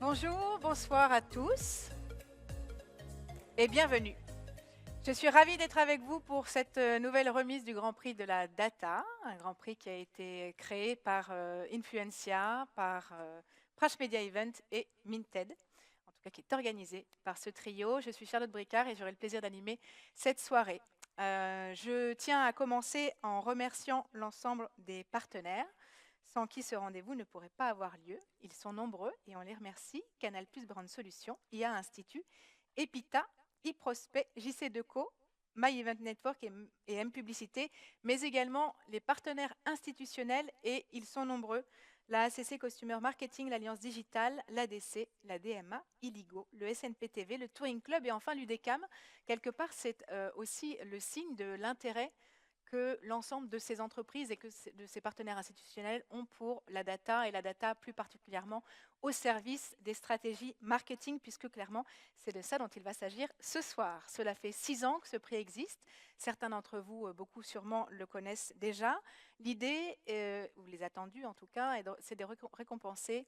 Bonjour, bonsoir à tous et bienvenue. Je suis ravie d'être avec vous pour cette nouvelle remise du Grand Prix de la Data, un Grand Prix qui a été créé par Influencia, par Prash Media Event et Minted, en tout cas qui est organisé par ce trio. Je suis Charlotte Bricard et j'aurai le plaisir d'animer cette soirée. Je tiens à commencer en remerciant l'ensemble des partenaires, sans qui ce rendez-vous ne pourrait pas avoir lieu. Ils sont nombreux et on les remercie. Canal+, Brand Solutions, IA Institut, Epita, eProspect, JC Deco, My Event Network et M-Publicité, mais également les partenaires institutionnels, et ils sont nombreux: la ACC Customer Marketing, l'Alliance Digitale, l'ADC, la DMA, Illigo, le SNPTV, le Touring Club et enfin l'UDECAM. Quelque part, c'est aussi le signe de l'intérêt que l'ensemble de ces entreprises et de ces partenaires institutionnels ont pour la data, et la data plus particulièrement au service des stratégies marketing, puisque clairement, c'est de ça dont il va s'agir ce soir. Cela fait 6 ans que ce prix existe. Certains d'entre vous, beaucoup sûrement, le connaissent déjà. L'idée, ou les attendus en tout cas, c'est de récompenser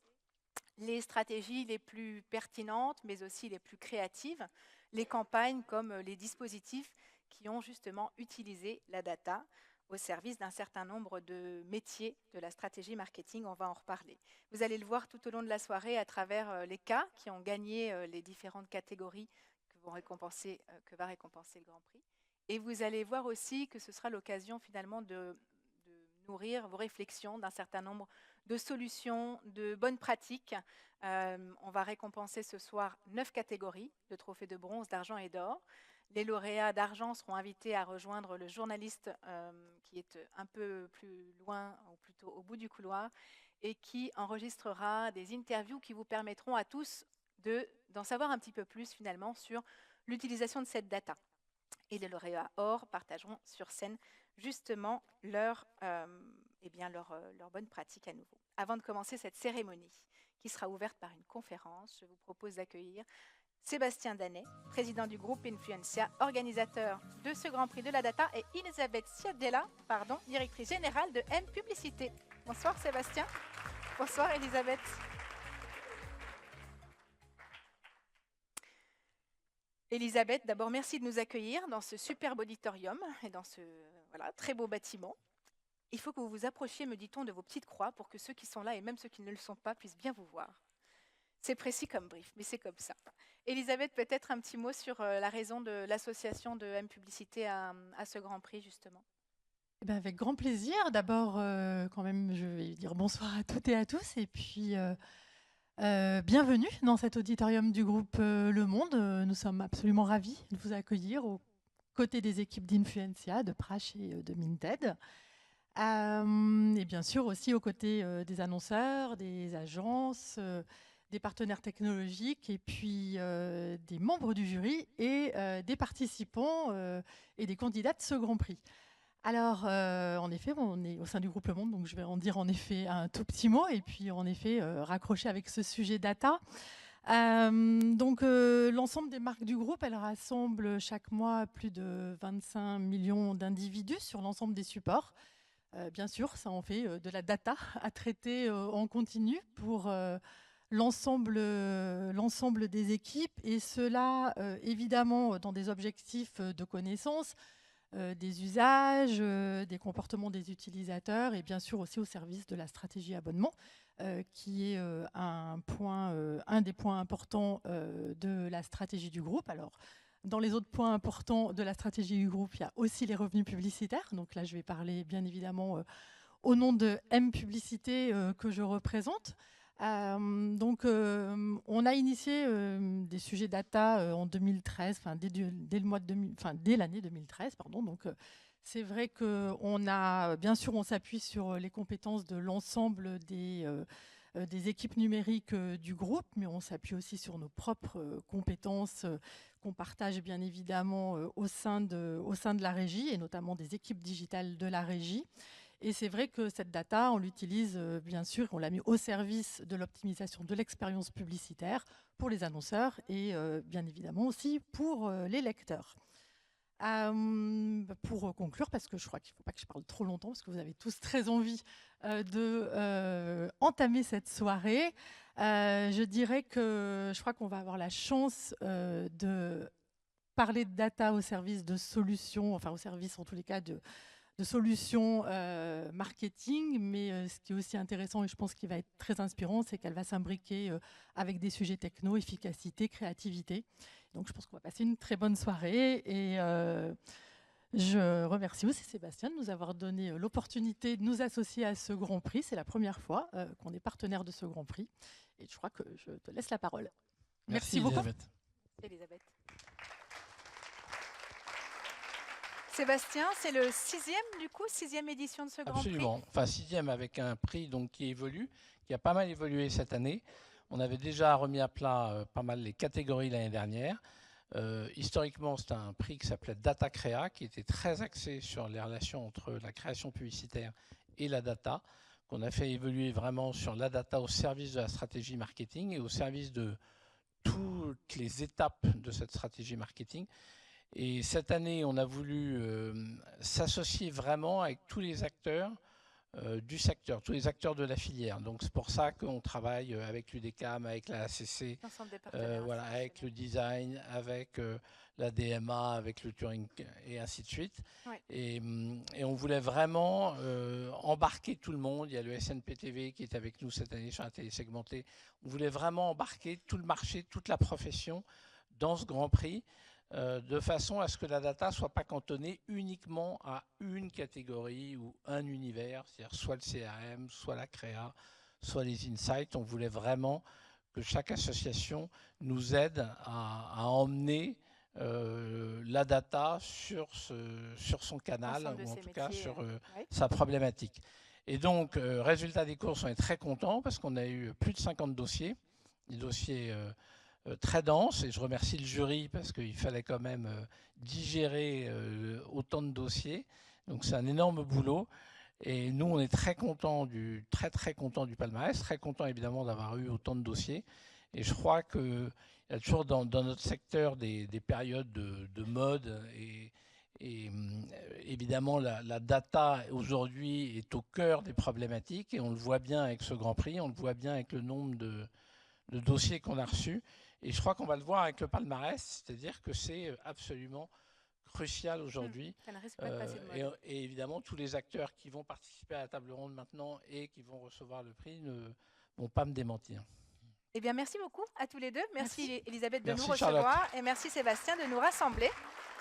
les stratégies les plus pertinentes, mais aussi les plus créatives, les campagnes comme les dispositifs qui ont justement utilisé la data au service d'un certain nombre de métiers de la stratégie marketing. On va en reparler. Vous allez le voir tout au long de la soirée à travers les cas qui ont gagné les différentes catégories que va récompenser le Grand Prix. Et vous allez voir aussi que ce sera l'occasion finalement de nourrir vos réflexions d'un certain nombre de solutions, de bonnes pratiques. On va récompenser ce soir 9 catégories de trophées de bronze, d'argent et d'or. Les lauréats d'argent seront invités à rejoindre le journaliste qui est un peu plus loin, ou plutôt au bout du couloir, et qui enregistrera des interviews qui vous permettront à tous d'en savoir un petit peu plus finalement sur l'utilisation de cette data. Et les lauréats or partageront sur scène justement leur bonne pratique à nouveau. Avant de commencer cette cérémonie, qui sera ouverte par une conférence, je vous propose d'accueillir Sébastien Danet, président du groupe Influencia, organisateur de ce Grand Prix de la Data, et Elisabeth Ciadella, directrice générale de M-Publicité. Bonsoir Sébastien. Bonsoir Elisabeth. Elisabeth, d'abord merci de nous accueillir dans ce superbe auditorium et dans ce très beau bâtiment. Il faut que vous vous approchiez, me dit-on, de vos petites croix pour que ceux qui sont là et même ceux qui ne le sont pas puissent bien vous voir. C'est précis comme brief, mais c'est comme ça. Elisabeth, peut-être un petit mot sur la raison de l'association de M-Publicité à ce Grand Prix, justement. Eh ben, avec grand plaisir. D'abord, quand même, je vais dire bonsoir à toutes et à tous. Et puis, bienvenue dans cet auditorium du groupe Le Monde. Nous sommes absolument ravis de vous accueillir aux côtés des équipes d'Influencia, de Prash et de Minted. Et bien sûr aussi aux côtés des annonceurs, des agences, des partenaires technologiques, et puis des membres du jury et des participants et des candidats de ce Grand Prix. Alors, en effet, on est au sein du groupe Le Monde, donc je vais en dire en effet un tout petit mot, et puis en effet raccrocher avec ce sujet data. L'ensemble des marques du groupe, elles rassemblent chaque mois plus de 25 millions d'individus sur l'ensemble des supports. Bien sûr, ça en fait de la data à traiter en continu pour l'ensemble des équipes, et cela évidemment dans des objectifs de connaissance, des usages, des comportements des utilisateurs, et bien sûr aussi au service de la stratégie abonnement, qui est un des points importants de la stratégie du groupe. Alors, dans les autres points importants de la stratégie du groupe, il y a aussi les revenus publicitaires. Donc là, je vais parler bien évidemment au nom de M-Publicité que je représente. On a initié des sujets data en 2013, dès l'année 2013, pardon. Donc, c'est vrai on s'appuie sur les compétences de l'ensemble des équipes numériques du groupe, mais on s'appuie aussi sur nos propres compétences qu'on partage bien évidemment au sein de la régie, et notamment des équipes digitales de la régie. Et c'est vrai que cette data, on l'utilise bien sûr, on l'a mis au service de l'optimisation de l'expérience publicitaire pour les annonceurs et bien évidemment aussi pour les lecteurs. Pour conclure, parce que je crois qu'il ne faut pas que je parle trop longtemps, parce que vous avez tous très envie de entamer cette soirée. Je dirais que je crois qu'on va avoir la chance de parler de data au service de solutions, enfin au service en tous les cas de solutions marketing, mais ce qui est aussi intéressant et je pense qu'il va être très inspirant, c'est qu'elle va s'imbriquer avec des sujets techno, efficacité, créativité. Donc je pense qu'on va passer une très bonne soirée et je remercie aussi Sébastien de nous avoir donné l'opportunité de nous associer à ce Grand Prix. C'est la première fois qu'on est partenaire de ce Grand Prix et je crois que je te laisse la parole. Merci beaucoup. Elisabeth. Elisabeth. Sébastien, c'est le 6e du coup, 6e édition de ce Grand Prix. Absolument. Enfin, 6e avec un prix donc, qui évolue, qui a pas mal évolué cette année. On avait déjà remis à plat pas mal les catégories l'année dernière. Historiquement, c'était un prix qui s'appelait Data Créa, qui était très axé sur les relations entre la création publicitaire et la data, qu'on a fait évoluer vraiment sur la data au service de la stratégie marketing et au service de toutes les étapes de cette stratégie marketing. Et cette année, on a voulu s'associer vraiment avec tous les acteurs du secteur, tous les acteurs de la filière. Donc c'est pour ça qu'on travaille avec l'UDECAM, avec la ACC, voilà, avec le design, avec la DMA, avec le Turing et ainsi de suite. Ouais. Et on voulait vraiment embarquer tout le monde. Il y a le SNPTV qui est avec nous cette année sur la télé segmentée. On voulait vraiment embarquer tout le marché, toute la profession dans ce Grand Prix. De façon à ce que la data ne soit pas cantonnée uniquement à une catégorie ou un univers, c'est-à-dire soit le CRM, soit la créa, soit les insights. On voulait vraiment que chaque association nous aide à emmener la data sur son canal, ou en tout cas sur sa problématique. Et donc, résultat des courses, on est très content parce qu'on a eu plus de 50 dossiers, des dossiers très dense, et je remercie le jury parce qu'il fallait quand même digérer autant de dossiers. Donc c'est un énorme boulot. Et nous, on est très contents très content du palmarès, très contents évidemment d'avoir eu autant de dossiers. Et je crois qu'il y a toujours dans notre secteur des périodes de mode et évidemment, la data aujourd'hui est au cœur des problématiques et on le voit bien avec ce Grand Prix, on le voit bien avec le nombre de dossiers qu'on a reçus. Et je crois qu'on va le voir avec le palmarès, c'est-à-dire que c'est absolument crucial aujourd'hui. Et évidemment, tous les acteurs qui vont participer à la table ronde maintenant et qui vont recevoir le prix ne vont pas me démentir. Eh bien, merci beaucoup à tous les deux. Merci Elisabeth de merci nous recevoir et merci Sébastien de nous rassembler.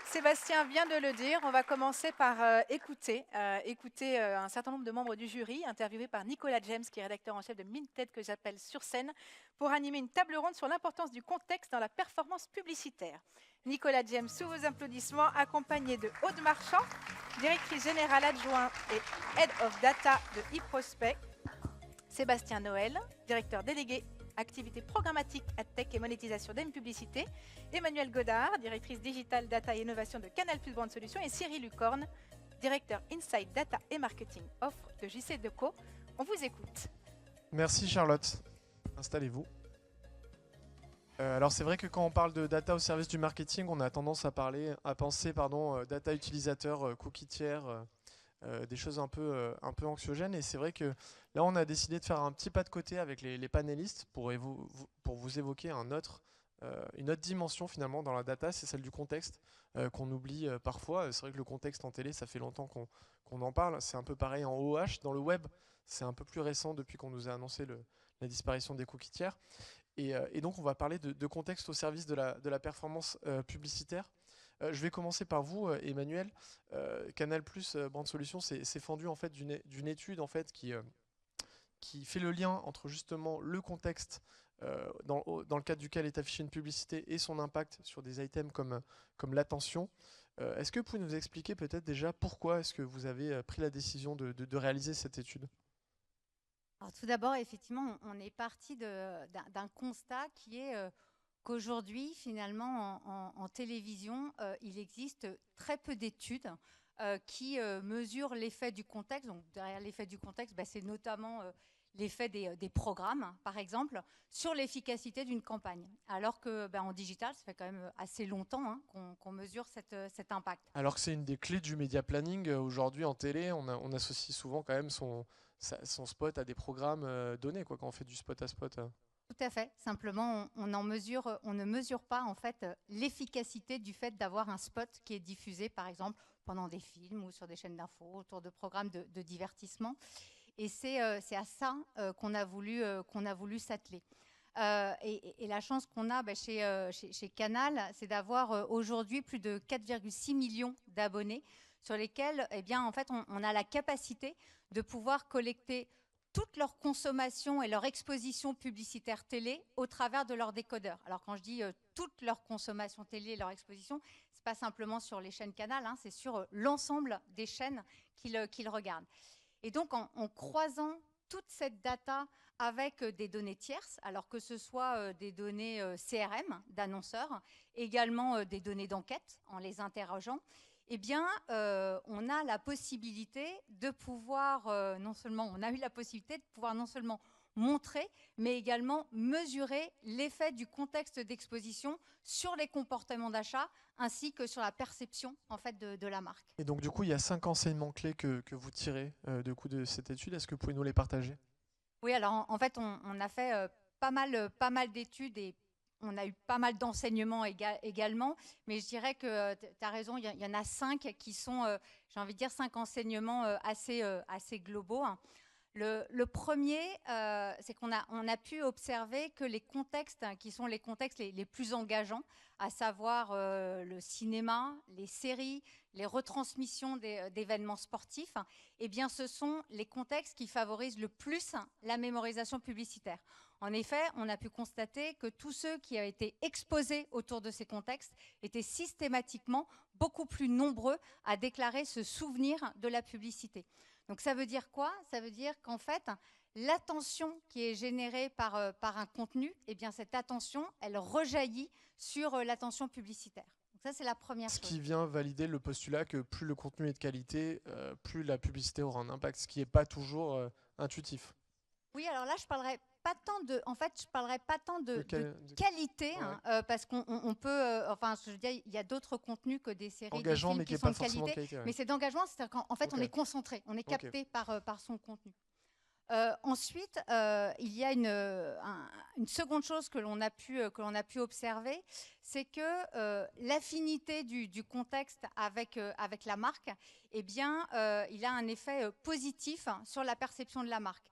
Sébastien vient de le dire, on va commencer par écouter un certain nombre de membres du jury, interviewés par Nicolas James, qui est rédacteur en chef de Minted, que j'appelle Sur scène, pour animer une table ronde sur l'importance du contexte dans la performance publicitaire. Nicolas James, sous vos applaudissements, accompagné de Aude Marchand, directrice générale adjointe et Head of Data de eProspect, Sébastien Noël, directeur délégué activité programmatique, AdTech et monétisation d'M-Publicité, Emmanuelle Godard, directrice digitale data et innovation de Canal+ Brand Solutions, et Cyril Lucorne, directeur Insight Data et Marketing Offre de JCDecaux. On vous écoute. Merci Charlotte. Installez-vous. Alors c'est vrai que quand on parle de data au service du marketing, on a tendance à penser data utilisateur, cookie tiers, des choses un peu anxiogènes. Et c'est vrai que là, on a décidé de faire un petit pas de côté avec les panélistes pour vous évoquer une autre dimension finalement dans la data, c'est celle du contexte qu'on oublie parfois. C'est vrai que le contexte en télé, ça fait longtemps qu'on en parle. C'est un peu pareil en OH, dans le web. C'est un peu plus récent depuis qu'on nous a annoncé la disparition des cookies tiers. Et donc, on va parler de contexte au service de la performance publicitaire. Je vais commencer par vous, Emmanuel. Canal+ Brand Solutions s'est fendu en fait d'une étude en fait qui fait le lien entre justement le contexte dans le cadre duquel est affichée une publicité et son impact sur des items comme l'attention. Est-ce que vous pouvez nous expliquer peut-être déjà pourquoi est-ce que vous avez pris la décision de réaliser cette étude ? Alors, tout d'abord, effectivement, on est parti d'un constat qui est qu'aujourd'hui, finalement, en télévision, il existe très peu d'études qui mesurent l'effet du contexte. Donc, derrière l'effet du contexte, c'est notamment l'effet des programmes, par exemple, sur l'efficacité d'une campagne. Alors qu'en digital, ça fait quand même assez longtemps qu'on mesure cet impact. Alors que c'est une des clés du média planning. Aujourd'hui, en télé, on associe souvent quand même son spot à des programmes donnés, quand on fait du spot à spot. Tout à fait. Simplement, on ne mesure pas en fait l'efficacité du fait d'avoir un spot qui est diffusé, par exemple, pendant des films ou sur des chaînes d'infos, autour de programmes de divertissement. Et c'est à ça qu'on a voulu s'atteler. Et la chance qu'on a chez Canal, c'est d'avoir aujourd'hui plus de 4,6 millions d'abonnés sur lesquels, eh bien, en fait, on a la capacité de pouvoir collecter toute leur consommation et leur exposition publicitaire télé au travers de leur décodeur. Alors quand je dis toute leur consommation télé et leur exposition, c'est pas simplement sur les chaînes Canal, hein, c'est sur l'ensemble des chaînes qu'ils regardent. Et donc en croisant toute cette data avec des données tierces, alors que ce soit des données CRM d'annonceurs, également des données d'enquête en les interrogeant, eh bien, on a la possibilité de pouvoir, non seulement montrer, mais également mesurer l'effet du contexte d'exposition sur les comportements d'achat, ainsi que sur la perception en fait, de la marque. Et donc, du coup, il y a 5 enseignements clés que vous tirez de cette étude. Est-ce que vous pouvez nous les partager? Oui, alors en fait, on a fait pas mal d'études et on a eu pas mal d'enseignements également, mais je dirais que tu as raison, il y en a 5 qui sont, j'ai envie de dire, 5 enseignements assez globaux. Le premier, c'est qu'on a pu observer que les contextes qui sont les contextes les plus engageants, à savoir le cinéma, les séries, les retransmissions d'événements sportifs, eh bien, ce sont les contextes qui favorisent le plus la mémorisation publicitaire. En effet, on a pu constater que tous ceux qui avaient été exposés autour de ces contextes étaient systématiquement beaucoup plus nombreux à déclarer ce souvenir de la publicité. Donc ça veut dire quoi? Ça veut dire qu'en fait, l'attention qui est générée par un contenu, eh bien cette attention, elle rejaillit sur l'attention publicitaire. Donc ça, c'est la première chose. Ce qui vient valider le postulat que plus le contenu est de qualité, plus la publicité aura un impact, ce qui n'est pas toujours intuitif. Oui, alors là, je parlerai pas tant de qualité, ouais. parce qu'on peut, enfin, je veux dire, il y a d'autres contenus que des séries, Engageant, des films mais qui qui sont n'est de pas forcément qualité. de qualité. Ouais. Mais c'est d'engagement, c'est-à-dire qu'en fait, Ok. on est concentré, on est capté Ok. par son contenu. Ensuite, il y a une seconde chose que l'on a pu observer, c'est que l'affinité du contexte avec la marque, eh bien, il a un effet positif sur la perception de la marque.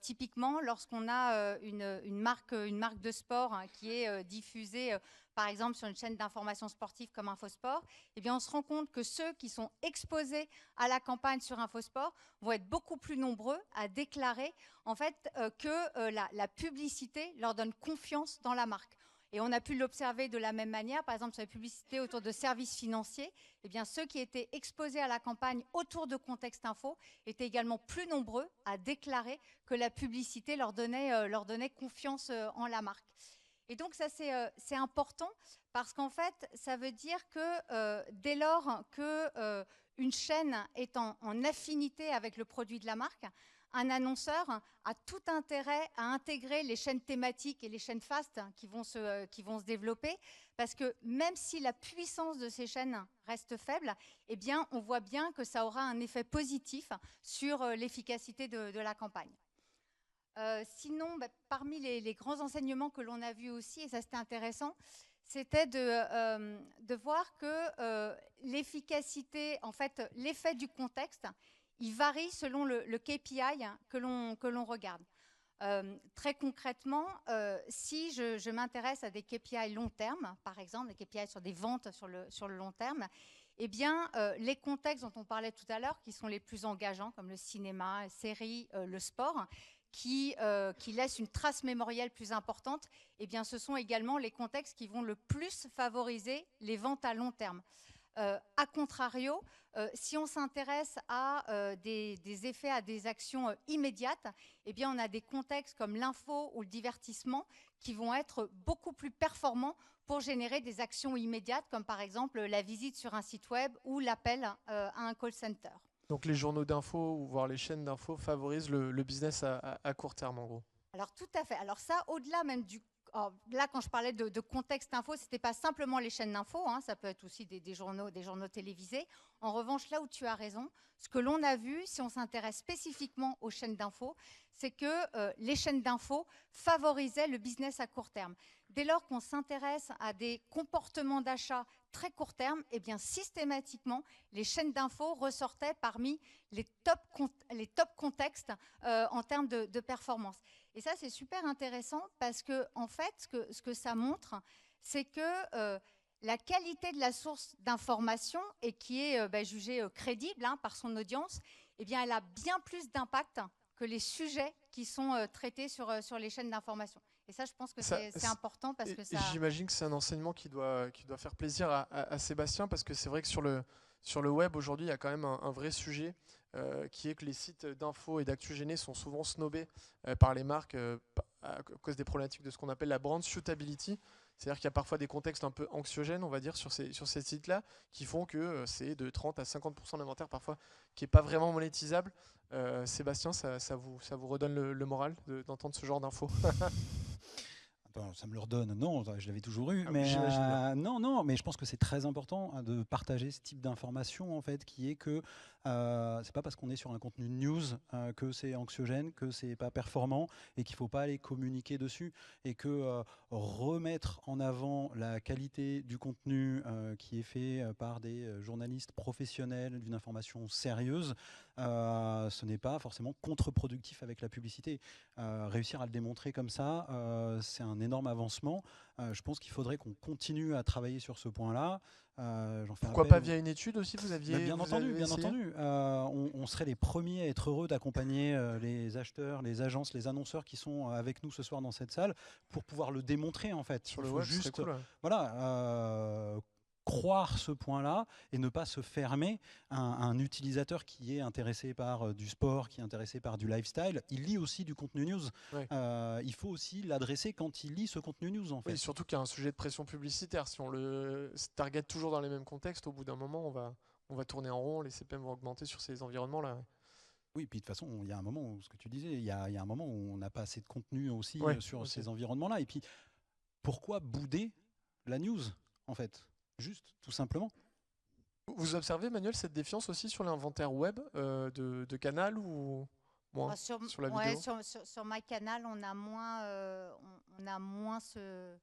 Typiquement, lorsqu'on a une marque de sport qui est diffusée, par exemple, sur une chaîne d'information sportive comme Infosport, eh bien, on se rend compte que ceux qui sont exposés à la campagne sur Infosport vont être beaucoup plus nombreux à déclarer en fait, que la publicité leur donne confiance dans la marque. Et on a pu l'observer de la même manière, par exemple sur les publicités autour de services financiers, eh bien, ceux qui étaient exposés à la campagne autour de Contexte Info étaient également plus nombreux à déclarer que la publicité leur donnait confiance en la marque. Et donc ça, c'est important parce qu'en fait, ça veut dire que dès lors qu'une chaîne est en affinité avec le produit de la marque, un annonceur a tout intérêt à intégrer les chaînes thématiques et les chaînes fast qui vont se développer, parce que même si la puissance de ces chaînes reste faible, eh bien, on voit bien que ça aura un effet positif sur l'efficacité de la campagne. Sinon, parmi les grands enseignements que l'on a vus aussi, et ça c'était intéressant, c'était de voir que l'efficacité, en fait, l'effet du contexte, il varie selon le KPI que l'on regarde. Très concrètement, si je m'intéresse à des KPI long terme, par exemple, des KPI sur des ventes sur le long terme, eh bien, les contextes dont on parlait tout à l'heure, qui sont les plus engageants, comme le cinéma, les séries, le sport, qui laissent une trace mémorielle plus importante, eh bien, ce sont également les contextes qui vont le plus favoriser les ventes à long terme. A contrario, si on s'intéresse à des effets, à des actions immédiates, eh bien, on a des contextes comme l'info ou le divertissement qui vont être beaucoup plus performants pour générer des actions immédiates, comme par exemple la visite sur un site web ou l'appel à un call center. Donc les journaux d'infos ou voire les chaînes d'infos favorisent le business à court terme, en gros. Alors tout à fait. Alors ça, au-delà même du alors là, quand je parlais de contexte info, ce n'était pas simplement les chaînes d'info, hein, ça peut être aussi des journaux télévisés. En revanche, là où tu as raison, ce que l'on a vu, si on s'intéresse spécifiquement aux chaînes d'info, c'est que les chaînes d'info favorisaient le business à court terme. Dès lors qu'on s'intéresse à des comportements d'achat très court terme, eh bien systématiquement, les chaînes d'info ressortaient parmi les top contextes en termes de performance. Et ça, c'est super intéressant parce que, en fait, ce que ça montre, c'est que la qualité de la source d'information, et qui est jugée crédible par son audience, eh bien, elle a bien plus d'impact que les sujets qui sont traités sur les chaînes d'information. Et ça, je pense que c'est important parce que ça... J'imagine que c'est un enseignement qui doit faire plaisir à Sébastien, parce que c'est vrai que sur le web, aujourd'hui, il y a quand même un vrai sujet qui est que les sites d'infos et d'actu gênés sont souvent snobés par les marques à cause des problématiques de ce qu'on appelle la brand suitability. C'est-à-dire qu'il y a parfois des contextes un peu anxiogènes, on va dire, sur ces sites-là, qui font que c'est de 30 à 50% d'inventaire parfois qui n'est pas vraiment monétisable. Sébastien, ça vous redonne le moral d'entendre ce genre d'infos? Attends, ça me le redonne. Non, je l'avais toujours eu. Ah, Mais j'imagine bien. non, mais je pense que c'est très important de partager ce type d'information, en fait, qui est que c'est pas parce qu'on est sur un contenu news que c'est anxiogène, que c'est pas performant et qu'il faut pas aller communiquer dessus, et que remettre en avant la qualité du contenu qui est fait par des journalistes professionnels d'une information sérieuse, ce n'est pas forcément contre-productif avec la publicité. Réussir à le démontrer comme ça, c'est un énorme avancement. Je pense qu'il faudrait qu'on continue à travailler sur ce point-là. Pourquoi pas via une étude aussi? Vous aviez bien entendu. essayé? On serait les premiers à être heureux d'accompagner les acheteurs, les agences, les annonceurs qui sont avec nous ce soir dans cette salle pour pouvoir le démontrer, en fait. Sur Il le faut web, juste cool, ouais. voilà, croire ce point-là et ne pas se fermer. Un utilisateur qui est intéressé par du sport, qui est intéressé par du lifestyle, il lit aussi du contenu news. Ouais. Il faut aussi l'adresser quand il lit ce contenu news, en fait. Oui, surtout qu'il y a un sujet de pression publicitaire. Si on le target toujours dans les mêmes contextes, au bout d'un moment, on va tourner en rond, les CPM vont augmenter sur ces environnements-là. Oui, puis de toute façon, il y a un moment où, ce que tu disais, il y a un moment où on n'a pas assez de contenu aussi sur ces environnements-là. Et puis, pourquoi bouder la news, en fait? Juste, tout simplement. Vous observez, Manuel, cette défiance aussi sur l'inventaire web de Canal ou moins sur la vidéo? Sur MyCanal, on a moins ce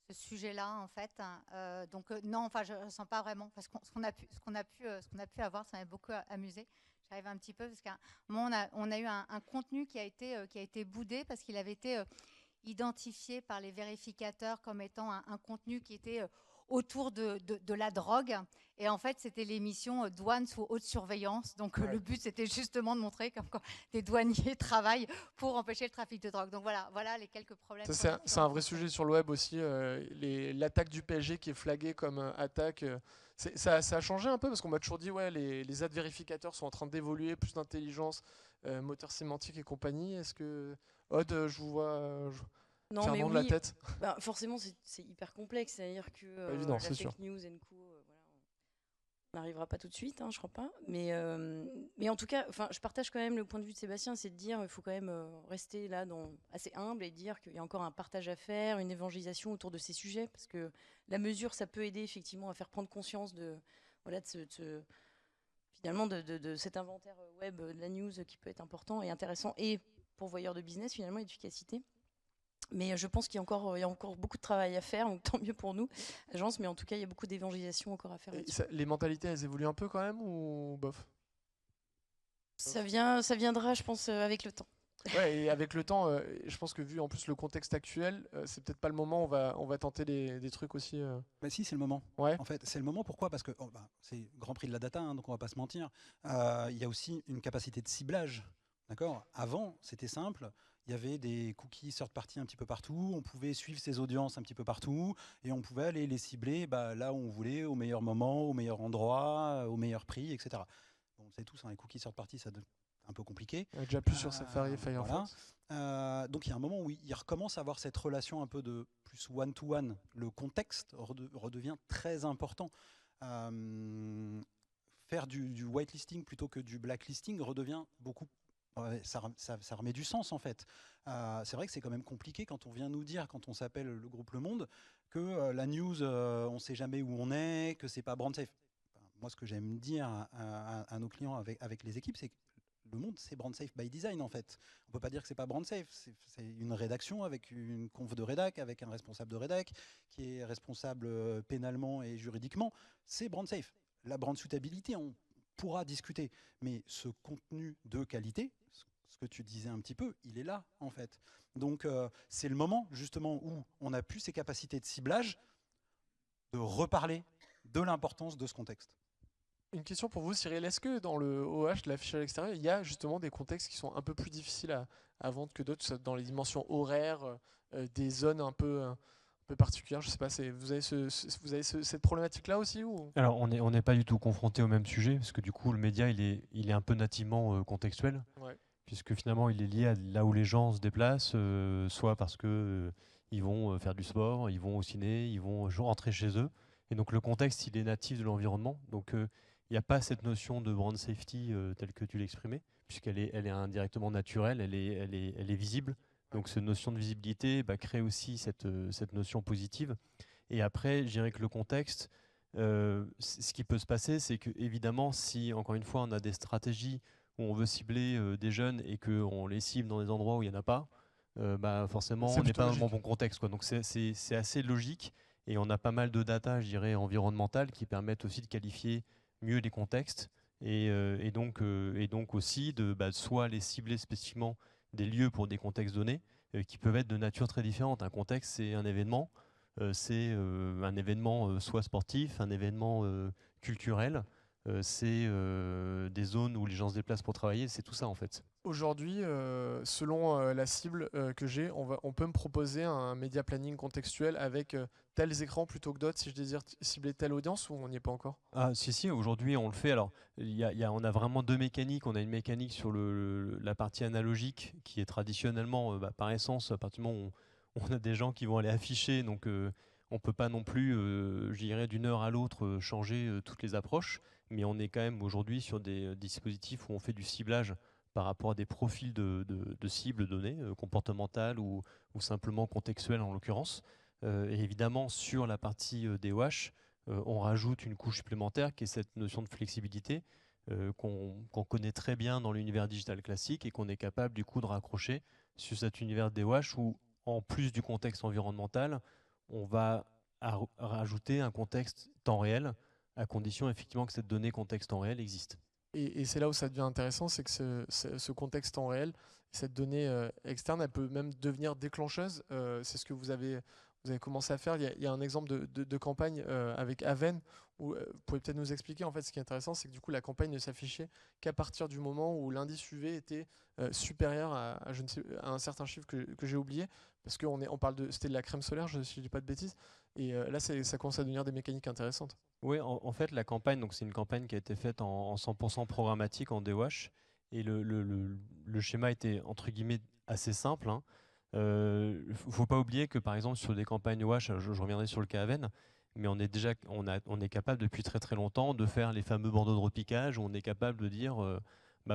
sujet-là, en fait. Donc non, enfin, je ne sens pas vraiment, parce ce qu'on a pu avoir, ça m'a beaucoup amusé. J'arrive un petit peu parce qu'à un moment, on a eu un contenu qui a été boudé parce qu'il avait été identifié par les vérificateurs comme étant un contenu qui était autour de la drogue. Et en fait, c'était l'émission Douane sous haute surveillance. Donc, le but, c'était justement de montrer comme quoi des douaniers travaillent pour empêcher le trafic de drogue. Donc, voilà les quelques problèmes. C'est un vrai sujet sur le web aussi. L'attaque du PSG qui est flaguée comme attaque. Ça a changé un peu parce qu'on m'a toujours dit ouais, les ad vérificateurs sont en train d'évoluer, plus d'intelligence, moteur sémantique et compagnie. Est-ce que, Aude, je vous vois non, faire mais de oui, la tête? Bah, forcément, c'est hyper complexe. C'est-à-dire que évident, la c'est fake sûr. news and co, on n'arrivera pas tout de suite, je crois pas. Mais en tout cas, je partage quand même le point de vue de Sébastien, c'est de dire qu'il faut quand même rester là assez humble et dire qu'il y a encore un partage à faire, une évangélisation autour de ces sujets, parce que la mesure, ça peut aider effectivement à faire prendre conscience finalement de cet inventaire web, de la news qui peut être important et intéressant et pourvoyeur de business finalement, et d'efficacité. Mais je pense qu'il y a encore beaucoup de travail à faire, donc tant mieux pour nous, agence, mais en tout cas, il y a beaucoup d'évangélisation encore à faire. Les mentalités, elles évoluent un peu quand même ou bof? Ça viendra, je pense, avec le temps. Ouais, et avec le temps, je pense que vu en plus le contexte actuel, c'est peut-être pas le moment où on va tenter des trucs aussi. Bah si, c'est le moment. Ouais. En fait, c'est le moment. Pourquoi? Parce que c'est Grand Prix de la data, donc on va pas se mentir. Il y a aussi une capacité de ciblage. D'accord. Avant, c'était simple. Il y avait des cookies third party un petit peu partout. On pouvait suivre ses audiences un petit peu partout et on pouvait aller les cibler là où on voulait, au meilleur moment, au meilleur endroit, au meilleur prix, etc. Bon, on sait tous, les cookies third party, ça devient un peu compliqué. Déjà plus sur Safari et Firefox. Voilà. Donc il y a un moment où il recommence à avoir cette relation un peu de plus one-to-one. Le contexte redevient très important. Faire du whitelisting plutôt que du blacklisting redevient beaucoup Ouais, ça remet du sens en fait. C'est vrai que c'est quand même compliqué quand on vient nous dire, quand on s'appelle le groupe Le Monde, que la news, on ne sait jamais où on est, que c'est pas brand safe. Enfin, moi, ce que j'aime dire à nos clients avec les équipes, c'est que Le Monde, c'est brand safe by design en fait. On peut pas dire que c'est pas brand safe. C'est une rédaction avec une conf de rédac, avec un responsable de rédac qui est responsable pénalement et juridiquement. C'est brand safe. La brand suitability, on pourra discuter, mais ce contenu de qualité, ce que tu disais un petit peu, il est là en fait. Donc c'est le moment justement où on a plus ces capacités de ciblage, de reparler de l'importance de ce contexte. Une question pour vous, Cyril. Est-ce que dans le OH, de l'affichage extérieur, il y a justement des contextes qui sont un peu plus difficiles à vendre que d'autres, dans les dimensions horaires, des zones un peu particulières? Je sais pas, vous avez, cette problématique-là aussi ou... Alors, on n'est pas du tout confronté au même sujet, parce que du coup, le média, il est un peu nativement contextuel, Ouais. puisque finalement, il est lié à là où les gens se déplacent, soit parce que ils vont faire du sport, ils vont au ciné, ils vont rentrer chez eux. Et donc, le contexte, il est natif de l'environnement. Donc, il n'y a pas cette notion de brand safety telle que tu l'exprimais, puisqu'elle est indirectement naturelle, elle est visible. Donc, cette notion de visibilité crée aussi cette notion positive. Et après, je dirais que le contexte, ce qui peut se passer, c'est que évidemment, si encore une fois, on a des stratégies où on veut cibler des jeunes et qu'on les cible dans des endroits où il n'y en a pas, forcément, C'est on n'est plutôt pas dans logique. le bon contexte, quoi. Donc c'est assez logique et on a pas mal de data, je dirais, environnementales qui permettent aussi de qualifier mieux les contextes et donc aussi de soit les cibler spécifiquement des lieux pour des contextes donnés qui peuvent être de nature très différente. Un contexte, c'est un événement. C'est un événement soit sportif, un événement culturel, c'est des zones où les gens se déplacent pour travailler, c'est tout ça en fait. Aujourd'hui, selon la cible que j'ai, on peut me proposer un média planning contextuel avec tels écrans plutôt que d'autres si je désire cibler telle audience ou on n'y est pas encore? Ah si, aujourd'hui on le fait. Alors, on a vraiment deux mécaniques. On a une mécanique sur la partie analogique qui est traditionnellement, par essence, à partir du moment où on a des gens qui vont aller afficher, donc on peut pas non plus, je dirais, d'une heure à l'autre changer toutes les approches, mais on est quand même aujourd'hui sur des dispositifs où on fait du ciblage par rapport à des profils de cibles données, comportementales ou simplement contextuelles en l'occurrence. Et évidemment, sur la partie DOH, on rajoute une couche supplémentaire qui est cette notion de flexibilité qu'on connaît très bien dans l'univers digital classique et qu'on est capable du coup de raccrocher sur cet univers DOH où, en plus du contexte environnemental, on va rajouter un contexte temps réel, à condition effectivement que cette donnée contexte temps réel existe. Et c'est là où ça devient intéressant, c'est que ce contexte en réel, cette donnée externe, elle peut même devenir déclencheuse. C'est ce que vous avez commencé à faire. Il y a un exemple de campagne avec Aven, où vous pouvez peut-être nous expliquer. En fait, ce qui est intéressant, c'est que du coup, la campagne ne s'affichait qu'à partir du moment où l'indice UV était supérieur à un certain chiffre que j'ai oublié, parce qu'on parle c'était de la crème solaire, si je ne dis pas de bêtises. Et là, ça commence à devenir des mécaniques intéressantes. Oui, en fait, la campagne, donc c'est une campagne qui a été faite en 100% programmatique en DOH. Et le schéma était, entre guillemets, assez simple. Il ne faut pas oublier que, par exemple, sur des campagnes OH, je reviendrai sur le cas Aven, mais on est capable depuis très très longtemps de faire les fameux bandeaux de repiquage où on est capable de dire,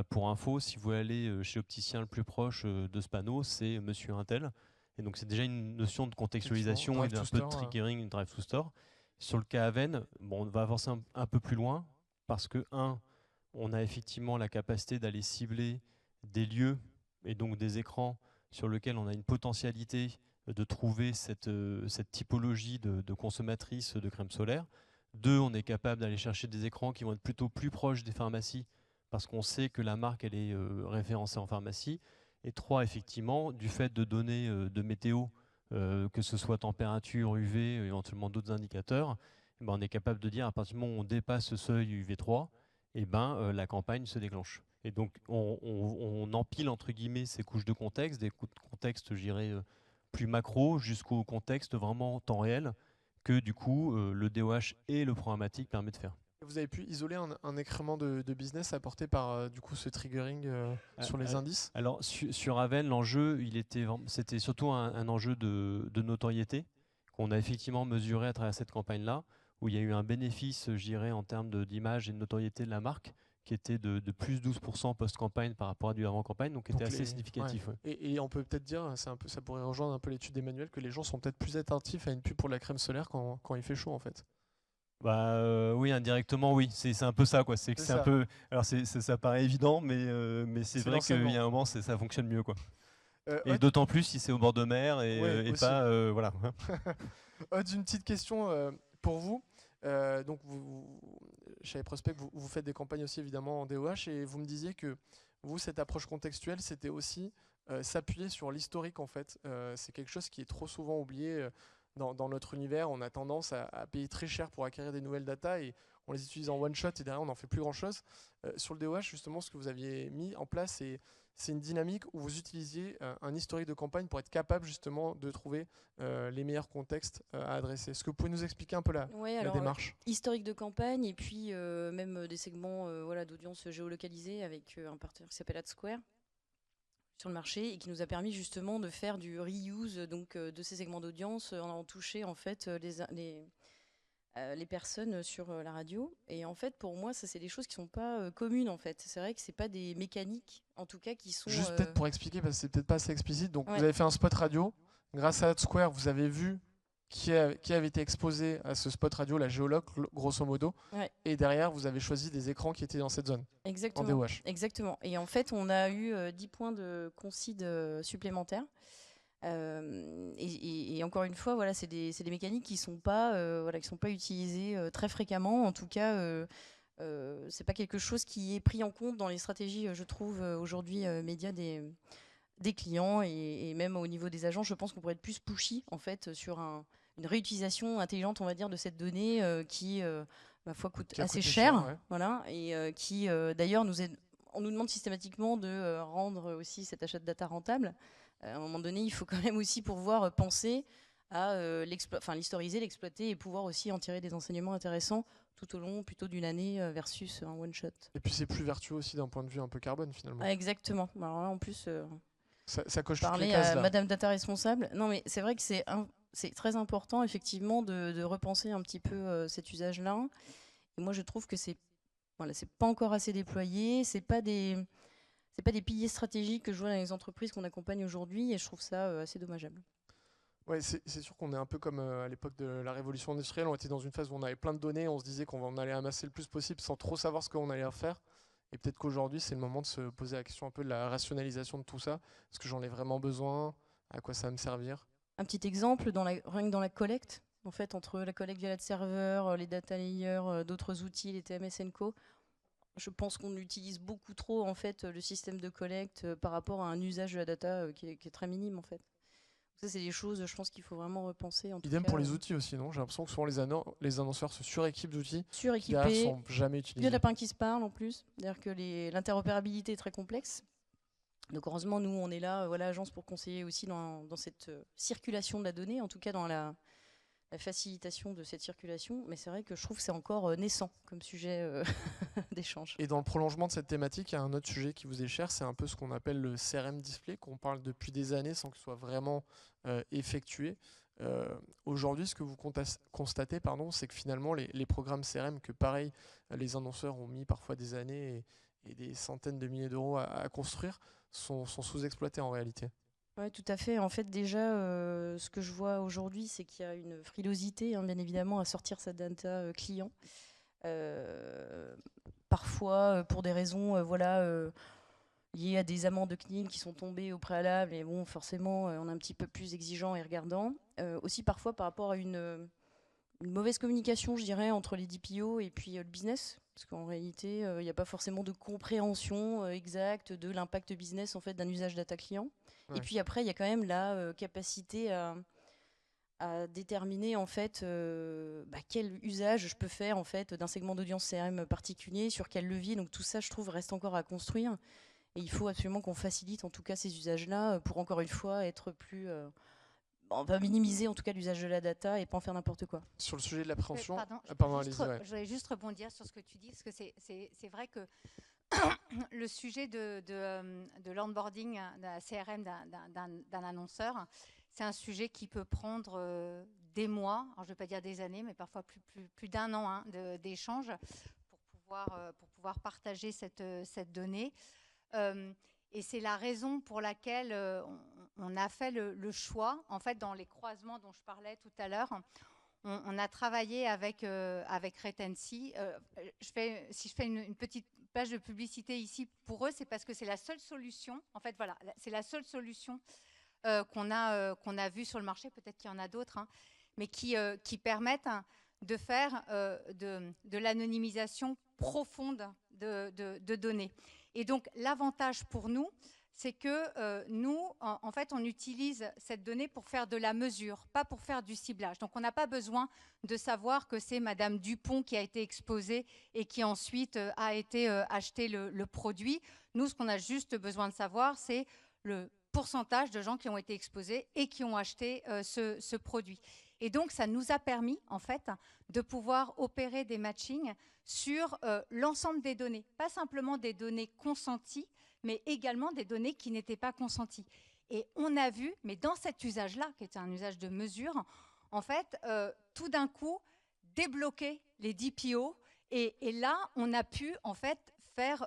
pour info, si vous voulez aller chez l'opticien le plus proche de ce panneau, c'est Monsieur Intel. Et donc c'est déjà une notion de contextualisation et d'un peu de triggering, une drive to store. Sur le cas Aven, on va avancer un peu plus loin parce que, on a effectivement la capacité d'aller cibler des lieux et donc des écrans sur lesquels on a une potentialité de trouver cette typologie de consommatrices de crème solaire. 2, on est capable d'aller chercher des écrans qui vont être plutôt plus proches des pharmacies parce qu'on sait que la marque elle est référencée en pharmacie. Et 3, effectivement, du fait de données de météo, que ce soit température, UV, éventuellement d'autres indicateurs, on est capable de dire à partir du moment où on dépasse ce seuil UV3, la campagne se déclenche. Et donc on empile entre guillemets ces couches de contexte, des contextes, je dirais, plus macro, jusqu'au contexte vraiment temps réel, que du coup le DOH et le programmatique permettent de faire. Vous avez pu isoler un écrément de business apporté par du coup ce triggering sur les indices? Alors sur Aven, l'enjeu, c'était surtout un enjeu de notoriété qu'on a effectivement mesuré à travers cette campagne-là, où il y a eu un bénéfice, je dirais, en termes d'image et de notoriété de la marque, qui était de plus 12% post-campagne par rapport à du avant-campagne, donc était assez significatif. Ouais. Et on peut peut-être dire, ça pourrait rejoindre un peu l'étude d'Emmanuel, que les gens sont peut-être plus attentifs à une pub pour la crème solaire quand il fait chaud en fait. Bah oui, indirectement, oui. C'est un peu ça, quoi. C'est que c'est un peu. Alors ça paraît évident, mais c'est vrai qu'il y a un moment, ça fonctionne mieux, quoi. Et d'autant plus si c'est au bord de mer et pas voilà. Aude, une petite question pour vous. Donc chez Prospect, vous faites des campagnes aussi évidemment en DOH et vous me disiez que vous, cette approche contextuelle, c'était aussi s'appuyer sur l'historique en fait. C'est quelque chose qui est trop souvent oublié dans notre univers. On a tendance à payer très cher pour acquérir des nouvelles datas et on les utilise en one shot et derrière on n'en fait plus grand chose. Sur le DOH, justement, ce que vous aviez mis en place, c'est une dynamique où vous utilisiez un historique de campagne pour être capable justement de trouver les meilleurs contextes à adresser. Est-ce que vous pouvez nous expliquer un peu la démarche ? Historique de campagne et puis même des segments d'audience géolocalisée avec un partenaire qui s'appelle AdSquare sur le marché et qui nous a permis justement de faire du reuse de ces segments d'audience en touchant en fait les personnes sur la radio. Et en fait, pour moi, ça c'est des choses qui sont pas communes en fait. C'est vrai que c'est pas des mécaniques, en tout cas, qui sont. Juste peut-être pour expliquer, parce que c'est peut-être pas assez explicite. Donc vous avez fait un spot radio. Grâce à AdSquare, vous avez vu qui avait été exposé à ce spot radio, la géologue, grosso modo. Ouais. Et derrière, vous avez choisi des écrans qui étaient dans cette zone. Exactement. En DOH. Exactement. Et en fait, on a eu 10 points de concide supplémentaires. Et encore une fois, voilà, c'est des mécaniques qui sont pas utilisées très fréquemment. En tout cas, c'est pas quelque chose qui est pris en compte dans les stratégies, je trouve, aujourd'hui médias des clients et même au niveau des agents. Je pense qu'on pourrait être plus pushy en fait sur une réutilisation intelligente, on va dire, de cette donnée qui, ma foi, coûte assez cher, ouais. Voilà, et qui d'ailleurs on nous demande systématiquement de rendre aussi cet achat de data rentable. À un moment donné, il faut quand même aussi pouvoir penser à l'historiser, l'exploiter et pouvoir aussi en tirer des enseignements intéressants tout au long plutôt d'une année versus un one-shot. Et puis c'est plus vertueux aussi d'un point de vue un peu carbone finalement. Ah, exactement. Alors là, en plus, ça coche toutes les cases, à là. Madame Data responsable. Non, mais c'est vrai que c'est très important effectivement de repenser un petit peu cet usage-là. Et moi, je trouve que c'est pas encore assez déployé. C'est pas des piliers stratégiques que je vois dans les entreprises qu'on accompagne aujourd'hui et je trouve ça assez dommageable. Ouais, c'est sûr qu'on est un peu comme à l'époque de la révolution industrielle. On était dans une phase où on avait plein de données, on se disait qu'on allait amasser le plus possible sans trop savoir ce qu'on allait en faire. Et peut-être qu'aujourd'hui, c'est le moment de se poser la question un peu de la rationalisation de tout ça. Est-ce que j'en ai vraiment besoin ? À quoi ça va me servir ? Un petit exemple, rien que dans la collecte, en fait, entre la collecte via serveur, les data layers, d'autres outils, les TMS & Co. Je pense qu'on utilise beaucoup trop en fait le système de collecte par rapport à un usage de la data qui est très minime en fait. Ça c'est des choses, je pense qu'il faut vraiment repenser. Idem pour les outils aussi, non ? J'ai l'impression que souvent les annonceurs se suréquipent d'outils qui sont jamais utilisés. Il y a lapins qui se parlent en plus, c'est-à-dire que l'interopérabilité est très complexe. Donc heureusement nous on est là, agence pour conseiller aussi dans cette circulation de la donnée, en tout cas dans la facilitation de cette circulation, mais c'est vrai que je trouve que c'est encore naissant comme sujet d'échange. Et dans le prolongement de cette thématique, il y a un autre sujet qui vous est cher, c'est un peu ce qu'on appelle le CRM display, qu'on parle depuis des années sans que ce soit vraiment effectué. Aujourd'hui, ce que vous constatez, c'est que finalement, les programmes CRM que, pareil, les annonceurs ont mis parfois des années et des centaines de milliers d'euros à construire, sont sous-exploités en réalité. Oui, tout à fait. En fait, déjà, ce que je vois aujourd'hui, c'est qu'il y a une frilosité, bien évidemment, à sortir sa data client. Parfois, pour des raisons liées à des amendes de CNIL qui sont tombées au préalable, et bon, forcément, on est un petit peu plus exigeant et regardant. Aussi, parfois, par rapport à une mauvaise communication, je dirais, entre les DPO et puis le business. Parce qu'en réalité, il n'y a pas forcément de compréhension exacte de l'impact business en fait, d'un usage data client. Ouais. Et puis après, il y a quand même la capacité à déterminer en fait, quel usage je peux faire en fait, d'un segment d'audience CRM particulier, sur quel levier. Donc tout ça, je trouve, reste encore à construire. Et il faut absolument qu'on facilite en tout cas ces usages-là pour encore une fois être plus... on va minimiser en tout cas l'usage de la data et pas en faire n'importe quoi. Sur le sujet de l'appréhension, je voulais juste rebondir sur ce que tu dis, parce que c'est vrai que le sujet de l'onboarding d'un CRM d'un annonceur, c'est un sujet qui peut prendre des mois, alors je ne vais pas dire des années, mais parfois plus d'un an d'échange pour pour pouvoir partager cette donnée. Et c'est la raison pour laquelle on a fait le choix, en fait, dans les croisements dont je parlais tout à l'heure. On a travaillé avec Retency. Si je fais une petite page de publicité ici pour eux, c'est parce que c'est la seule solution. En fait, voilà, c'est la seule solution qu'on a vue sur le marché. Peut-être qu'il y en a d'autres, hein, mais qui permettent de faire de l'anonymisation profonde de données. Et donc, l'avantage pour nous, c'est que nous, en fait, on utilise cette donnée pour faire de la mesure, pas pour faire du ciblage. Donc, on n'a pas besoin de savoir que c'est Madame Dupont qui a été exposée et qui ensuite a été acheté le produit. Nous, ce qu'on a juste besoin de savoir, c'est le pourcentage de gens qui ont été exposés et qui ont acheté ce produit. Et donc, ça nous a permis, en fait, de pouvoir opérer des matchings sur l'ensemble des données. Pas simplement des données consenties, mais également des données qui n'étaient pas consenties. Et on a vu, mais dans cet usage-là, qui était un usage de mesure, en fait, tout d'un coup, débloquer les DPO. Et là, on a pu, en fait, faire,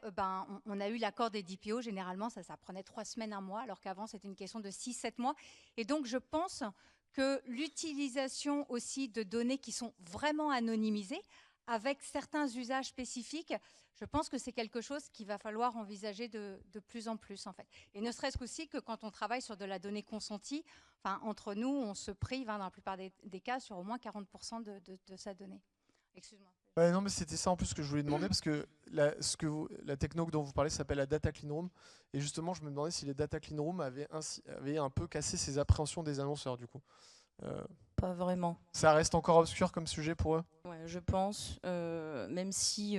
on a eu l'accord des DPO. Généralement, ça prenait 3 semaines, 1 mois, alors qu'avant, c'était une question de 6-7 mois. Et donc, je pense que l'utilisation aussi de données qui sont vraiment anonymisées, avec certains usages spécifiques, je pense que c'est quelque chose qu'il va falloir envisager de plus en plus, en fait. Et ne serait-ce qu'aussi que quand on travaille sur de la donnée consentie, entre nous, on se prive, dans la plupart des cas, sur au moins 40% de sa donnée. Excuse-moi. Ouais, non, mais c'était ça en plus que je voulais demander, parce que la techno dont vous parlez s'appelle la Data Clean Room. Et justement, je me demandais si les Data Clean Room avaient un peu cassé ces appréhensions des annonceurs, du coup. Pas vraiment. Ça reste encore obscur comme sujet pour eux? Ouais, je pense, même si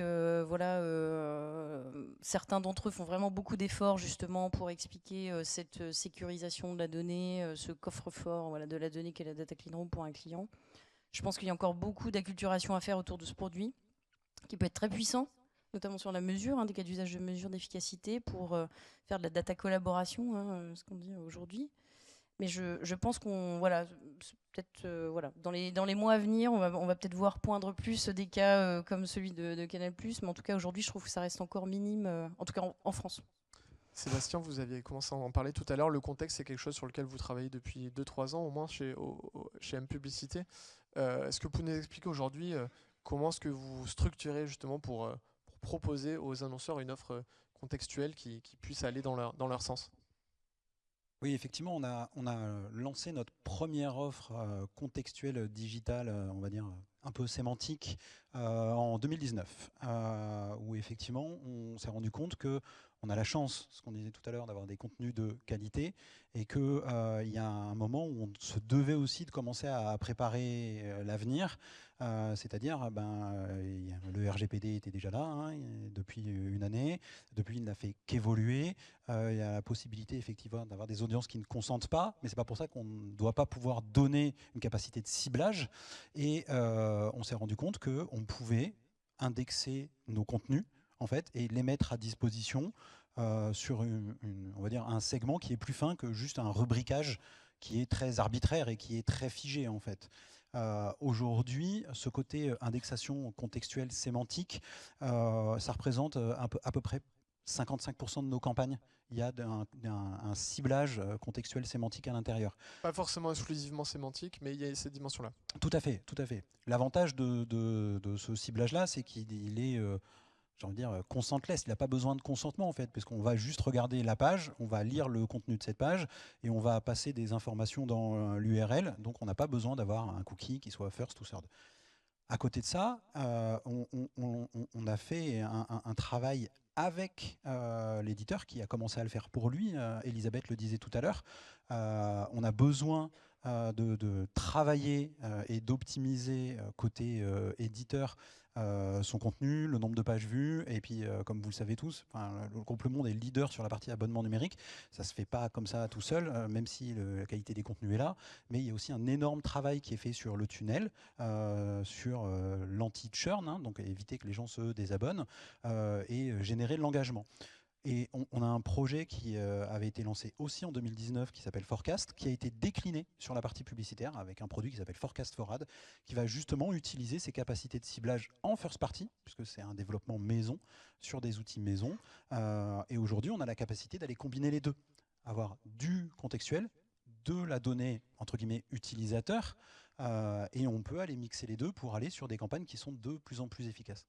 certains d'entre eux font vraiment beaucoup d'efforts justement pour expliquer cette sécurisation de la donnée, ce coffre-fort de la donnée qu'est la Data Clean Room pour un client. Je pense qu'il y a encore beaucoup d'acculturation à faire autour de ce produit, qui peut être très puissant, notamment sur la mesure, des cas d'usage de mesure d'efficacité pour faire de la data collaboration, ce qu'on dit aujourd'hui. Mais je pense qu'on peut-être dans les mois à venir, on va peut-être voir poindre plus des cas comme celui de Canal+. Mais en tout cas, aujourd'hui, je trouve que ça reste encore minime, en tout cas en France. Sébastien, vous aviez commencé à en parler tout à l'heure. Le contexte, c'est quelque chose sur lequel vous travaillez depuis 2-3 ans, au moins chez M-Publicité. Est-ce que vous pouvez nous expliquer aujourd'hui comment est-ce que vous structurez justement pour proposer aux annonceurs une offre contextuelle qui puisse aller dans leur sens? Oui, effectivement, on a lancé notre première offre contextuelle digitale, on va dire un peu sémantique, en 2019, où effectivement on s'est rendu compte que on a la chance, ce qu'on disait tout à l'heure, d'avoir des contenus de qualité, et qu'il y a un moment où on se devait aussi de commencer à préparer l'avenir, c'est-à-dire le RGPD était déjà là depuis une année, depuis il n'a fait qu'évoluer, il y a la possibilité effectivement d'avoir des audiences qui ne consentent pas, mais c'est pas pour ça qu'on ne doit pas pouvoir donner une capacité de ciblage, et on s'est rendu compte qu'on pouvait indexer nos contenus en fait, et les mettre à disposition sur on va dire un segment qui est plus fin que juste un rubricage qui est très arbitraire et qui est très figé en fait. Aujourd'hui, ce côté indexation contextuelle sémantique, ça représente à peu près 55% de nos campagnes. Il y a un ciblage contextuel sémantique à l'intérieur. Pas forcément exclusivement sémantique, mais il y a cette dimension-là. Tout à fait, tout à fait. L'avantage de ce ciblage-là, c'est qu'il est, j'ai envie de dire, consentless. Il n'a pas besoin de consentement, en fait, parce qu'on va juste regarder la page, on va lire le contenu de cette page, et on va passer des informations dans l'URL, donc on n'a pas besoin d'avoir un cookie qui soit first ou third. À côté de ça, on a fait un travail avec l'éditeur qui a commencé à le faire pour lui. Elisabeth le disait tout à l'heure. On a besoin de travailler et d'optimiser côté éditeur son contenu, le nombre de pages vues, et puis comme vous le savez tous, le groupe Le Monde est leader sur la partie abonnement numérique. Ça ne se fait pas comme ça tout seul, même si la qualité des contenus est là, mais il y a aussi un énorme travail qui est fait sur le tunnel, sur l'anti-churn, donc éviter que les gens se désabonnent et générer de l'engagement. Et on a un projet qui avait été lancé aussi en 2019 qui s'appelle Forecast, qui a été décliné sur la partie publicitaire avec un produit qui s'appelle Forecast for Ad, qui va justement utiliser ses capacités de ciblage en first party, puisque c'est un développement maison sur des outils maison. Et aujourd'hui, on a la capacité d'aller combiner les deux, avoir du contextuel, de la donnée entre guillemets utilisateur, et on peut aller mixer les deux pour aller sur des campagnes qui sont de plus en plus efficaces.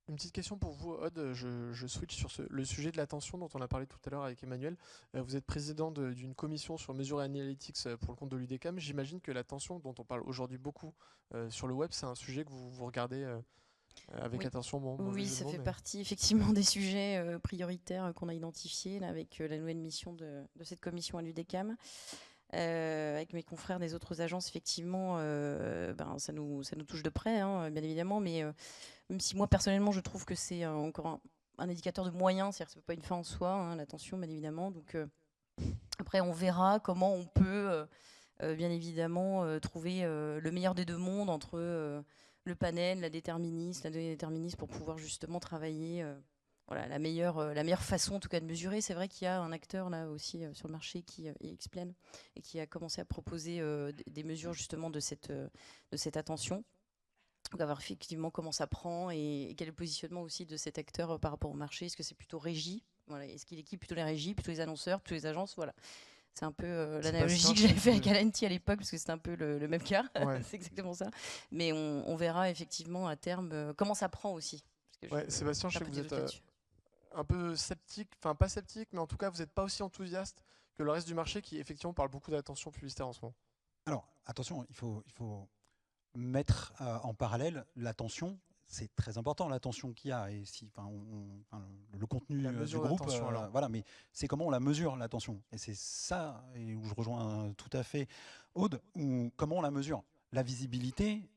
Une petite question pour vous, Aude. Je switch sur le sujet de l'attention dont on a parlé tout à l'heure avec Emmanuel. Vous êtes président d'une commission sur Mesure et Analytics pour le compte de l'UDECAM. J'imagine que l'attention dont on parle aujourd'hui beaucoup sur le web, c'est un sujet que vous regardez avec attention. Oui, ça fait partie effectivement des sujets prioritaires qu'on a identifiés là, avec la nouvelle mission de cette commission à l'UDECAM. Avec mes confrères des autres agences, effectivement, ça nous touche de près, hein, bien évidemment, mais même si moi, personnellement, je trouve que c'est encore un indicateur de moyens, c'est-à-dire que ce n'est pas une fin en soi, hein, l'attention, bien évidemment. Donc, après, on verra comment on peut, bien évidemment, trouver le meilleur des deux mondes entre le panel, la donnée déterministe, pour pouvoir justement travailler voilà, la meilleure façon en tout cas de mesurer. C'est vrai qu'il y a un acteur là aussi sur le marché qui est Explain et qui a commencé à proposer des mesures justement de cette attention. Donc à voir effectivement comment ça prend et quel est le positionnement aussi de cet acteur par rapport au marché. Est-ce que c'est plutôt régie, voilà, est-ce qu'il équipe plutôt les régies, plutôt les annonceurs, plutôt les agences, voilà. C'est un peu l'analogie que j'avais fait avec Alenti à l'époque, parce que c'était un peu le même cas. Ouais. C'est exactement ça. Mais on verra effectivement à terme comment ça prend aussi. Ouais, Sébastien, je sais que vous êtes un peu sceptique, enfin pas sceptique, mais en tout cas vous n'êtes pas aussi enthousiaste que le reste du marché qui effectivement parle beaucoup d'attention publicitaire en ce moment. Alors attention, il faut mettre en parallèle l'attention. C'est très important l'attention qu'il y a et si, le contenu du groupe, voilà, mais c'est comment on la mesure l'attention. Et c'est ça, et où je rejoins tout à fait Aude, comment on la mesure. La visibilité,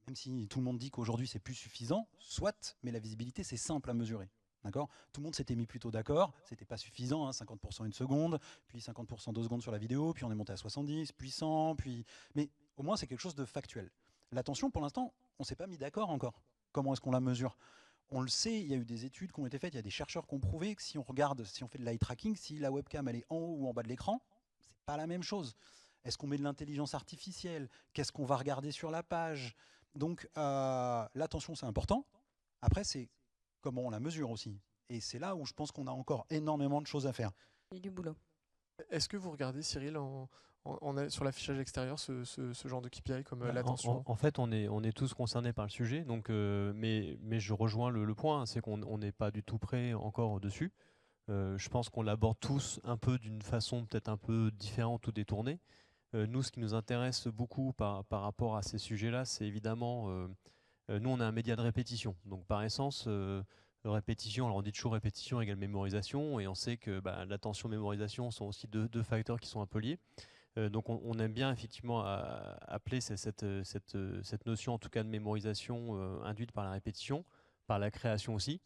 même si tout le monde dit qu'aujourd'hui c'est plus suffisant, soit, mais la visibilité c'est simple à mesurer. D'accord ? Tout le monde s'était mis plutôt d'accord, c'était pas suffisant, hein, 50% une seconde, puis 50% 2 secondes sur la vidéo, puis on est monté à 70, puis 100, puis... Mais au moins c'est quelque chose de factuel. L'attention, pour l'instant, on s'est pas mis d'accord encore. Comment est-ce qu'on la mesure ? On le sait, il y a eu des études qui ont été faites, il y a des chercheurs qui ont prouvé que si on regarde, si on fait de l'eye tracking, si la webcam elle est en haut ou en bas de l'écran, c'est pas la même chose. Est-ce qu'on met de l'intelligence artificielle ? Qu'est-ce qu'on va regarder sur la page ? Donc l'attention c'est important. Après c'est comment on la mesure aussi. Et c'est là où je pense qu'on a encore énormément de choses à faire. Il y a du boulot. Est-ce que vous regardez, Cyril, sur l'affichage extérieur, ce genre de KPI comme l'attention ? En fait, on est tous concernés par le sujet, donc, mais je rejoins le point, c'est qu'on n'est pas du tout prêt encore dessus. Je pense qu'on l'aborde tous un peu d'une façon peut-être un peu différente ou détournée. Nous, ce qui nous intéresse beaucoup par rapport à ces sujets-là, c'est évidemment... nous, on a un média de répétition. Donc, par essence, répétition, alors on dit toujours répétition égale mémorisation, et on sait que l'attention et mémorisation sont aussi deux facteurs qui sont un peu liés. Donc, on aime bien effectivement appeler cette notion, en tout cas de mémorisation induite par la répétition, par la création aussi,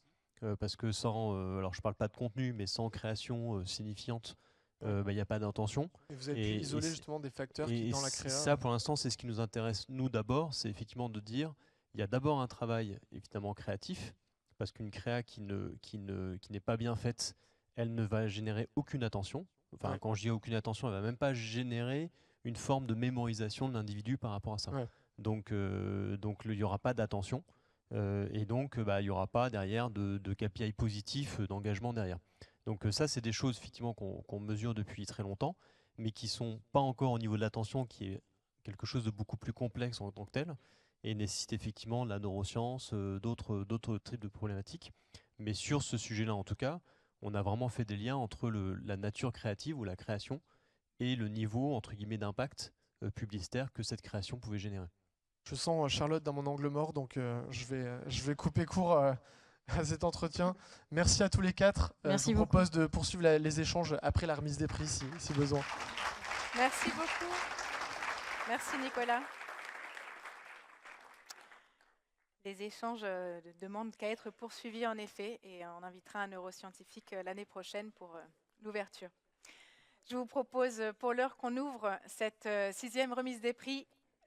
parce que sans, alors je ne parle pas de contenu, mais sans création signifiante, il n'y a pas d'intention. Et vous avez pu isoler justement des facteurs qui dans la créa. Ça, pour l'instant, c'est ce qui nous intéresse, nous, d'abord, c'est effectivement de dire, il y a d'abord un travail, évidemment, créatif, parce qu'une créa qui n'est pas bien faite, elle ne va générer aucune attention. Enfin, ouais. Quand je dis aucune attention, elle ne va même pas générer une forme de mémorisation de l'individu par rapport à ça. Ouais. Donc, il n'y aura pas d'attention, et donc, il n'y aura pas derrière de KPI positif d'engagement derrière. Donc ça, c'est des choses effectivement qu'on mesure depuis très longtemps, mais qui ne sont pas encore au niveau de l'attention, qui est quelque chose de beaucoup plus complexe en tant que tel, et nécessite effectivement de la neuroscience, d'autres types de problématiques. Mais sur ce sujet-là, en tout cas, on a vraiment fait des liens entre la nature créative ou la création et le niveau, entre guillemets, d'impact publicitaire que cette création pouvait générer. Je sens Charlotte dans mon angle mort, donc je vais couper court à cet entretien. Merci à tous les quatre. Merci je vous propose de poursuivre les échanges après la remise des prix si besoin. Merci beaucoup. Merci Nicolas. Les échanges ne demandent qu'à être poursuivis en effet et on invitera un neuroscientifique l'année prochaine pour l'ouverture. Je vous propose pour l'heure qu'on ouvre cette 6e remise des prix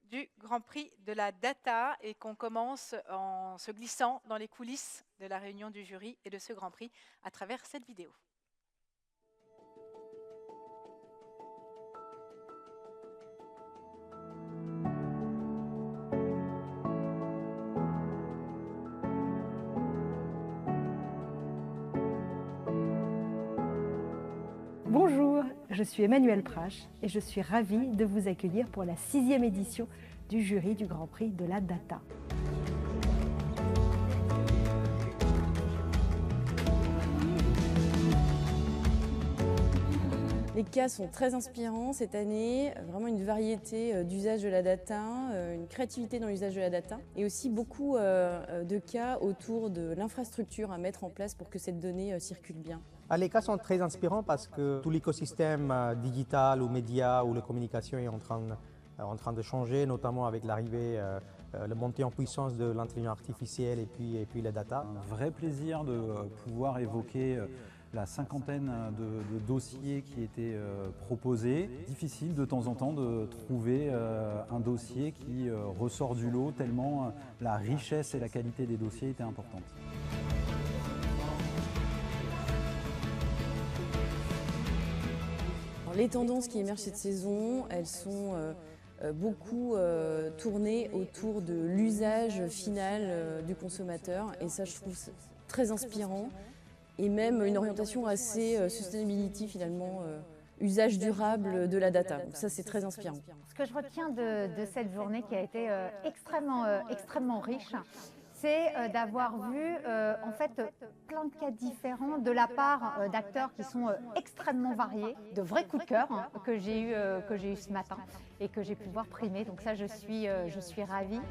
du Grand Prix de la Data et qu'on commence en se glissant dans les coulisses de la réunion du jury et de ce Grand Prix à travers cette vidéo. Bonjour, je suis Emmanuelle Prache et je suis ravie de vous accueillir pour la 6e édition du jury du Grand Prix de la Data. Les cas sont très inspirants cette année, vraiment une variété d'usage de la data, une créativité dans l'usage de la data et aussi beaucoup de cas autour de l'infrastructure à mettre en place pour que cette donnée circule bien. Les cas sont très inspirants parce que tout l'écosystème digital ou média ou la communication est en train de changer, notamment avec l'arrivée, la montée en puissance de l'intelligence artificielle et puis la data. Un vrai plaisir de pouvoir évoquer la cinquantaine de dossiers qui étaient proposés. Difficile de temps en temps de trouver un dossier qui ressort du lot tellement la richesse et la qualité des dossiers étaient importantes. Les tendances qui émergent cette saison, elles sont beaucoup tournées autour de l'usage final du consommateur et ça je trouve très inspirant et même une orientation assez sustainability finalement, usage durable de la data. Donc ça c'est très inspirant. Ce que je retiens de cette journée qui a été extrêmement riche, c'est d'avoir vu en fait plein de cas différents de la part d'acteurs qui sont extrêmement variés, de vrais coups de cœur que j'ai eu ce matin et que j'ai pu voir primer. Donc ça, je suis ravie.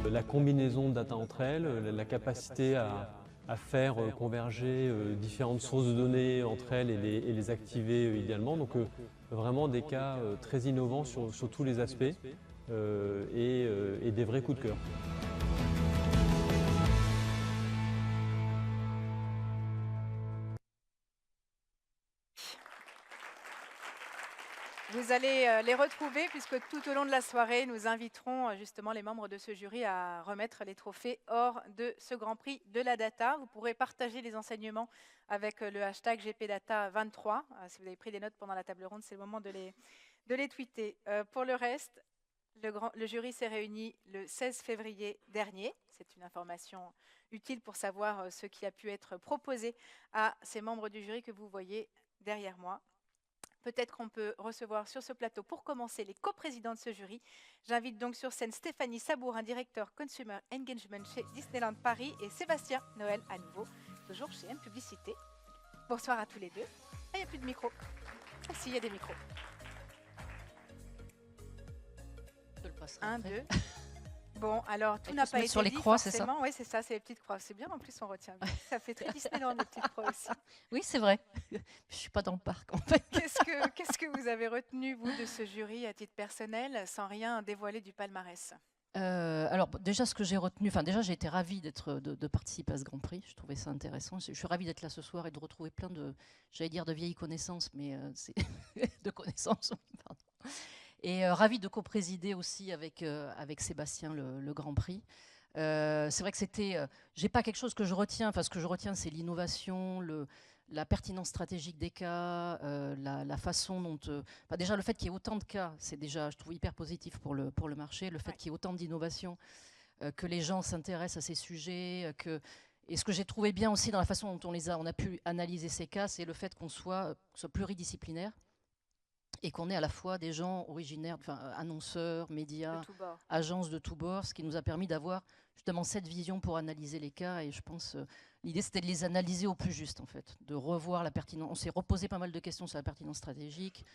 La combinaison de data entre elles, la capacité à faire converger différentes sources de données entre elles et les activer idéalement. Donc vraiment des cas très innovants sur tous les aspects et des vrais coups de cœur. Vous allez les retrouver puisque tout au long de la soirée, nous inviterons justement les membres de ce jury à remettre les trophées hors de ce Grand Prix de la Data. Vous pourrez partager les enseignements avec le hashtag GPData23. Si vous avez pris des notes pendant la table ronde, c'est le moment de les tweeter. Pour le reste, le jury s'est réuni le 16 février dernier. C'est une information utile pour savoir ce qui a pu être proposé à ces membres du jury que vous voyez derrière moi. Peut-être qu'on peut recevoir sur ce plateau, pour commencer, les coprésidents de ce jury. J'invite donc sur scène Stéphanie Sabourin, directeur Consumer Engagement chez Disneyland Paris, et Sébastien Noël à nouveau, toujours chez M Publicité. Bonsoir à tous les deux. Ah, il n'y a plus de micro. Ah si, il y a des micros. Je le passerai 1, après. 2. Bon, alors tout Il n'a faut se pas mettre été sur les dit croix, c'est ça? forcément. Oui, c'est ça, c'est les petites croix. C'est bien, en plus on retient. Ça fait très Disneyland, les petites croix aussi. Oui, c'est vrai. Je ne suis pas dans le parc, en fait. Qu'est-ce que vous avez retenu, vous, de ce jury à titre personnel, sans rien dévoiler du palmarès? Alors déjà, ce que j'ai retenu, déjà j'ai été ravie de participer à ce Grand Prix. Je trouvais ça intéressant. Je suis ravie d'être là ce soir et de retrouver plein de, j'allais dire de vieilles connaissances, mais c'est de connaissances. Pardon. Et ravie de coprésider aussi avec Sébastien le Grand Prix. C'est vrai que c'était, j'ai pas quelque chose que je retiens. Enfin, ce que je retiens, c'est l'innovation, la pertinence stratégique des cas, la façon dont... déjà, le fait qu'il y ait autant de cas, c'est déjà, je trouve, hyper positif pour le marché. Le fait qu'il y ait autant d'innovation, que les gens s'intéressent à ces sujets. Et ce que j'ai trouvé bien aussi dans la façon dont on a pu analyser ces cas, c'est le fait qu'on soit pluridisciplinaire et qu'on ait à la fois des gens originaires, annonceurs, médias, agences de tous bords, ce qui nous a permis d'avoir justement cette vision pour analyser les cas. Et je pense... l'idée, c'était de les analyser au plus juste, en fait, de revoir la pertinence. On s'est reposé pas mal de questions sur la pertinence stratégique.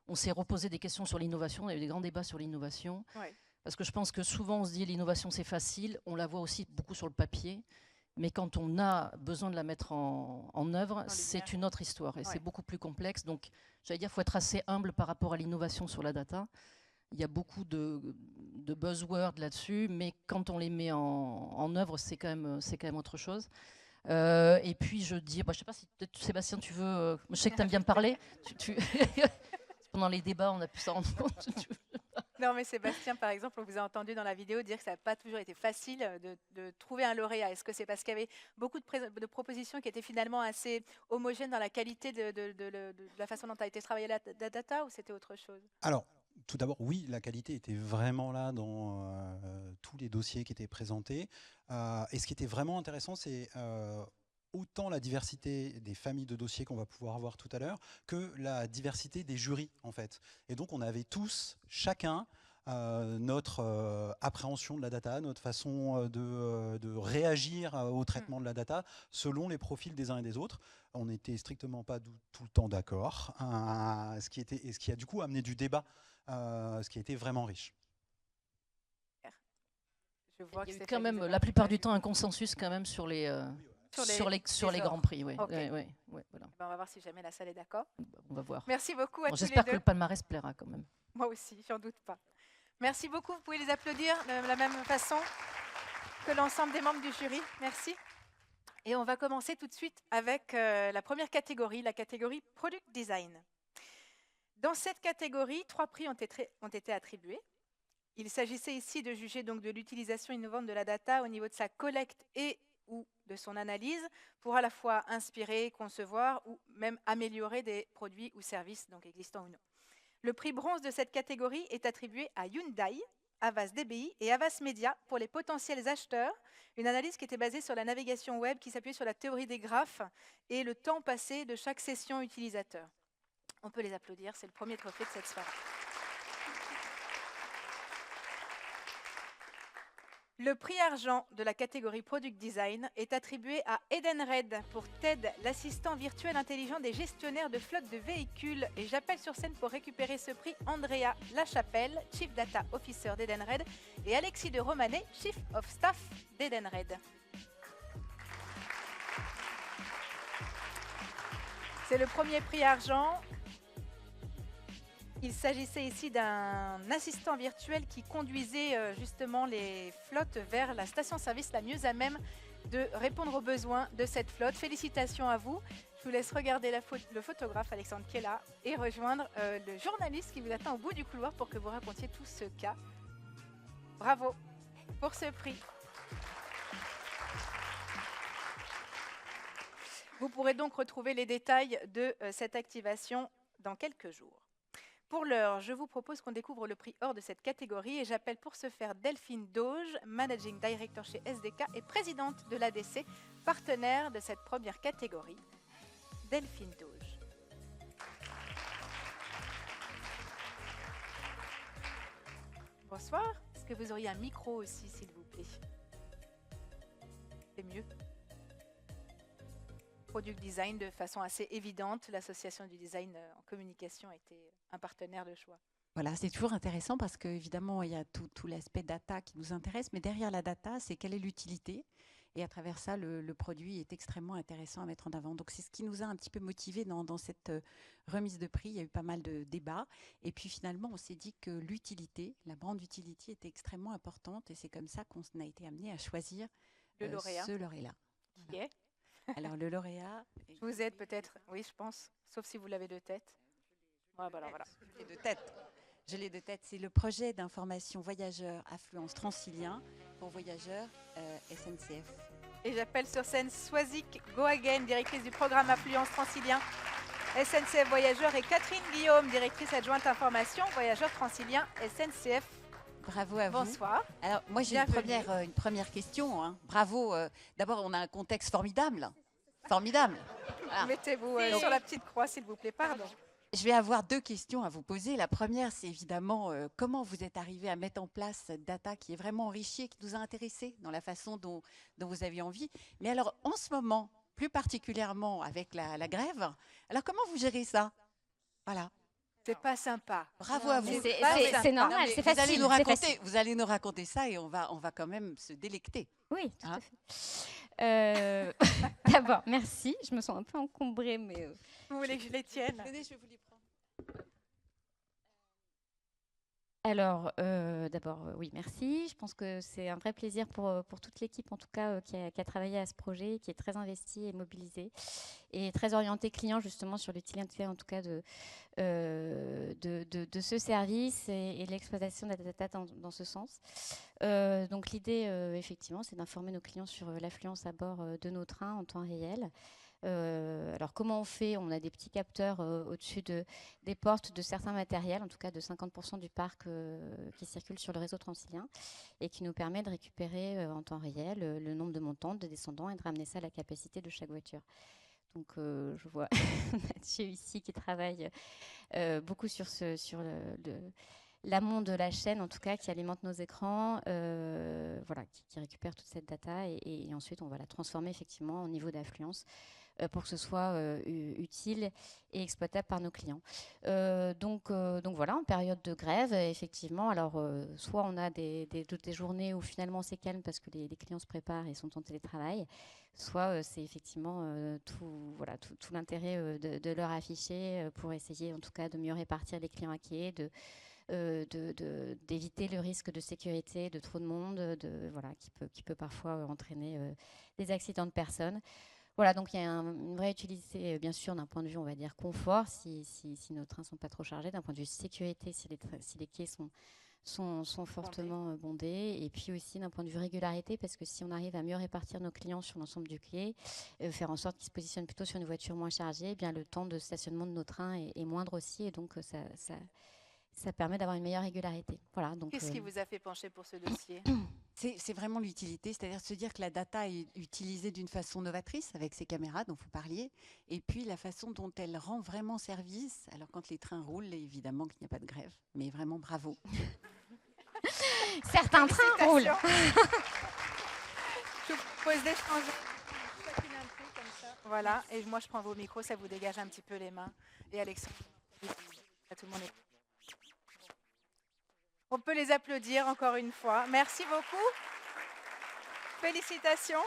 On s'est reposé des questions sur l'innovation. On a eu des grands débats sur l'innovation. Ouais. Parce que je pense que souvent, on se dit l'innovation, c'est facile. On la voit aussi beaucoup sur le papier. Mais quand on a besoin de la mettre en œuvre, c'est une autre histoire. Et c'est beaucoup plus complexe. Donc, j'allais dire, il faut être assez humble par rapport à l'innovation sur la data. Il y a beaucoup de buzzwords là-dessus. Mais quand on les met en œuvre, c'est quand même autre chose. Et puis je dis, je ne sais pas si peut-être Sébastien, tu veux. Je sais que tu aimes bien me parler. Pendant les débats, on a pu s'en rendre compte. Non, mais Sébastien, par exemple, on vous a entendu dans la vidéo dire que ça n'a pas toujours été facile de trouver un lauréat. Est-ce que c'est parce qu'il y avait beaucoup de propositions qui étaient finalement assez homogènes dans la qualité de la façon dont a été travaillée la data, ou c'était autre chose? Alors, tout d'abord, oui, la qualité était vraiment là dans tous les dossiers qui étaient présentés. Et ce qui était vraiment intéressant, c'est autant la diversité des familles de dossiers qu'on va pouvoir voir tout à l'heure, que la diversité des jurys, en fait. Et donc, on avait tous, chacun, notre appréhension de la data, notre façon de réagir au traitement de la data, selon les profils des uns et des autres. On n'était strictement pas tout le temps d'accord, ce qui a du coup amené du débat, ce qui a été vraiment riche. Je vois Il y a eu quand même, la plupart du temps, un consensus quand même sur les grands prix. Oui. Okay. Voilà. On va voir si jamais la salle est d'accord. On va voir. Merci beaucoup à tous les deux. J'espère que le palmarès plaira quand même. Moi aussi, j'en doute pas. Merci beaucoup. Vous pouvez les applaudir de la même façon que l'ensemble des membres du jury. Merci. Et on va commencer tout de suite avec la première catégorie, la catégorie Product Design. Dans cette catégorie, 3 prix ont été attribués. Il s'agissait ici de juger donc de l'utilisation innovante de la data au niveau de sa collecte et ou de son analyse pour à la fois inspirer, concevoir ou même améliorer des produits ou services donc existants ou non. Le prix bronze de cette catégorie est attribué à Hyundai, Havas DBI et Havas Media pour les potentiels acheteurs, une analyse qui était basée sur la navigation web qui s'appuyait sur la théorie des graphes et le temps passé de chaque session utilisateur. On peut les applaudir, c'est le premier trophée de cette soirée. Le prix argent de la catégorie Product Design est attribué à Edenred pour TED, l'assistant virtuel intelligent des gestionnaires de flotte de véhicules. Et j'appelle sur scène pour récupérer ce prix Andrea Lachapelle, Chief Data Officer d'Edenred, et Alexis de Romanet, Chief of Staff d'Edenred. C'est le premier prix argent. Il s'agissait ici d'un assistant virtuel qui conduisait justement les flottes vers la station-service la mieux à même de répondre aux besoins de cette flotte. Félicitations à vous. Je vous laisse regarder le photographe Alexandre qui est là et rejoindre le journaliste qui vous attend au bout du couloir pour que vous racontiez tout ce cas. Bravo pour ce prix. Vous pourrez donc retrouver les détails de cette activation dans quelques jours. Pour l'heure, je vous propose qu'on découvre le prix hors de cette catégorie et j'appelle pour ce faire Delphine Doge, Managing Director chez SDK et présidente de l'ADC, partenaire de cette première catégorie. Delphine Doge. Bonsoir. Est-ce que vous auriez un micro aussi, s'il vous plaît? C'est mieux. Product Design, de façon assez évidente, l'association du design en communication a été un partenaire de choix. Voilà, c'est toujours intéressant parce qu'évidemment, il y a tout l'aspect data qui nous intéresse, mais derrière la data, c'est quelle est l'utilité. Et à travers ça, le produit est extrêmement intéressant à mettre en avant. Donc, c'est ce qui nous a un petit peu motivés dans cette remise de prix. Il y a eu pas mal de débats. Et puis, finalement, on s'est dit que l'utilité, la brand utility était extrêmement importante. Et c'est comme ça qu'on a été amené à choisir le lauréat. Ce lauréat. Qui est Alors, le lauréat... Je vous aide peut-être, oui, je pense, sauf si vous l'avez de tête. Ouais, bah alors, voilà. Je l'ai de tête. Je l'ai de tête. C'est le projet d'information voyageurs affluence Transilien pour voyageurs SNCF. Et j'appelle sur scène Swazik Gohagen, directrice du programme Affluence Transilien SNCF Voyageurs, et Catherine Guillaume, directrice adjointe information Voyageurs Transilien SNCF. Bravo à vous. Bonsoir. Alors, moi, j'ai une première question. Hein. Bravo. D'abord, on a un contexte formidable. Formidable. Voilà. Mettez-vous sur la petite croix, s'il vous plaît. Pardon. Je vais avoir 2 questions à vous poser. La première, c'est évidemment comment vous êtes arrivé à mettre en place cette data qui est vraiment enrichie et qui nous a intéressés dans la façon dont vous aviez envie. Mais alors, en ce moment, plus particulièrement avec la grève, alors comment vous gérez ça? Voilà. C'est pas sympa. Bravo à vous. C'est normal, c'est facile. Vous allez nous raconter ça et on va quand même se délecter. Oui, tout à fait. D'abord, merci. Je me sens un peu encombrée, mais... Vous voulez que je les tienne? Je vais vous les prendre. Alors, d'abord, oui, merci. Je pense que c'est un vrai plaisir pour toute l'équipe, en tout cas, qui a travaillé à ce projet, qui est très investie et mobilisée, et très orientée client, justement, sur l'utilité, en tout cas, de ce service et l'exploitation de la data dans ce sens. Donc, l'idée, effectivement, c'est d'informer nos clients sur l'affluence à bord de nos trains en temps réel. Alors comment on fait? On a des petits capteurs au-dessus des portes de certains matériels, en tout cas de 50% du parc qui circule sur le réseau transilien, et qui nous permet de récupérer en temps réel le nombre de montants, de descendants, et de ramener ça à la capacité de chaque voiture. Donc je vois Mathieu ici qui travaille beaucoup sur l'amont de la chaîne, en tout cas, qui alimente nos écrans, voilà, qui récupère toute cette data, et ensuite on va la transformer effectivement au niveau d'affluence pour que ce soit utile et exploitable par nos clients. Donc voilà, en période de grève, effectivement, alors soit on a des journées où finalement c'est calme parce que les clients se préparent et sont en télétravail, soit c'est effectivement tout l'intérêt de leur afficher pour essayer en tout cas de mieux répartir les clients inquiets, d'éviter le risque de sécurité de trop de monde, qui peut parfois entraîner des accidents de personnes. Voilà, donc il y a une vraie utilité, bien sûr, d'un point de vue, on va dire, confort, si nos trains ne sont pas trop chargés, d'un point de vue sécurité, si les quais sont fortement bondés, et puis aussi d'un point de vue régularité, parce que si on arrive à mieux répartir nos clients sur l'ensemble du quai, faire en sorte qu'ils se positionnent plutôt sur une voiture moins chargée, eh bien le temps de stationnement de nos trains est moindre aussi, et donc ça permet d'avoir une meilleure régularité. Voilà, donc, qu'est-ce qui vous a fait pencher pour ce dossier? C'est vraiment l'utilité, c'est-à-dire se dire que la data est utilisée d'une façon novatrice avec ces caméras dont vous parliez, et puis la façon dont elle rend vraiment service. Alors quand les trains roulent, évidemment qu'il n'y a pas de grève, mais vraiment bravo. Certains trains roulent. Je vous propose d'échanger chacune un peu comme ça. Voilà, et moi je prends vos micros, ça vous dégage un petit peu les mains. Et Alexandre, tout le monde est... On peut les applaudir encore une fois. Merci beaucoup. Félicitations.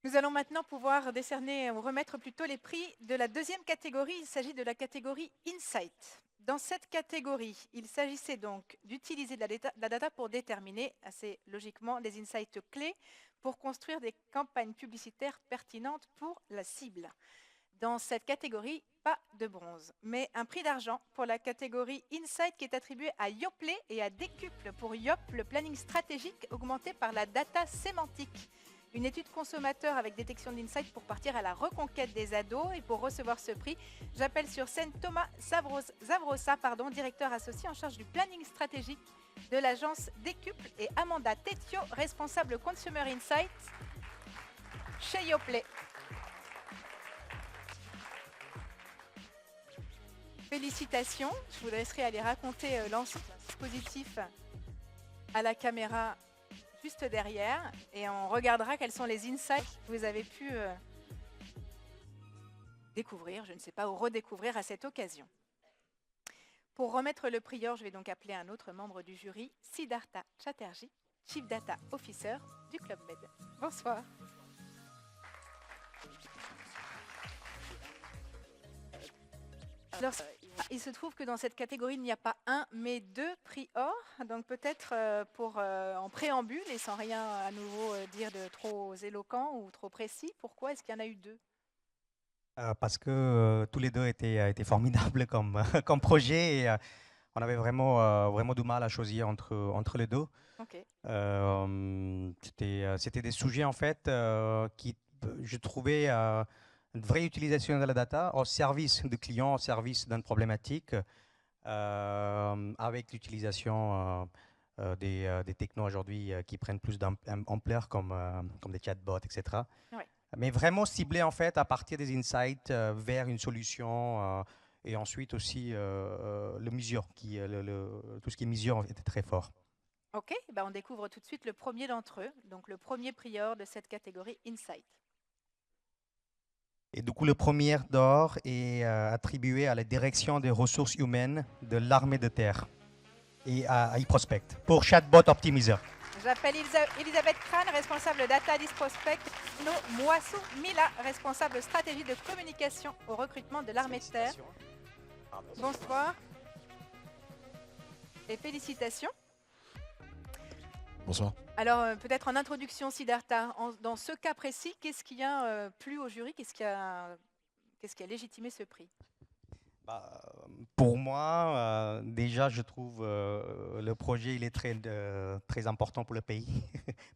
Nous allons maintenant pouvoir décerner, ou remettre plutôt les prix de la deuxième catégorie. Il s'agit de la catégorie Insight. Dans cette catégorie, il s'agissait donc d'utiliser de la data pour déterminer, assez logiquement, des insights clés pour construire des campagnes publicitaires pertinentes pour la cible. Dans cette catégorie, pas de bronze, mais un prix d'argent pour la catégorie Insight qui est attribué à Yoplait et à Décuple. Pour Yop, le planning stratégique augmenté par la data sémantique. Une étude consommateur avec détection d'insight pour partir à la reconquête des ados. Et pour recevoir ce prix, j'appelle sur scène Thomas Zavrosa, directeur associé en charge du planning stratégique de l'agence Décuple, et Amanda Tetio, responsable Consumer Insight chez Yoplait. Félicitations, je vous laisserai aller raconter l'ensemble du dispositif à la caméra juste derrière, et on regardera quels sont les insights que vous avez pu découvrir, je ne sais pas, ou redécouvrir à cette occasion. Pour remettre le prieur, je vais donc appeler un autre membre du jury, Siddhartha Chatterjee, Chief Data Officer du Club Med. Bonsoir. Alors, il se trouve que dans cette catégorie, il n'y a pas un, mais deux prix or. Donc peut-être en préambule, et sans rien à nouveau dire de trop éloquent ou trop précis, pourquoi est-ce qu'il y en a eu deux? Parce que tous les deux étaient formidables comme projet, et on avait vraiment du mal à choisir entre les deux. Okay. C'était des sujets en fait qui, je trouvais, une vraie utilisation de la data au service du client, au service d'une problématique, avec l'utilisation des technos aujourd'hui qui prennent plus d'ampleur comme des chatbots, etc. Ouais. Mais vraiment ciblé en fait à partir des insights vers une solution, et ensuite aussi le mesure, tout ce qui est mesure était très fort. Ok, ben on découvre tout de suite le premier d'entre eux, donc le premier prieur de cette catégorie Insight. Et du coup, le premier d'or est attribué à la direction des ressources humaines de l'armée de terre et à iProspect pour Chatbot Optimizer. J'appelle Elisabeth Crane, responsable Data List Prospect. No Moissou Mila, responsable stratégie de communication au recrutement de l'armée de terre. Bonsoir. Et félicitations. Bonsoir. Alors, peut-être en introduction, Siddhartha, dans ce cas précis, qu'est-ce qui a plu au jury? Qu'est-ce qui a légitimé ce prix? Pour moi, déjà, je trouve le projet il est très important pour le pays,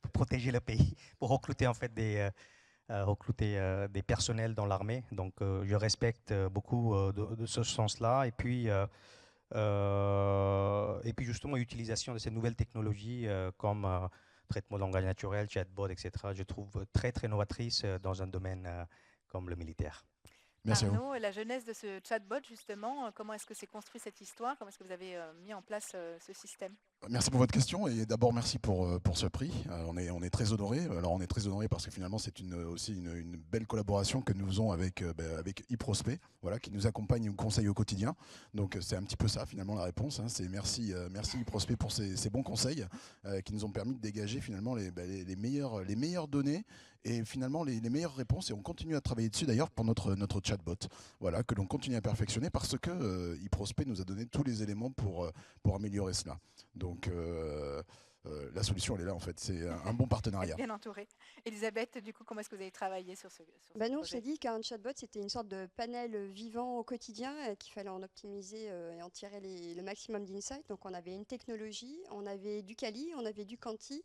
pour protéger le pays, pour recruter en fait des personnels dans l'armée. Donc, je respecte beaucoup de ce sens-là. Et puis justement, l'utilisation de ces nouvelles technologies comme traitement de langage naturel, chatbot, etc. Je trouve très très novatrice dans un domaine comme le militaire. Merci Arnaud, la genèse de ce chatbot, justement, comment est-ce que s'est construit cette histoire? Comment est-ce que vous avez mis en place ce système? Merci pour votre question et d'abord merci pour ce prix. On est très honorés. Alors on est très honorés parce que finalement c'est aussi une belle collaboration que nous faisons avec eProspect, voilà, qui nous accompagne et nous conseille au quotidien. Donc c'est un petit peu ça finalement la réponse. Hein. C'est merci eProspect pour ces bons conseils qui nous ont permis de dégager finalement les meilleures données et finalement les meilleures réponses. Et on continue à travailler dessus d'ailleurs pour notre chatbot, voilà, que l'on continue à perfectionner parce que eProspect nous a donné tous les éléments pour améliorer cela. Donc la solution elle est là en fait, c'est un bon partenariat. Bien entouré. Elisabeth, du coup, comment est-ce que vous avez travaillé sur ce Nous, on s'est dit qu'un chatbot c'était une sorte de panel vivant au quotidien et qu'il fallait en optimiser et en tirer le maximum d'insights. Donc on avait une technologie, on avait du quali, on avait du quanti,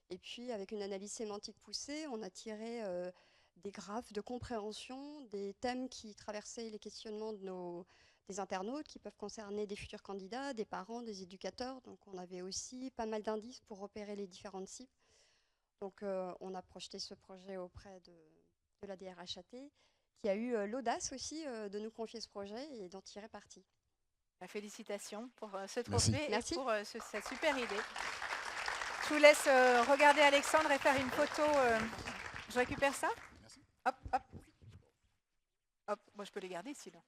et puis avec une analyse sémantique poussée, on a tiré des graphes de compréhension, des thèmes qui traversaient les questionnements des internautes, qui peuvent concerner des futurs candidats, des parents, des éducateurs. Donc on avait aussi pas mal d'indices pour repérer les différentes cibles. Donc on a projeté ce projet auprès de la DRHAT, qui a eu l'audace aussi de nous confier ce projet et d'en tirer parti. Félicitations pour ce trophée Merci. et pour cette super idée. Je vous laisse regarder Alexandre et faire une photo. Je récupère ça? Merci. Hop, hop. Hop, moi je peux les garder sinon.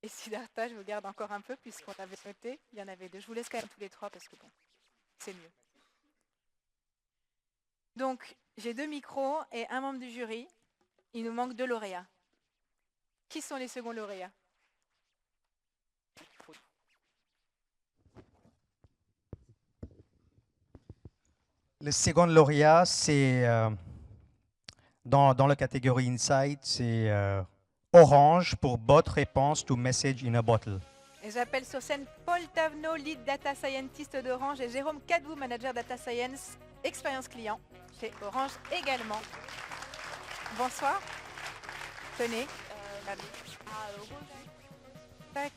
Et Siddhartha, je vous garde encore un peu puisqu'on avait noté. Il y en avait deux. Je vous laisse quand même tous les trois parce que bon, c'est mieux. Donc, j'ai 2 micros et un membre du jury. Il nous manque 2 lauréats. Qui sont les seconds lauréats? Le second lauréat, c'est dans la catégorie Insight, c'est Orange pour Bot Response to Message in a Bottle. Et j'appelle sur scène Paul Tavenot, lead data scientist d'Orange, et Jérôme Cadou, manager data science, expérience client chez Orange également. Bonsoir. Tenez. Tac.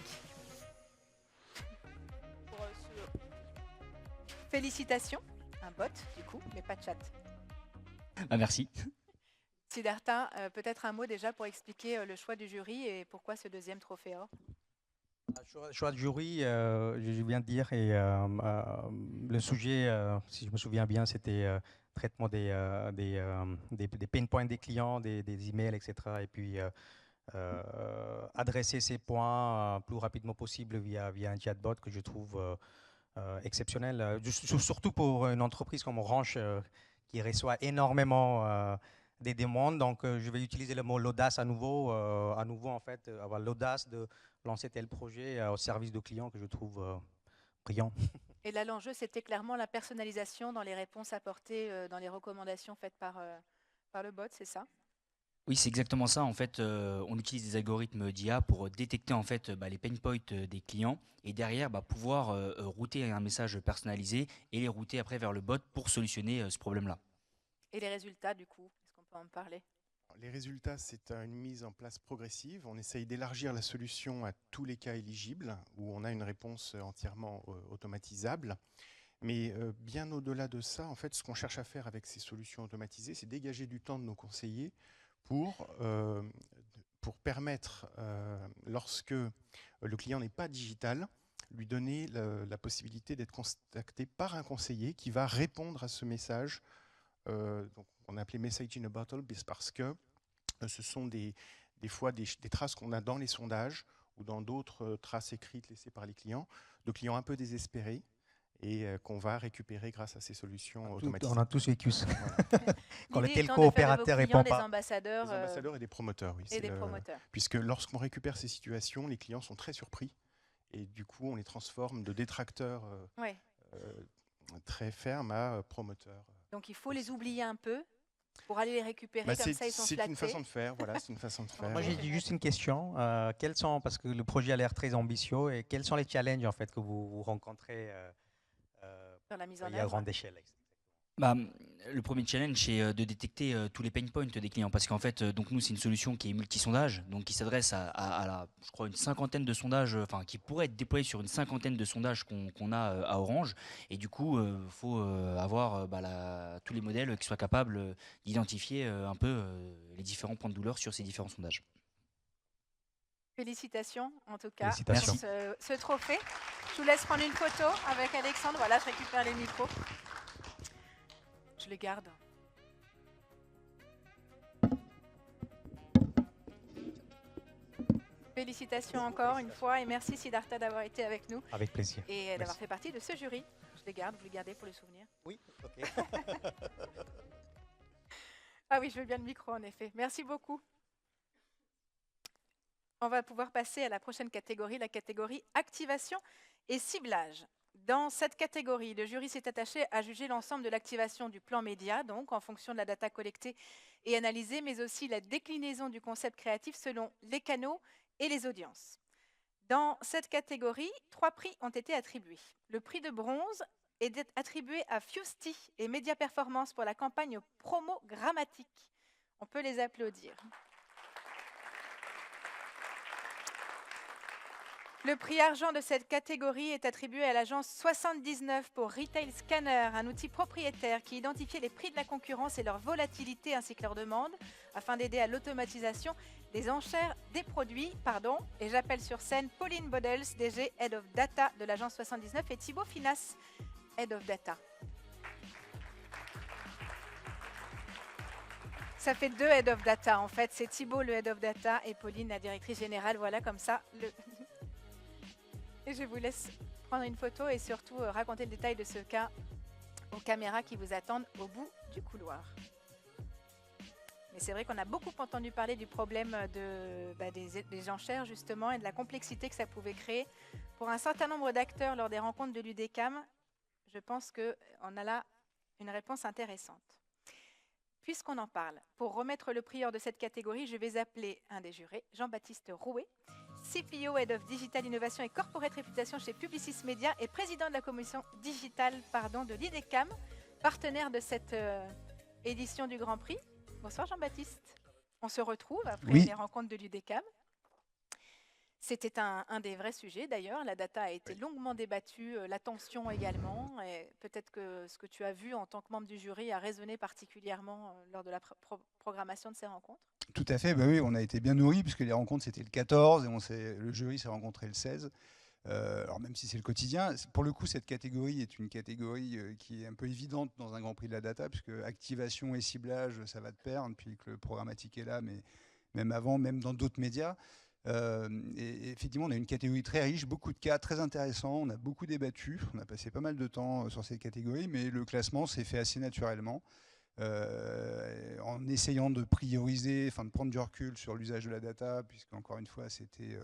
Félicitations. Un bot, du coup, mais pas de chat. Merci. Siddhartha, peut-être un mot déjà pour expliquer le choix du jury et pourquoi ce deuxième trophée or. Choix de jury, je viens de dire, et le sujet, si je me souviens bien, c'était traitement des pain points des clients, des emails, etc. Et puis adresser ces points plus rapidement possible via un chatbot que je trouve exceptionnel, surtout pour une entreprise comme Orange qui reçoit énormément des demandes. Donc, je vais utiliser le mot l'audace à nouveau en fait, avoir l'audace de lancer tel projet au service de clients que je trouve brillant. Et là, l'enjeu, c'était clairement la personnalisation dans les réponses apportées, dans les recommandations faites par le bot, c'est ça? Oui, c'est exactement ça. En fait, on utilise des algorithmes d'IA pour détecter en fait les pain points des clients et derrière pouvoir router un message personnalisé et les router après vers le bot pour solutionner ce problème-là. Et les résultats, du coup, est-ce qu'on peut en parler? Les résultats, c'est une mise en place progressive. On essaye d'élargir la solution à tous les cas éligibles où on a une réponse entièrement automatisable. Mais bien au-delà de ça, en fait, ce qu'on cherche à faire avec ces solutions automatisées, c'est dégager du temps de nos conseillers pour permettre, lorsque le client n'est pas digital, lui donner la possibilité d'être contacté par un conseiller qui va répondre à ce message. Donc on a appelé Message in a Bottle parce que ce sont des fois des traces qu'on a dans les sondages ou dans d'autres traces écrites laissées par les clients, de clients un peu désespérés et qu'on va récupérer grâce à ces solutions automatisées. On a tous vécu ça. Quand le L'idée étant telco de faire de opérateur vos répond clients des pas. ambassadeurs, Des ambassadeurs et des promoteurs, oui. et des promoteurs. Puisque lorsqu'on récupère ces situations, les clients sont très surpris et du coup, on les transforme de détracteurs très fermes à promoteurs. Donc il faut les oublier un peu pour aller les récupérer, comme ça ils sont C'est flattés. une façon de faire, voilà, c'est une façon de faire. Moi, j'ai juste une question. Parce que le projet a l'air très ambitieux, et quels sont les challenges en fait que vous rencontrez dans la mise en à œuvre grande échelle? Le premier challenge, c'est de détecter tous les pain points des clients. Parce qu'en fait, donc nous, c'est une solution qui est multi-sondage, donc qui s'adresse à je crois, une cinquantaine de sondages, qui pourrait être déployée sur une cinquantaine de sondages qu'on a à Orange. Et du coup, il faut avoir tous les modèles qui soient capables d'identifier un peu les différents points de douleur sur ces différents sondages. Félicitations en tout cas pour Merci. ce trophée. Je vous laisse prendre une photo avec Alexandre. Voilà, je récupère les micros. Je les garde. Félicitations encore une fois et merci Siddhartha d'avoir été avec nous. Avec plaisir. Et d'avoir Merci. fait partie de ce jury. Je les garde, vous les gardez pour le souvenir. Oui, ok. Ah oui, je veux bien le micro en effet. Merci beaucoup. On va pouvoir passer à la prochaine catégorie, la catégorie activation et ciblage. Dans cette catégorie, le jury s'est attaché à juger l'ensemble de l'activation du plan média, donc en fonction de la data collectée et analysée, mais aussi la déclinaison du concept créatif selon les canaux et les audiences. Dans cette catégorie, 3 prix ont été attribués. Le prix de bronze est attribué à Fusty et Média Performance pour la campagne promo grammatique. On peut les applaudir. Le prix argent de cette catégorie est attribué à l'agence 79 pour Retail Scanner, un outil propriétaire qui identifie les prix de la concurrence et leur volatilité ainsi que leur demande, afin d'aider à l'automatisation des enchères des produits. Et j'appelle sur scène Pauline Bodels, DG Head of Data de l'agence 79, et Thibaut Finas, Head of Data. Ça fait 2 Head of Data en fait, c'est Thibaut le Head of Data et Pauline la directrice générale, voilà comme ça. Et je vous laisse prendre une photo et surtout raconter le détail de ce cas aux caméras qui vous attendent au bout du couloir. Mais c'est vrai qu'on a beaucoup entendu parler du problème des enchères justement et de la complexité que ça pouvait créer pour un certain nombre d'acteurs lors des rencontres de l'UDECAM. Je pense qu'on a là une réponse intéressante. Puisqu'on en parle, pour remettre le prieur de cette catégorie, je vais appeler un des jurés, Jean-Baptiste Rouet, CPO, Head of Digital Innovation et Corporate Réputation chez Publicis Media et président de la commission digitale de l'IDECAM, partenaire de cette édition du Grand Prix. Bonsoir Jean-Baptiste. On se retrouve après les rencontres de l'IDECAM. C'était un des vrais sujets d'ailleurs. La data a été longuement débattue, l'attention également. Et peut-être que ce que tu as vu en tant que membre du jury a résonné particulièrement lors de la programmation de ces rencontres. Tout à fait, oui, on a été bien nourris puisque les rencontres c'était le 14 et le jury s'est rencontré le 16. Alors même si c'est le quotidien, pour le coup cette catégorie est une catégorie qui est un peu évidente dans un Grand Prix de la data puisque activation et ciblage ça va de pair depuis que le programmatique est là, mais même avant, même dans d'autres médias. Et effectivement on a une catégorie très riche, beaucoup de cas très intéressants, on a beaucoup débattu, on a passé pas mal de temps sur cette catégorie, mais le classement s'est fait assez naturellement. En essayant de prioriser, de prendre du recul sur l'usage de la data, puisque encore une fois c'était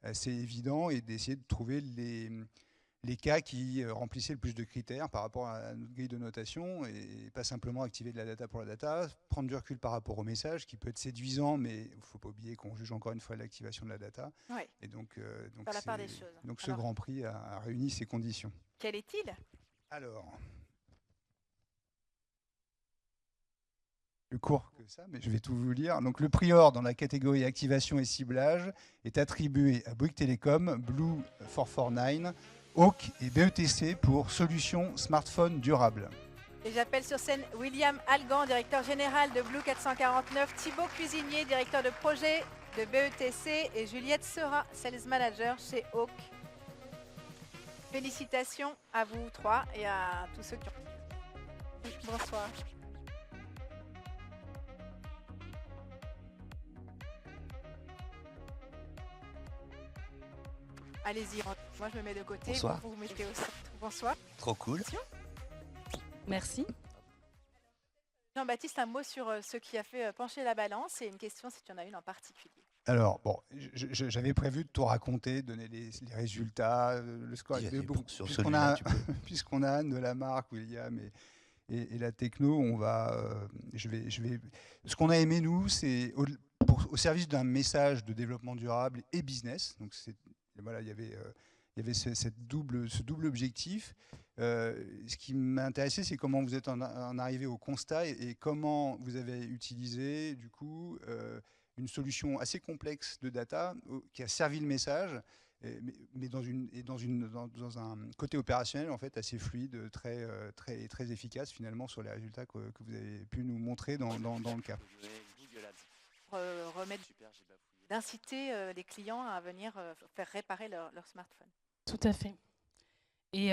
assez évident, et d'essayer de trouver les cas qui remplissaient le plus de critères par rapport à notre grille de notation, et pas simplement activer de la data pour la data, prendre du recul par rapport au message, qui peut être séduisant, mais il ne faut pas oublier qu'on juge encore une fois l'activation de la data. Ouais. Et donc la part des choses. Donc ce Grand Prix a réuni ces conditions. Quel est-il ? Alors... plus court que ça, mais je vais tout vous lire. Donc, le prior dans la catégorie activation et ciblage est attribué à Bouygues Telecom, Blue 449, Hawk et BETC pour solutions smartphone durables. Et j'appelle sur scène William Algan, directeur général de Blue 449, Thibaut Cuisinier, directeur de projet de BETC et Juliette Sera, sales manager chez Hawk. Félicitations à vous trois et à tous ceux qui ont... Bonsoir. Allez-y, moi je me mets de côté, Bonsoir. vous vous mettez au centre. Bonsoir. Trop cool. Merci. Jean-Baptiste, un mot sur ce qui a fait pencher la balance et une question si tu en as une en particulier. Alors, bon, j'avais prévu de tout raconter, donner les résultats, le score. Puisqu'on a Anne de la marque, William et la techno, on va, ce qu'on a aimé, nous, c'est au service d'un message de développement durable et business. Donc, voilà, il y avait ce double objectif. Ce qui m'a intéressé, c'est comment vous êtes en arrivé au constat et comment vous avez utilisé, du coup, une solution assez complexe de data qui a servi le message, mais dans un côté opérationnel en fait assez fluide, très efficace finalement sur les résultats que vous avez pu nous montrer dans le cas. D'inciter les clients à venir faire réparer leur smartphone. Tout à fait. Et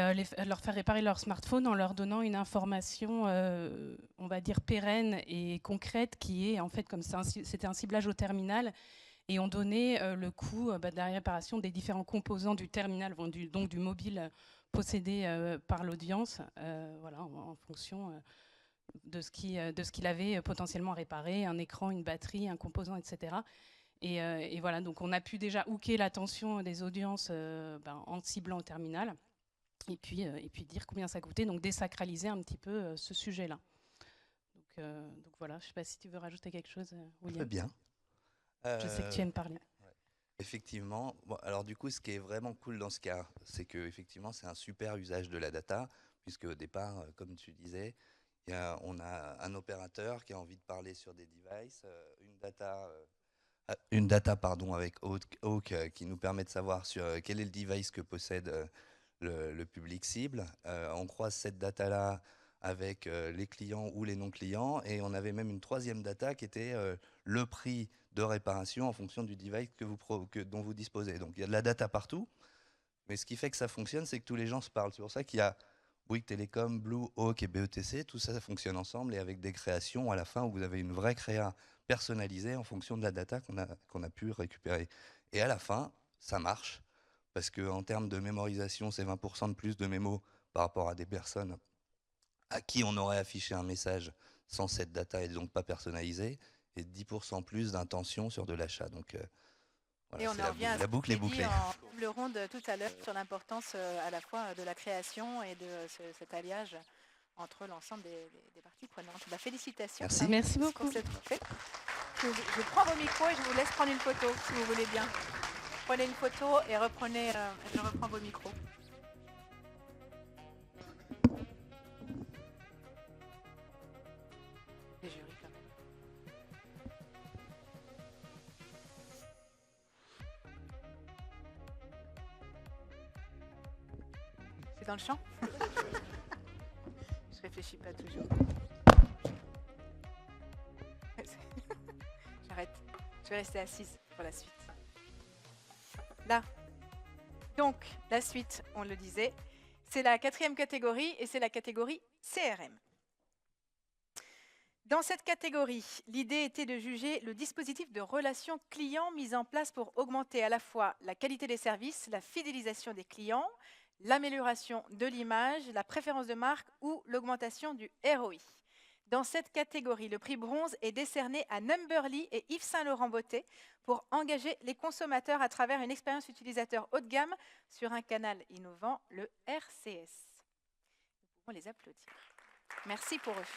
leur faire réparer leur smartphone en leur donnant une information, on va dire, pérenne et concrète, qui est, en fait, comme c'était un ciblage au terminal, et on donnait le coût de la réparation des différents composants du terminal, donc du mobile possédé par l'audience, voilà, en fonction de ce qu'il avait potentiellement à réparer, un écran, une batterie, un composant, etc. Et voilà, donc on a pu déjà hooker l'attention des audiences en ciblant au terminal. Et puis dire combien ça coûtait, donc désacraliser un petit peu ce sujet-là. Donc voilà, je ne sais pas si tu veux rajouter quelque chose, William. Très bien. Je sais que tu aimes parler. Ouais. Effectivement. Bon, alors du coup, ce qui est vraiment cool dans ce cas, c'est que effectivement, c'est un super usage de la data, puisque au départ, comme tu disais, on a un opérateur qui a envie de parler sur des devices, une data avec Hawk qui nous permet de savoir sur quel est le device que possède le public cible. On croise cette data-là avec les clients ou les non-clients, et on avait même une troisième data qui était le prix de réparation en fonction du device dont vous disposez. Donc il y a de la data partout, mais ce qui fait que ça fonctionne, c'est que tous les gens se parlent. C'est pour ça qu'il y a Bouygues Télécom, Blue, Hawk et BETC, tout ça, ça fonctionne ensemble, et avec des créations à la fin où vous avez une vraie créa personnalisée en fonction de la data qu'on a pu récupérer. Et à la fin, ça marche. Parce qu'en termes de mémorisation, c'est 20% de plus de mémo par rapport à des personnes à qui on aurait affiché un message sans cette data et donc pas personnalisé, et 10% plus d'intention sur de l'achat. Donc voilà, et on en revient la boucle est bouclée. En table ronde tout à l'heure sur l'importance à la fois de la création et de cet alliage entre l'ensemble des parties prenantes. Félicitations. Merci. Merci beaucoup. Je prends vos micros et je vous laisse prendre une photo si vous voulez bien. Prenez une photo et je reprends vos micros. Les jurys quand même. C'est dans le champ. Je réfléchis pas toujours. J'arrête. Je vais rester assise pour la suite. Là. Donc, la suite, on le disait, c'est la 4e catégorie et c'est la catégorie CRM. Dans cette catégorie, l'idée était de juger le dispositif de relation client mis en place pour augmenter à la fois la qualité des services, la fidélisation des clients, l'amélioration de l'image, la préférence de marque ou l'augmentation du ROI. Dans cette catégorie, le prix bronze est décerné à Numberly et Yves Saint Laurent Beauté pour engager les consommateurs à travers une expérience utilisateur haut de gamme sur un canal innovant, le RCS. Nous pouvons les applaudir. Merci pour eux.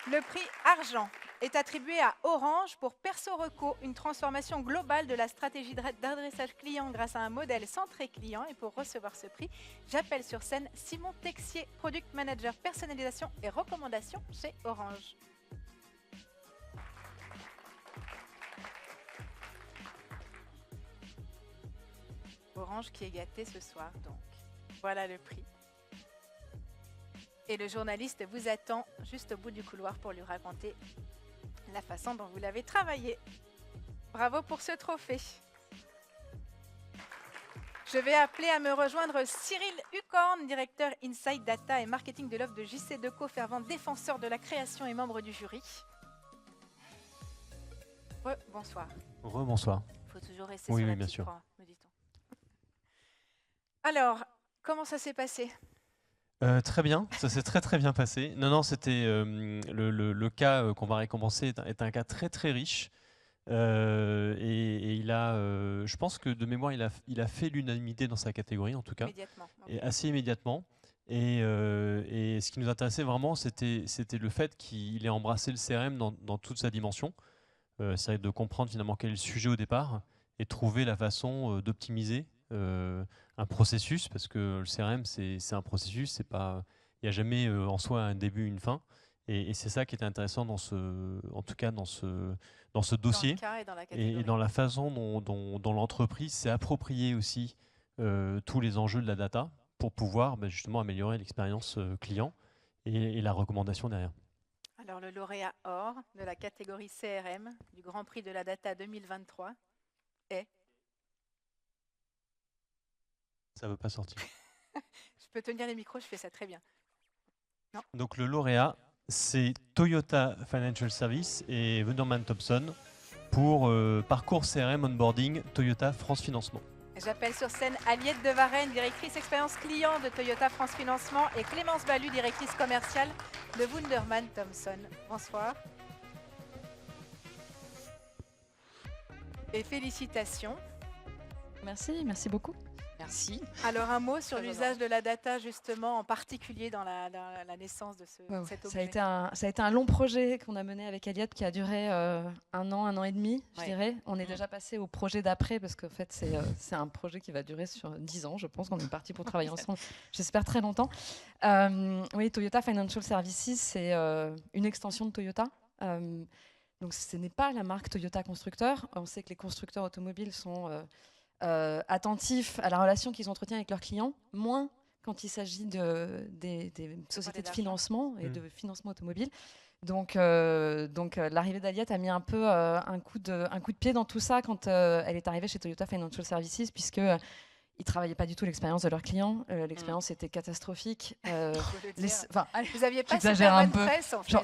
Le prix argent est attribué à Orange pour Perso Reco, une transformation globale de la stratégie d'adressage client grâce à un modèle centré client. Et pour recevoir ce prix, j'appelle sur scène Simon Texier, Product Manager personnalisation et recommandation chez Orange. Orange qui est gâté ce soir, donc. Voilà le prix. Et le journaliste vous attend juste au bout du couloir pour lui raconter la façon dont vous l'avez travaillé. Bravo pour ce trophée. Je vais appeler à me rejoindre Cyril Hucorn, directeur Insight Data et Marketing de l'offre de JC Deco, fervent défenseur de la création et membre du jury. Bonsoir. Bonsoir. Il faut toujours rester oui, sur la bien petite sûr. croix, me dit-on. Alors, Comment ça s'est passé? Très bien, ça s'est très très bien passé. Non, non, c'était le cas qu'on va récompenser est un cas très très riche. Et il a, je pense que de mémoire, il a fait l'unanimité dans sa catégorie en tout cas, Immédiatement, ok. et assez immédiatement. Et ce qui nous intéressait vraiment, c'était le fait qu'il ait embrassé le CRM dans toute sa dimension. C'est de comprendre finalement quel est le sujet au départ et trouver la façon d'optimiser un processus, parce que le CRM c'est un processus, il n'y a jamais en soi un début, une fin. Et c'est ça qui est intéressant en tout cas dans ce dossier, cas et dans la et catégorie. dans la façon dont l'entreprise s'est appropriée aussi tous les enjeux de la data pour pouvoir justement améliorer l'expérience client et la recommandation derrière. Alors, le lauréat or de la catégorie CRM du Grand Prix de la Data 2023 est... Ça ne veut pas sortir. Je peux tenir les micros, je fais ça très bien. Non. Donc le lauréat, c'est Toyota Financial Services et Wunderman Thompson pour parcours CRM onboarding Toyota France Financement. J'appelle sur scène Aliette de Varenne, directrice expérience client de Toyota France Financement, et Clémence Balu, directrice commerciale de Wunderman Thompson. Bonsoir. Et félicitations. Merci, merci beaucoup. Merci. Alors un mot sur l'usage de la data justement, en particulier dans la naissance de cet objet. Ça a été un long projet qu'on a mené avec Aliette qui a duré un an et demi, je dirais. On est déjà passé au projet d'après parce qu'en fait c'est un projet qui va durer sur 10 ans, je pense qu'on est parti pour travailler ensemble, j'espère très longtemps. Oui, Toyota Financial Services, c'est une extension de Toyota. Donc ce n'est pas la marque Toyota constructeur. On sait que les constructeurs automobiles sont... attentifs à la relation qu'ils entretiennent avec leurs clients, moins quand il s'agit des sociétés de financement et de financement automobile. Donc l'arrivée d'Aliette a mis un peu un coup de pied dans tout ça quand elle est arrivée chez Toyota Financial Services, puisque ils ne travaillaient pas du tout l'expérience de leurs clients. L'expérience était catastrophique. Vous aviez pas j'exagère un peu. Presse, en fait.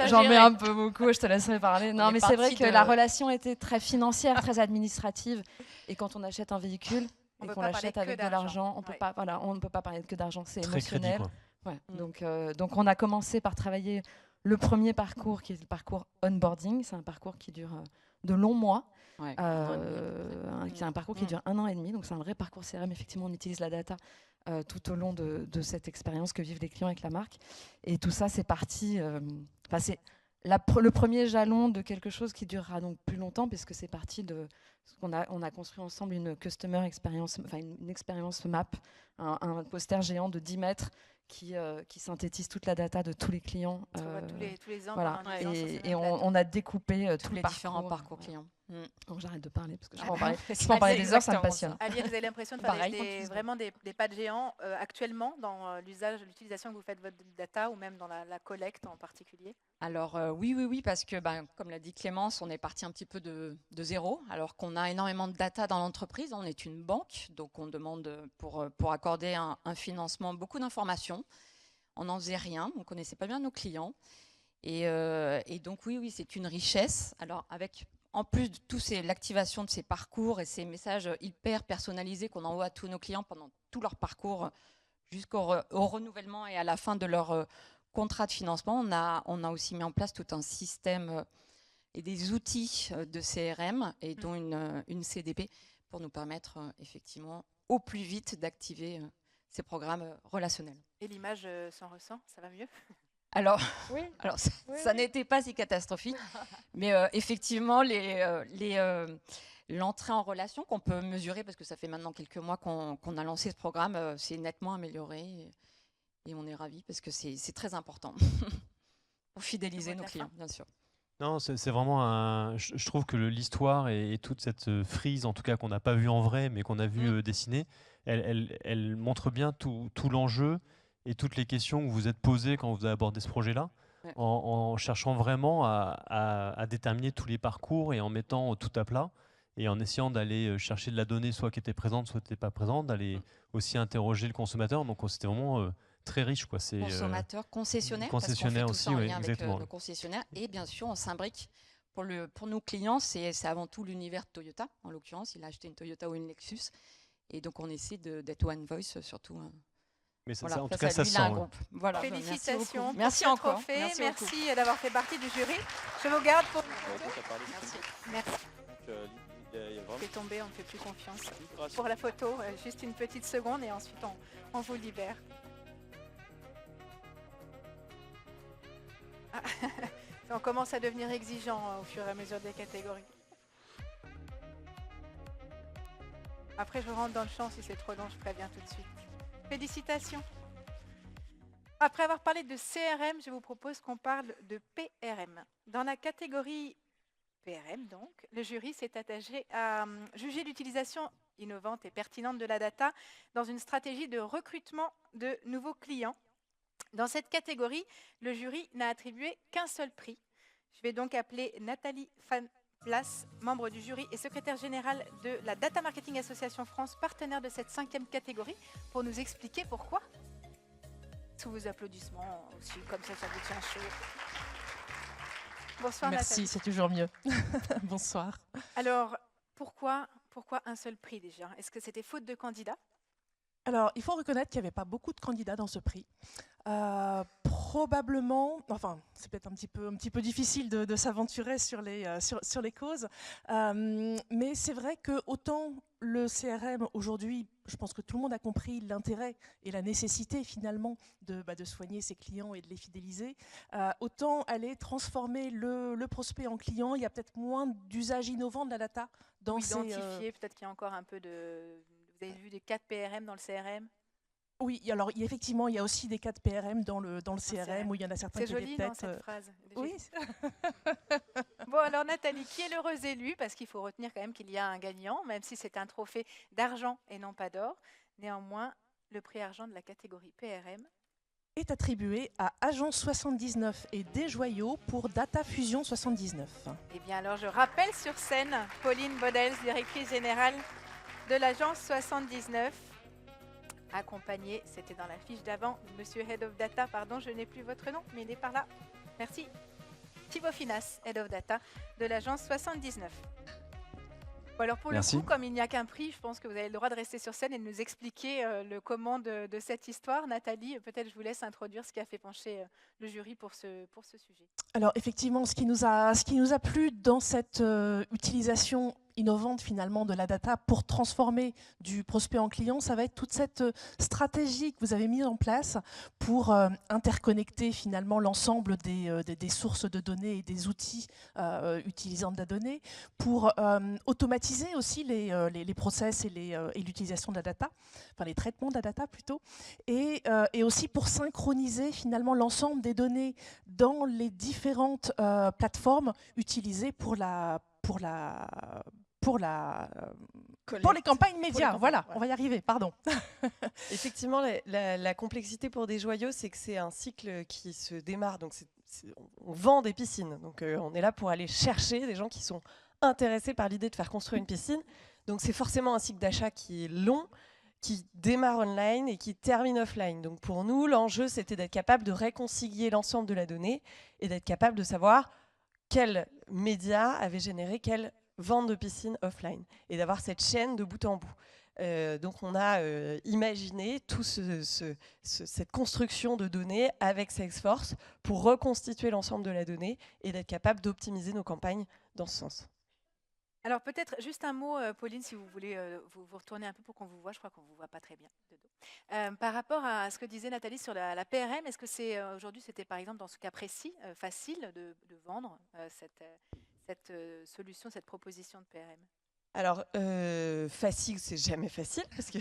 J'en mets un peu beaucoup, je te laisserai parler. Non, mais c'est vrai que la relation était très financière, très administrative. Et quand on achète un véhicule et qu'on l'achète avec de l'argent, on ne peut pas parler que d'argent, c'est émotionnel. Ouais. Donc on a commencé par travailler le premier parcours, qui est le parcours onboarding. C'est un parcours qui dure de longs mois. Ouais, qui est un parcours qui dure 1 an et demi, donc c'est un vrai parcours CRM. Effectivement, on utilise la data tout au long de cette expérience que vivent les clients avec la marque. Et tout ça, c'est parti. C'est le premier jalon de quelque chose qui durera donc plus longtemps, puisque c'est parti de ce qu'on a construit ensemble une customer experience, une expérience map, un poster géant de 10 mètres qui synthétise toute la data de tous les clients. Tous les ans, voilà. pendant 10 ans, Et on a découpé tous les différents parcours clients. Donc j'arrête de parler parce que je peux en parler des heures, ça me passionne. Aliette, vous avez l'impression de faire vraiment des pas de géants actuellement dans l'utilisation que vous faites de votre data, ou même dans la collecte en particulier? Alors oui, parce que comme l'a dit Clémence, on est parti un petit peu de zéro, alors qu'on a énormément de data dans l'entreprise. On est une banque, donc on demande pour accorder un financement beaucoup d'informations. On n'en faisait rien, on ne connaissait pas bien nos clients. Et donc oui, c'est une richesse. Alors en plus de tout, c'est l'activation de ces parcours et ces messages hyper personnalisés qu'on envoie à tous nos clients pendant tout leur parcours jusqu'au renouvellement et à la fin de leur contrat de financement. On a aussi mis en place tout un système et des outils de CRM et dont une CDP pour nous permettre effectivement au plus vite d'activer ces programmes relationnels. Et l'image s'en ressent? Ça va mieux? Alors, ça n'était pas si catastrophique, mais effectivement, l'entrée en relation qu'on peut mesurer, parce que ça fait maintenant quelques mois qu'on a lancé ce programme, c'est nettement amélioré et on est ravis parce que c'est très important pour fidéliser nos clients, bien sûr. Non, c'est vraiment je trouve que l'histoire et toute cette frise, en tout cas qu'on n'a pas vue en vrai, mais qu'on a vu dessiner, elle montre bien tout l'enjeu et toutes les questions que vous vous êtes posées quand vous avez abordé ce projet-là, en cherchant vraiment à déterminer tous les parcours et en mettant tout à plat et en essayant d'aller chercher de la donnée soit qui était présente, soit qui n'était pas présente, d'aller aussi interroger le consommateur. Donc c'était vraiment très riche. Consommateur, concessionnaire, parce qu'on fait tout ça en lien avec nos concessionnaires. Et bien sûr, on s'imbrique. Pour nos clients, c'est avant tout l'univers Toyota. En l'occurrence, il a acheté une Toyota ou une Lexus. Et donc, on essaie d'être one voice surtout. Mais ça, voilà, en tout cas, ça lui, sent. il a un groupe. Voilà. Félicitations pour Merci ce encore. trophée. Merci Merci d'avoir fait partie du jury. Je vous garde pour une photo. Merci. On fait tomber, on ne fait plus confiance. Pour la photo, juste une petite seconde et ensuite on vous libère. Ah, on commence à devenir exigeant au fur et à mesure des catégories. Après, je rentre dans le champ. Si c'est trop long, je préviens tout de suite. Félicitations. Après avoir parlé de CRM, je vous propose qu'on parle de PRM. Dans la catégorie PRM, donc, le jury s'est attaché à juger l'utilisation innovante et pertinente de la data dans une stratégie de recrutement de nouveaux clients. Dans cette catégorie, le jury n'a attribué qu'un seul prix. Je vais donc appeler Nathalie Place, membre du jury et secrétaire générale de la Data Marketing Association France, partenaire de cette 5e catégorie, pour nous expliquer pourquoi. Sous vos applaudissements aussi, comme ça vous tient chaud. Bonsoir Merci, Nathalie. c'est toujours mieux. Bonsoir. Alors, pourquoi un seul prix déjà? Est-ce que c'était faute de candidats? Alors, il faut reconnaître qu'il n'y avait pas beaucoup de candidats dans ce prix. Probablement, enfin, c'est peut-être un petit peu difficile de s'aventurer sur les causes, mais c'est vrai que autant le CRM aujourd'hui, je pense que tout le monde a compris l'intérêt et la nécessité finalement de soigner ses clients et de les fidéliser, autant aller transformer le prospect en client, il y a peut-être moins d'usage innovant de la data dans ces... Identifier, peut-être qu'il y a encore un peu de... Vous avez vu des 4 PRM dans le CRM? Oui, alors effectivement, il y a aussi des cas de PRM dans le CRM où il y en a certains qui C'est joli, non, peut-être... cette phrase? Oui. Bon, alors Nathalie, qui est l'heureuse élue? Parce qu'il faut retenir quand même qu'il y a un gagnant, même si c'est un trophée d'argent et non pas d'or. Néanmoins, le prix argent de la catégorie PRM est attribué à Agence 79 et Desjoyaux pour Data Fusion 79. Eh bien, alors je rappelle sur scène Pauline Bodels, directrice générale de l'Agence 79. Accompagné, c'était dans la fiche d'avant, Monsieur Head of Data, pardon, je n'ai plus votre nom, mais il est par là. Merci. Thibaut Finas, Head of Data de l'Agence 79. Bon, alors pour Merci. le coup, comme il n'y a qu'un prix, je pense que vous avez le droit de rester sur scène et de nous expliquer le comment de cette histoire. Nathalie, peut-être je vous laisse introduire ce qui a fait pencher le jury pour ce sujet. Alors effectivement, ce qui nous a plu dans cette utilisation innovante finalement de la data pour transformer du prospect en client, ça va être toute cette stratégie que vous avez mise en place pour interconnecter finalement l'ensemble des sources de données et des outils utilisant de la donnée, pour automatiser aussi les process et l'utilisation de la data, enfin les traitements de la data plutôt, et aussi pour synchroniser finalement l'ensemble des données dans les différentes plateformes utilisées pour les campagnes médias. Voilà, on va y arriver, pardon. Effectivement, la complexité pour Desjoyaux, c'est que c'est un cycle qui se démarre. Donc on vend des piscines. Donc on est là pour aller chercher des gens qui sont intéressés par l'idée de faire construire une piscine. Donc c'est forcément un cycle d'achat qui est long, qui démarre online et qui termine offline. Donc pour nous, l'enjeu, c'était d'être capable de réconcilier l'ensemble de la donnée et d'être capable de savoir quel média avait généré quelle vente de piscine offline et d'avoir cette chaîne de bout en bout. Donc on a imaginé toute cette construction de données avec Salesforce pour reconstituer l'ensemble de la donnée et d'être capable d'optimiser nos campagnes dans ce sens. Alors peut-être juste un mot, Pauline, si vous voulez vous retourner un peu pour qu'on vous voit. Je crois qu'on ne vous voit pas très bien de dos. Par rapport à ce que disait Nathalie sur la PRM, est-ce que c'est aujourd'hui, c'était par exemple dans ce cas précis, facile de vendre cette solution, cette proposition de PRM? Alors, facile, c'est jamais facile parce que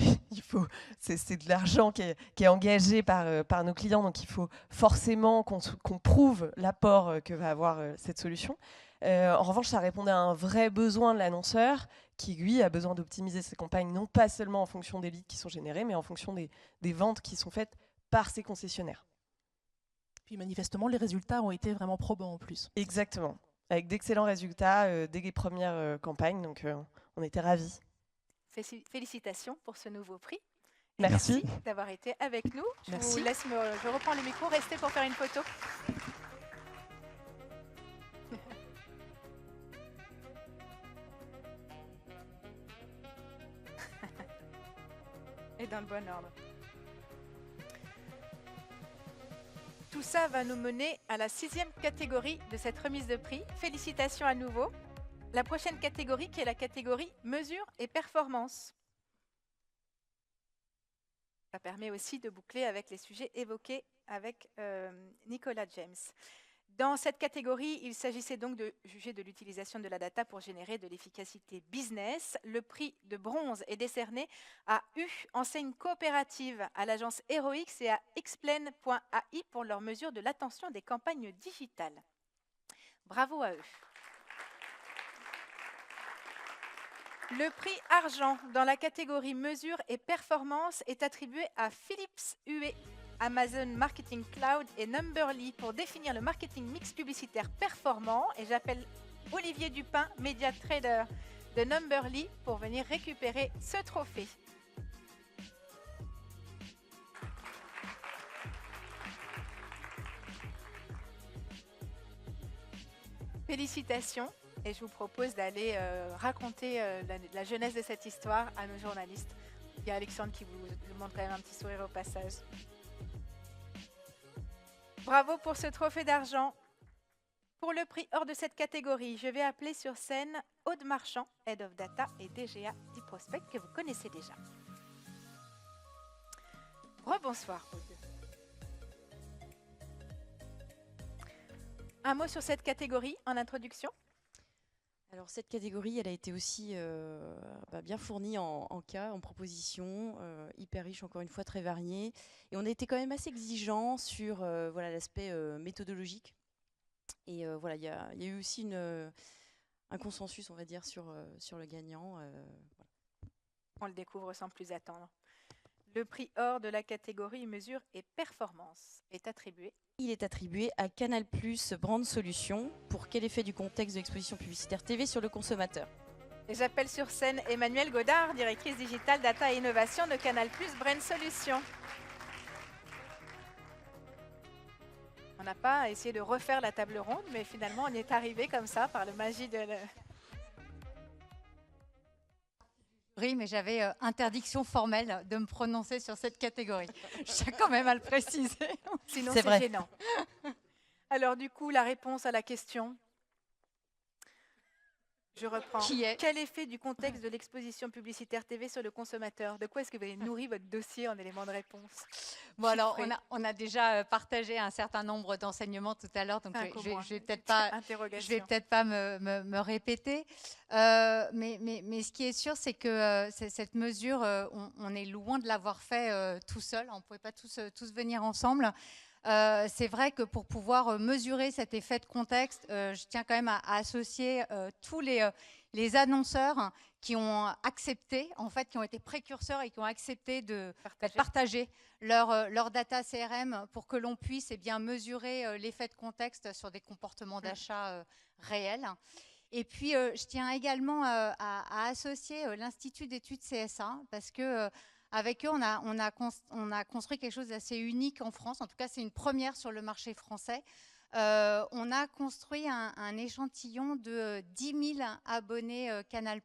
c'est de l'argent qui est engagé par nos clients, donc il faut forcément qu'on prouve l'apport que va avoir cette solution. En revanche, ça répondait à un vrai besoin de l'annonceur qui, lui, a besoin d'optimiser ses campagnes, non pas seulement en fonction des leads qui sont générés, mais en fonction des ventes qui sont faites par ses concessionnaires. Puis manifestement, les résultats ont été vraiment probants en plus. Exactement, avec d'excellents résultats dès les premières campagnes, donc on était ravis. Félicitations pour ce nouveau prix. Merci d'avoir été avec nous. Merci. Je reprends le micro, restez pour faire une photo. et dans le bon ordre. Tout ça va nous mener à la 6e catégorie de cette remise de prix. Félicitations à nouveau. La prochaine catégorie qui est la catégorie mesure et performance. Ça permet aussi de boucler avec les sujets évoqués avec Nicolas James. Dans cette catégorie, il s'agissait donc de juger de l'utilisation de la data pour générer de l'efficacité business. Le prix de bronze est décerné à U, enseigne coopérative, à l'agence HeroX et à Explain.ai pour leur mesure de l'attention des campagnes digitales. Bravo à eux. Le prix argent dans la catégorie mesure et performance est attribué à Philips Hue, Amazon Marketing Cloud et Numberly pour définir le marketing mix publicitaire performant. Et j'appelle Olivier Dupin, Media Trader de Numberly, pour venir récupérer ce trophée. Félicitations. Et je vous propose d'aller raconter la jeunesse de cette histoire à nos journalistes. Il y a Alexandre qui vous montre quand même un petit sourire au passage. Bravo pour ce trophée d'argent. Pour le prix hors de cette catégorie, je vais appeler sur scène Aude Marchand, Head of Data et DGA d'eProspect, que vous connaissez déjà. Rebonsoir Aude. Un mot sur cette catégorie en introduction? Alors cette catégorie, elle a été aussi bien fournie en cas, en propositions, hyper riche, encore une fois très variée. Et on a été quand même assez exigeants sur l'aspect méthodologique. Et voilà, il y a eu aussi un consensus, on va dire, sur le gagnant. Voilà. On le découvre sans plus attendre. Le prix hors de la catégorie mesure et performance est attribué. Il est attribué à Canal+ Brand Solutions pour quel effet du contexte de l'exposition publicitaire TV sur le consommateur. Et j'appelle sur scène Emmanuelle Godard, directrice digitale Data et Innovation de Canal+ Brand Solutions. On n'a pas essayé de refaire la table ronde, mais finalement on y est arrivé comme ça par la magie de... Oui, mais j'avais interdiction formelle de me prononcer sur cette catégorie. Je tiens quand même à le préciser. Sinon, c'est gênant. Alors, du coup, la réponse à la question, je reprends. Qui est ? Quel effet du contexte de l'exposition publicitaire TV sur le consommateur? De quoi est-ce que vous avez nourri votre dossier en éléments de réponse? Bon, alors, on a déjà partagé un certain nombre d'enseignements tout à l'heure, donc je vais peut-être pas me répéter. Mais ce qui est sûr, c'est que cette mesure, on est loin de l'avoir fait tout seul. On ne pouvait pas tous venir ensemble. C'est vrai que pour pouvoir mesurer cet effet de contexte, je tiens quand même à associer tous les annonceurs qui ont accepté, en fait, qui ont été précurseurs et qui ont accepté de partager leur data CRM pour que l'on puisse mesurer l'effet de contexte sur des comportements d'achat réels. Et puis, je tiens également à associer l'Institut d'études CSA parce que avec eux, on a construit quelque chose d'assez unique en France. En tout cas, c'est une première sur le marché français. On a construit un échantillon de 10 000 abonnés Canal+,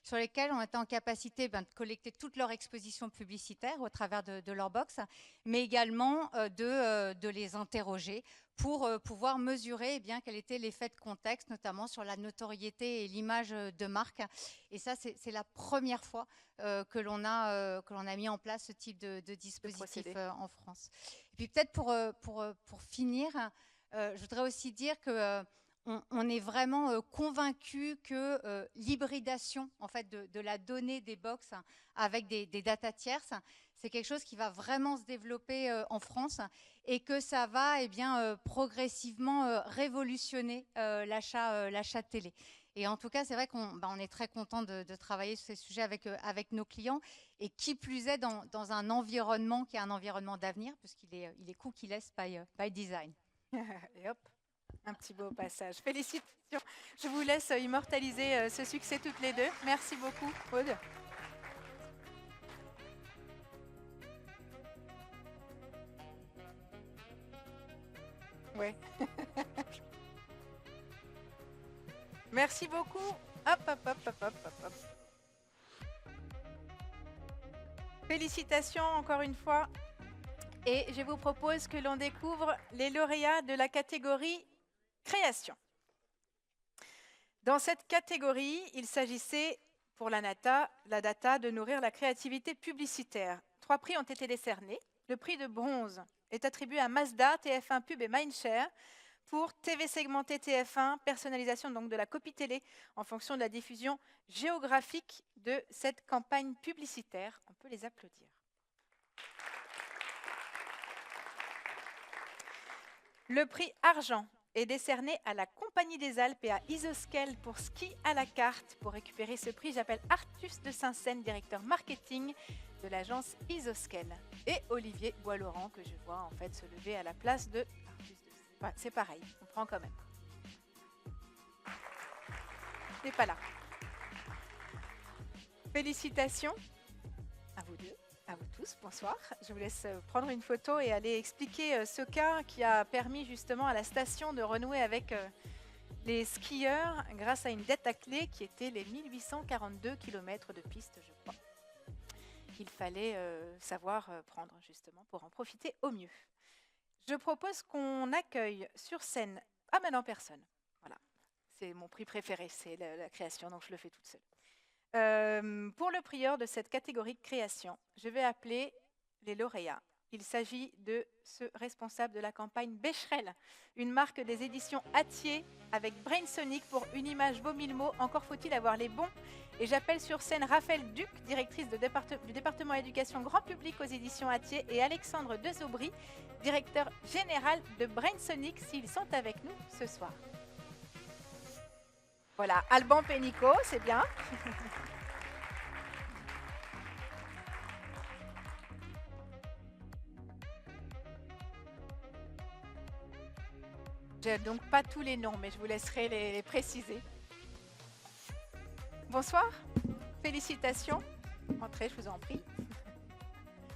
sur lesquels on était en capacité de collecter toute leur exposition publicitaire au travers de leur box, mais également de les interroger pour pouvoir mesurer quel était l'effet de contexte, notamment sur la notoriété et l'image de marque. Et ça, c'est la première fois que l'on a mis en place ce type de dispositif en France. Et puis peut-être pour finir, je voudrais aussi dire qu'on est vraiment convaincu que l'hybridation en fait, de la donnée des box avec des data tierces, c'est quelque chose qui va vraiment se développer en France et que ça va progressivement révolutionner l'achat télé. Et en tout cas, c'est vrai qu'on est très content de travailler sur ces sujets avec nos clients et qui plus est dans un environnement qui est un environnement d'avenir puisqu'il est cookie-less by design. Et hop, un petit beau passage. Félicitations. Je vous laisse immortaliser ce succès toutes les deux. Merci beaucoup, Aude. Ouais. Merci beaucoup. Hop, hop, hop, hop, hop, hop. Félicitations encore une fois. Et je vous propose que l'on découvre les lauréats de la catégorie création. Dans cette catégorie, il s'agissait pour la data de nourrir la créativité publicitaire. 3 prix ont été décernés. Le prix de bronze est attribué à Mazda, TF1 Pub et Mindshare pour TV segmenté TF1, personnalisation donc de la copie télé en fonction de la diffusion géographique de cette campagne publicitaire. On peut les applaudir. Le prix argent est décerné à la Compagnie des Alpes et à Isoskel pour ski à la carte. Pour récupérer ce prix, j'appelle Artus de Saint-Seine, directeur marketing de l'agence Isoskel. Et Olivier Bois-Laurent, que je vois en fait se lever à la place de Artus de Saint-Seine. Ouais, c'est pareil, on prend quand même. Il n'est pas là. Félicitations à vous deux. À vous tous, bonsoir. Je vous laisse prendre une photo et aller expliquer ce cas qui a permis justement à la station de renouer avec les skieurs grâce à une dette à clé qui était les 1842 km de piste, je crois. Il fallait savoir prendre justement pour en profiter au mieux. Je propose qu'on accueille sur scène, ah maintenant personne, voilà, c'est mon prix préféré, c'est la création, donc je le fais toute seule. Pour le prieur de cette catégorie de création, je vais appeler les lauréats. Il s'agit de ce responsable de la campagne Becherel, une marque des éditions Hatier avec Brainsonic pour une image vaut 1000 mots. Encore faut-il avoir les bons. Et j'appelle sur scène Raphaël Duc, directrice du département éducation grand public aux éditions Hatier, et Alexandre Desaubry, directeur général de Brainsonic, s'ils sont avec nous ce soir. Voilà, Alban Pénicaud, c'est bien. Je n'ai donc pas tous les noms, mais je vous laisserai les préciser. Bonsoir, félicitations. Entrez, je vous en prie.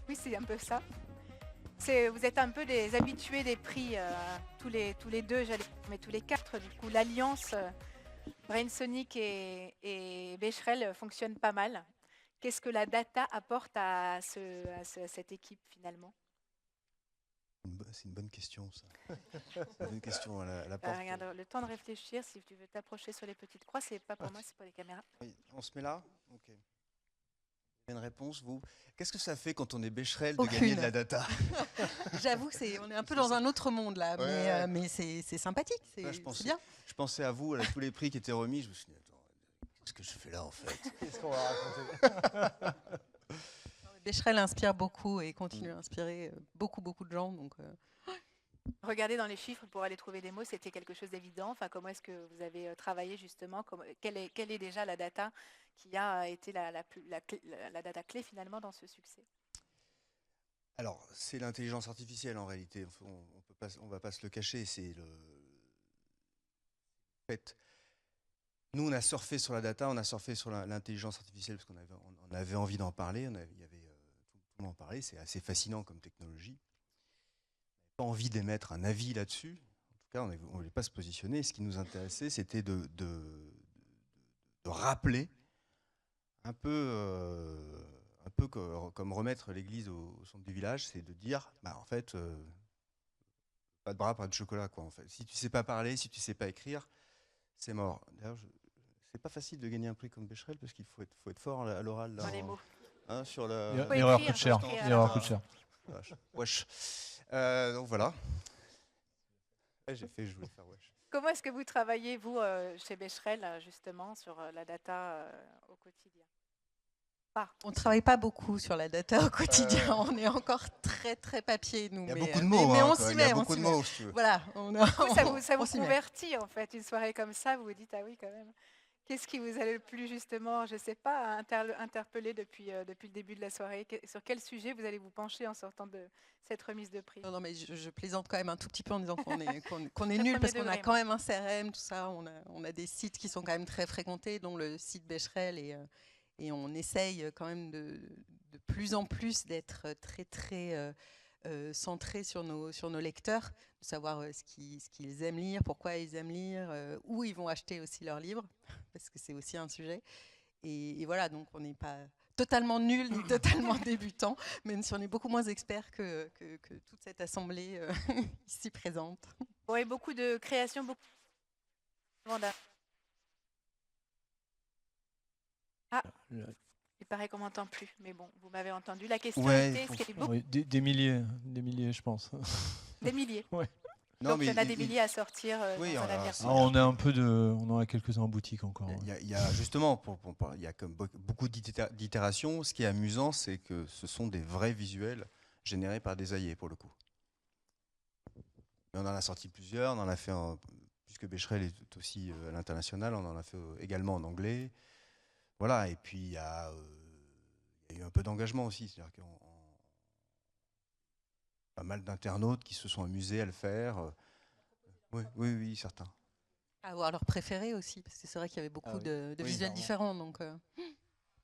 Oui, c'est un peu ça. Vous êtes un peu des habitués des prix, tous les deux, mais tous les 4, du coup, l'alliance Brainsonic et Becherel fonctionne pas mal. Qu'est-ce que la data apporte à cette équipe finalement? C'est une bonne question, ça. C'est une bonne question à la porte. Regarde, le temps de réfléchir, si tu veux t'approcher sur les petites croix, c'est pas pour moi, c'est pour les caméras. Oui, on se met là? Ok. Une réponse, vous? Qu'est-ce que ça fait quand on est Becherel de gagner de la data? J'avoue qu'on est un peu dans un autre monde là, ouais. mais c'est sympathique, c'est bien. Je pensais à vous, à tous les prix qui étaient remis, je me suis dit, attends, qu'est-ce que je fais là en fait? Qu'est-ce qu'on va raconter? Becherel inspire beaucoup et continue à inspirer beaucoup de gens. Donc, Regardez dans les chiffres pour aller trouver des mots, c'était quelque chose d'évident. Enfin, comment est-ce que vous avez travaillé justement? Quelle est déjà la data qui a été la data clé finalement dans ce succès? Alors, c'est l'intelligence artificielle en réalité. On va pas se le cacher. C'est le fait. Nous, on a surfé sur la data, on a surfé sur l'intelligence artificielle parce qu'on avait envie d'en parler. Tout le monde en parlait. C'est assez fascinant comme technologie. On n'avait pas envie d'émettre un avis là-dessus. En tout cas, on ne voulait pas se positionner. Ce qui nous intéressait, c'était de rappeler un peu comme remettre l'église au centre du village, c'est de dire, en fait, pas de bras, pas de chocolat, quoi. En fait, si tu sais pas parler, si tu sais pas écrire, c'est mort. D'ailleurs, c'est pas facile de gagner un prix comme Becherel parce qu'il faut être fort à l'oral. Dans les mots. Hein, sur l'erreur coûte cher. L'erreur coûte cher. Wesh. Donc voilà. J'ai fait, je voulais faire wesh. Comment est-ce que vous travaillez, vous, chez Becherel, justement, sur la data au quotidien? On ne travaille pas beaucoup sur la data au quotidien. On est encore très papier, nous. Il y a beaucoup de mots. Mais on s'y met. Il y a beaucoup de mots, si tu veux. Voilà. Ça vous convertit, en fait. Une soirée comme ça, vous vous dites, ah oui, quand même. Qu'est-ce qui vous a le plus, justement, je ne sais pas, interpellé depuis le début de la soirée? Sur quel sujet vous allez vous pencher en sortant de cette remise de prix? Non, mais je plaisante quand même un tout petit peu en disant qu'on est nul parce qu'on a quand même un CRM, tout ça. On a des sites qui sont quand même très fréquentés, dont le site Becherel, et on essaye quand même de plus en plus d'être très centré sur nos lecteurs, de savoir ce qu'ils aiment lire, pourquoi ils aiment lire, où ils vont acheter aussi leurs livres, parce que c'est aussi un sujet. Et voilà, donc on n'est pas totalement nuls ni totalement débutants, même si on est beaucoup moins experts que toute cette assemblée ici présente. Oui, beaucoup de créations, beaucoup. Ah, il paraît qu'on m'entend plus, mais bon, vous m'avez entendu. La question était, est-ce qu'il y avait beaucoup Oui, des milliers, je pense. Des milliers. Ouais. Donc il y en a des milliers à sortir dans un avenir. On en a quelques-uns en boutique encore. Il y a justement, il y a comme beaucoup d'itérations. Ce qui est amusant, c'est que ce sont des vrais visuels générés par des AI pour le coup. Mais on en a sorti plusieurs, on en a fait, puisque Becherel est aussi à l'international, on en a fait également en anglais. Voilà, et puis il y a eu un peu d'engagement aussi, c'est-à-dire qu'il y a pas mal d'internautes qui se sont amusés à le faire. Oui, certains. À avoir leur préféré aussi, parce que c'est vrai qu'il y avait beaucoup de visuels différents. Donc,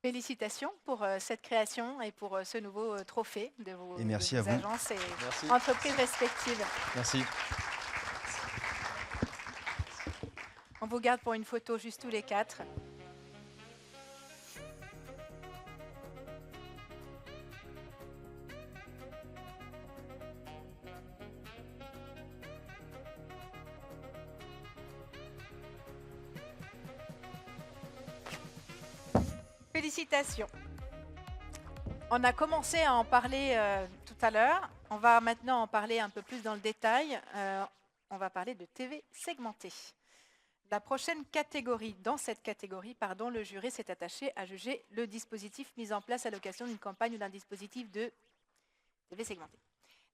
Félicitations pour cette création et pour ce nouveau trophée de vos, merci de vos à vous. agences et entreprises respectives. Merci. On vous garde pour une photo juste tous les quatre. Félicitations. On a commencé à en parler tout à l'heure. On va maintenant en parler un peu plus dans le détail. On va parler de TV segmentée. La prochaine catégorie, dans cette catégorie, le jury s'est attaché à juger le dispositif mis en place à l'occasion d'une campagne ou d'un dispositif de TV segmentée.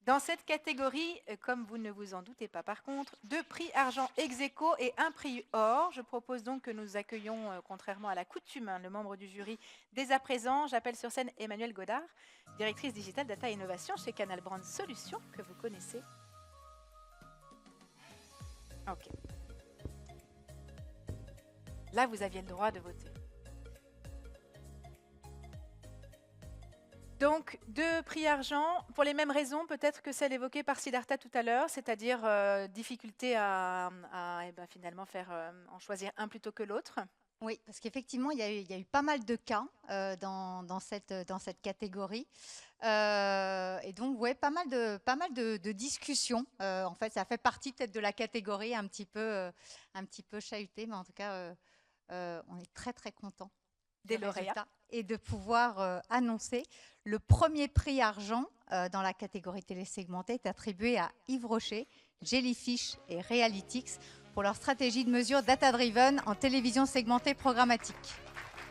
Dans cette catégorie, comme vous ne vous en doutez pas par contre, 2 prix argent ex aequo et 1 prix or. Je propose donc que nous accueillons, contrairement à la coutume, le membre du jury dès à présent. J'appelle sur scène Emmanuelle Godard, directrice digitale Data et Innovation chez Canal Brand Solutions, que vous connaissez. Ok. Là, vous aviez le droit de voter. Donc, 2 prix argent, pour les mêmes raisons peut-être que celle évoquée par Siddhartha tout à l'heure, c'est-à-dire difficulté à finalement en choisir un plutôt que l'autre. Oui, parce qu'effectivement, il y a eu pas mal de cas dans cette catégorie. Et donc, ouais, pas mal de discussions. En fait, ça fait partie peut-être de la catégorie un petit peu chahutée, mais en tout cas, on est très, très contents des lauréats et de pouvoir annoncer le premier prix argent dans la catégorie télésegmentée est attribué à Yves Rocher, Jellyfish et Realytics pour leur stratégie de mesure data-driven en télévision segmentée programmatique.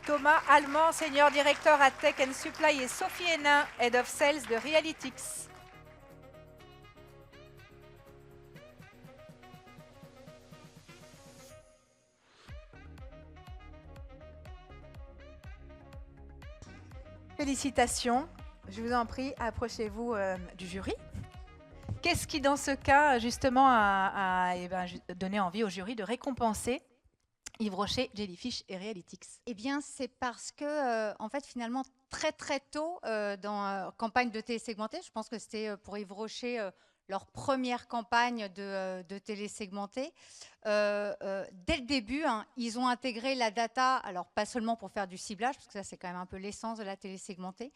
Thomas Allemand, Senior Director à Tech and Supply et Sophie Hénin, Head of Sales de Realytics. Félicitations. Je vous en prie, approchez-vous du jury. Qu'est-ce qui, dans ce cas, justement, a donné envie au jury de récompenser Yves Rocher, Jellyfish et Realytics? Eh bien, c'est parce que, en fait, finalement, très très tôt dans campagne de télé segmentée, je pense que c'était pour Yves Rocher leur première campagne de télé segmentée. Dès le début, ils ont intégré la data, alors pas seulement pour faire du ciblage, parce que ça c'est quand même un peu l'essence de la télé segmentée,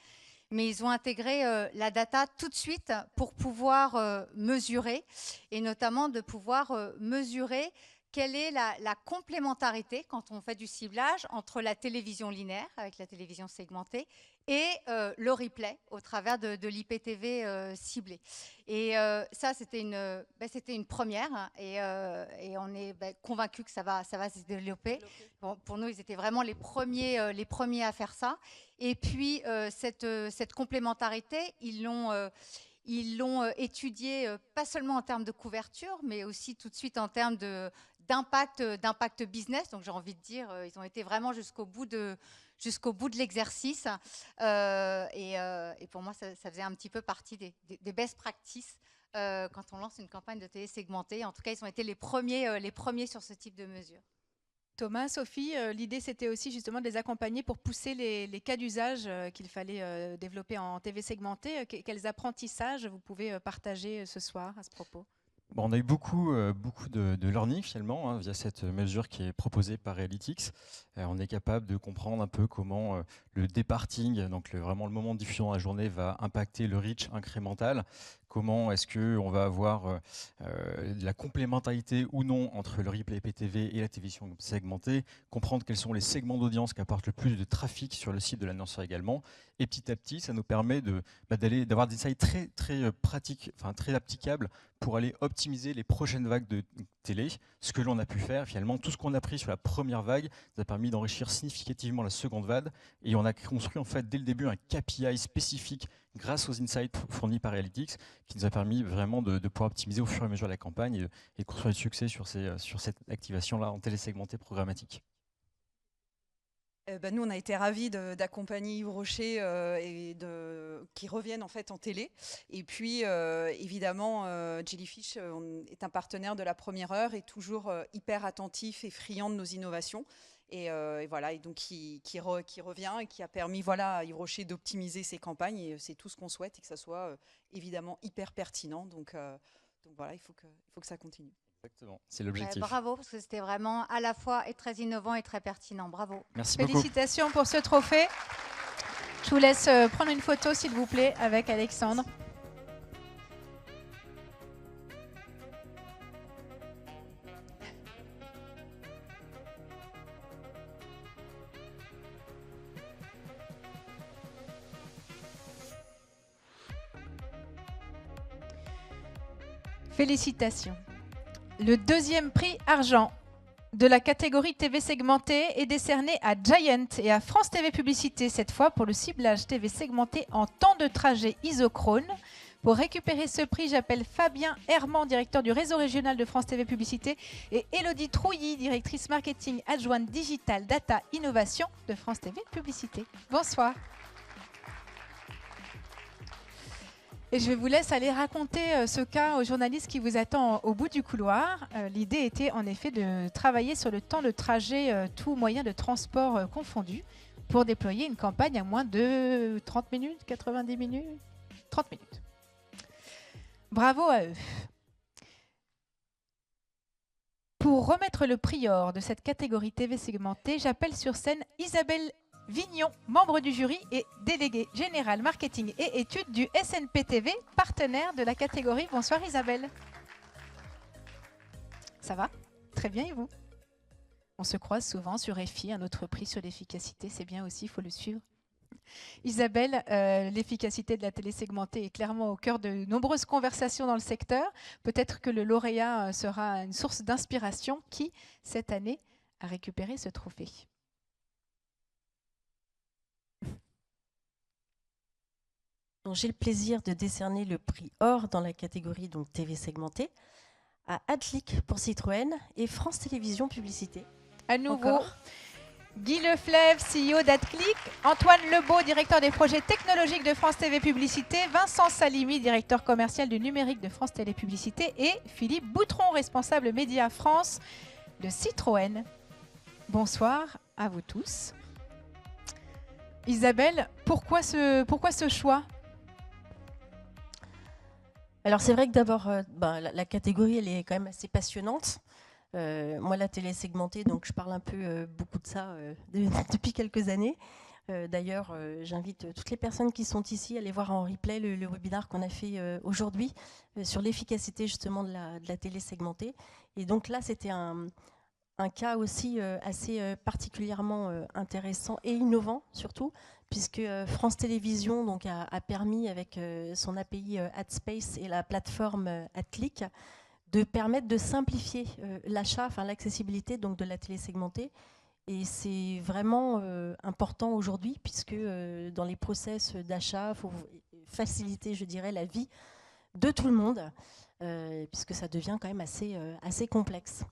mais ils ont intégré la data tout de suite pour pouvoir mesurer, et notamment de pouvoir mesurer quelle est la complémentarité quand on fait du ciblage entre la télévision linéaire avec la télévision segmentée et le replay au travers de l'IPTV ciblé. Et ça, c'était une première et on est convaincus que ça va se développer. Bon, pour nous, ils étaient vraiment les premiers à faire ça. Et puis, cette complémentarité, ils l'ont étudié pas seulement en termes de couverture, mais aussi tout de suite en termes d'impact business. Donc j'ai envie de dire, ils ont été vraiment jusqu'au bout de l'exercice. Et pour moi, ça faisait un petit peu partie des best practices quand on lance une campagne de télé segmentée. En tout cas, ils ont été les premiers sur ce type de mesure. Thomas, Sophie, l'idée c'était aussi justement de les accompagner pour pousser les cas d'usage qu'il fallait développer en TV segmentée. Quels apprentissages vous pouvez partager ce soir à ce propos? On a eu beaucoup de learning finalement via cette mesure qui est proposée par Realytics. On est capable de comprendre un peu comment le departing, donc vraiment le moment de diffusion dans la journée, va impacter le reach incrémental. Comment est-ce qu'on va avoir de la complémentarité ou non entre le replay IPTV et la télévision segmentée, comprendre quels sont les segments d'audience qui apportent le plus de trafic sur le site de l'annonceur également. Et petit à petit, ça nous permet d'avoir des insights très pratiques, très applicables pour aller optimiser les prochaines vagues de télé. Ce que l'on a pu faire, finalement, tout ce qu'on a pris sur la première vague, ça a permis d'enrichir significativement la seconde vague. Et on a construit en fait dès le début un KPI spécifique grâce aux insights fournis par Realytics, qui nous a permis vraiment de pouvoir optimiser au fur et à mesure la campagne et construire du succès sur cette activation-là en télésegmenté programmatique. Nous, on a été ravis d'accompagner Yves Rocher qui reviennent en fait en télé. Et puis, évidemment, Jellyfish est un partenaire de la première heure et toujours hyper attentif et friand de nos innovations. Et voilà, et donc qui revient et qui a permis à Yves Rocher d'optimiser ses campagnes. Et c'est tout ce qu'on souhaite et que ça soit évidemment hyper pertinent. Donc voilà, il faut que ça continue. Exactement, c'est l'objectif. Bravo, parce que c'était vraiment à la fois très innovant et très pertinent. Bravo. Merci Félicitations beaucoup. pour ce trophée. Je vous laisse prendre une photo, s'il vous plaît, avec Alexandre. Félicitations. Le deuxième prix argent de la catégorie TV segmentée est décerné à Giant et à France TV Publicité, cette fois pour le ciblage TV segmenté en temps de trajet isochrone. Pour récupérer ce prix, j'appelle Fabien Herman, directeur du réseau régional de France TV Publicité, et Élodie Trouilly, directrice marketing adjointe digital data innovation de France TV Publicité. Bonsoir. Et je vous laisse aller raconter ce cas aux journalistes qui vous attend au bout du couloir. L'idée était en effet de travailler sur le temps de trajet, tout moyen de transport confondu, pour déployer une campagne à moins de 30 minutes, 90 minutes, 30 minutes. Bravo à eux. Pour remettre le prior de cette catégorie TV segmentée, j'appelle sur scène Isabelle Vignon, membre du jury et déléguée générale marketing et études du SNP-TV, partenaire de la catégorie. Bonsoir Isabelle. Ça va? Très bien et vous? On se croise souvent sur EFI, un autre prix sur l'efficacité, c'est bien aussi, il faut le suivre. Isabelle, l'efficacité de la télé segmentée est clairement au cœur de nombreuses conversations dans le secteur. Peut-être que le lauréat sera une source d'inspiration qui, cette année, a récupéré ce trophée. J'ai le plaisir de décerner le prix Or dans la catégorie TV segmentée à Adlic pour Citroën et France Télévisions Publicité. À nouveau, Guy Leflèvre, CEO d'Adclic, Antoine Lebeau, directeur des projets technologiques de France TV Publicité, Vincent Salimi, directeur commercial du numérique de France Télé Publicité et Philippe Boutron, responsable Média France de Citroën. Bonsoir à vous tous. Isabelle, pourquoi ce choix ? Alors c'est vrai que d'abord, la catégorie elle est quand même assez passionnante. Moi la télé segmentée, donc je parle un peu beaucoup de ça depuis quelques années. D'ailleurs, j'invite toutes les personnes qui sont ici à aller voir en replay le webinaire qu'on a fait aujourd'hui sur l'efficacité justement de la télé segmentée. Et donc là c'était un cas aussi assez particulièrement intéressant et innovant surtout, puisque France Télévisions donc, a permis avec son API AdSpace et la plateforme AdClick de permettre de simplifier l'achat, enfin l'accessibilité donc, de la télé segmentée. Et c'est vraiment important aujourd'hui, puisque dans les process d'achat, il faut faciliter, je dirais, la vie de tout le monde, puisque ça devient quand même assez complexe.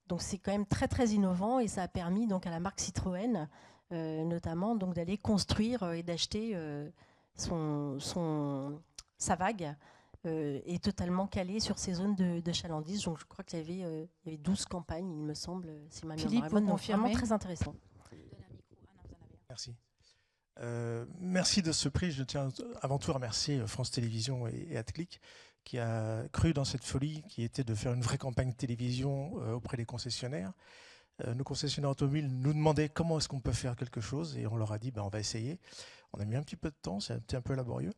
Donc c'est quand même très très innovant et ça a permis donc à la marque Citroën notamment donc d'aller construire et d'acheter sa vague et totalement calée sur ces zones de chalandise. Donc je crois qu'il y avait 12 campagnes, il me semble, si ma mémoire est bonne, donc vraiment très intéressant. Merci. Merci de ce prix. Je tiens avant tout à remercier France Télévisions et AdClick qui a cru dans cette folie qui était de faire une vraie campagne télévision auprès des concessionnaires. Nos concessionnaires automobiles nous demandaient comment est-ce qu'on peut faire quelque chose et on leur a dit on va essayer. On a mis un petit peu de temps, c'est un peu laborieux.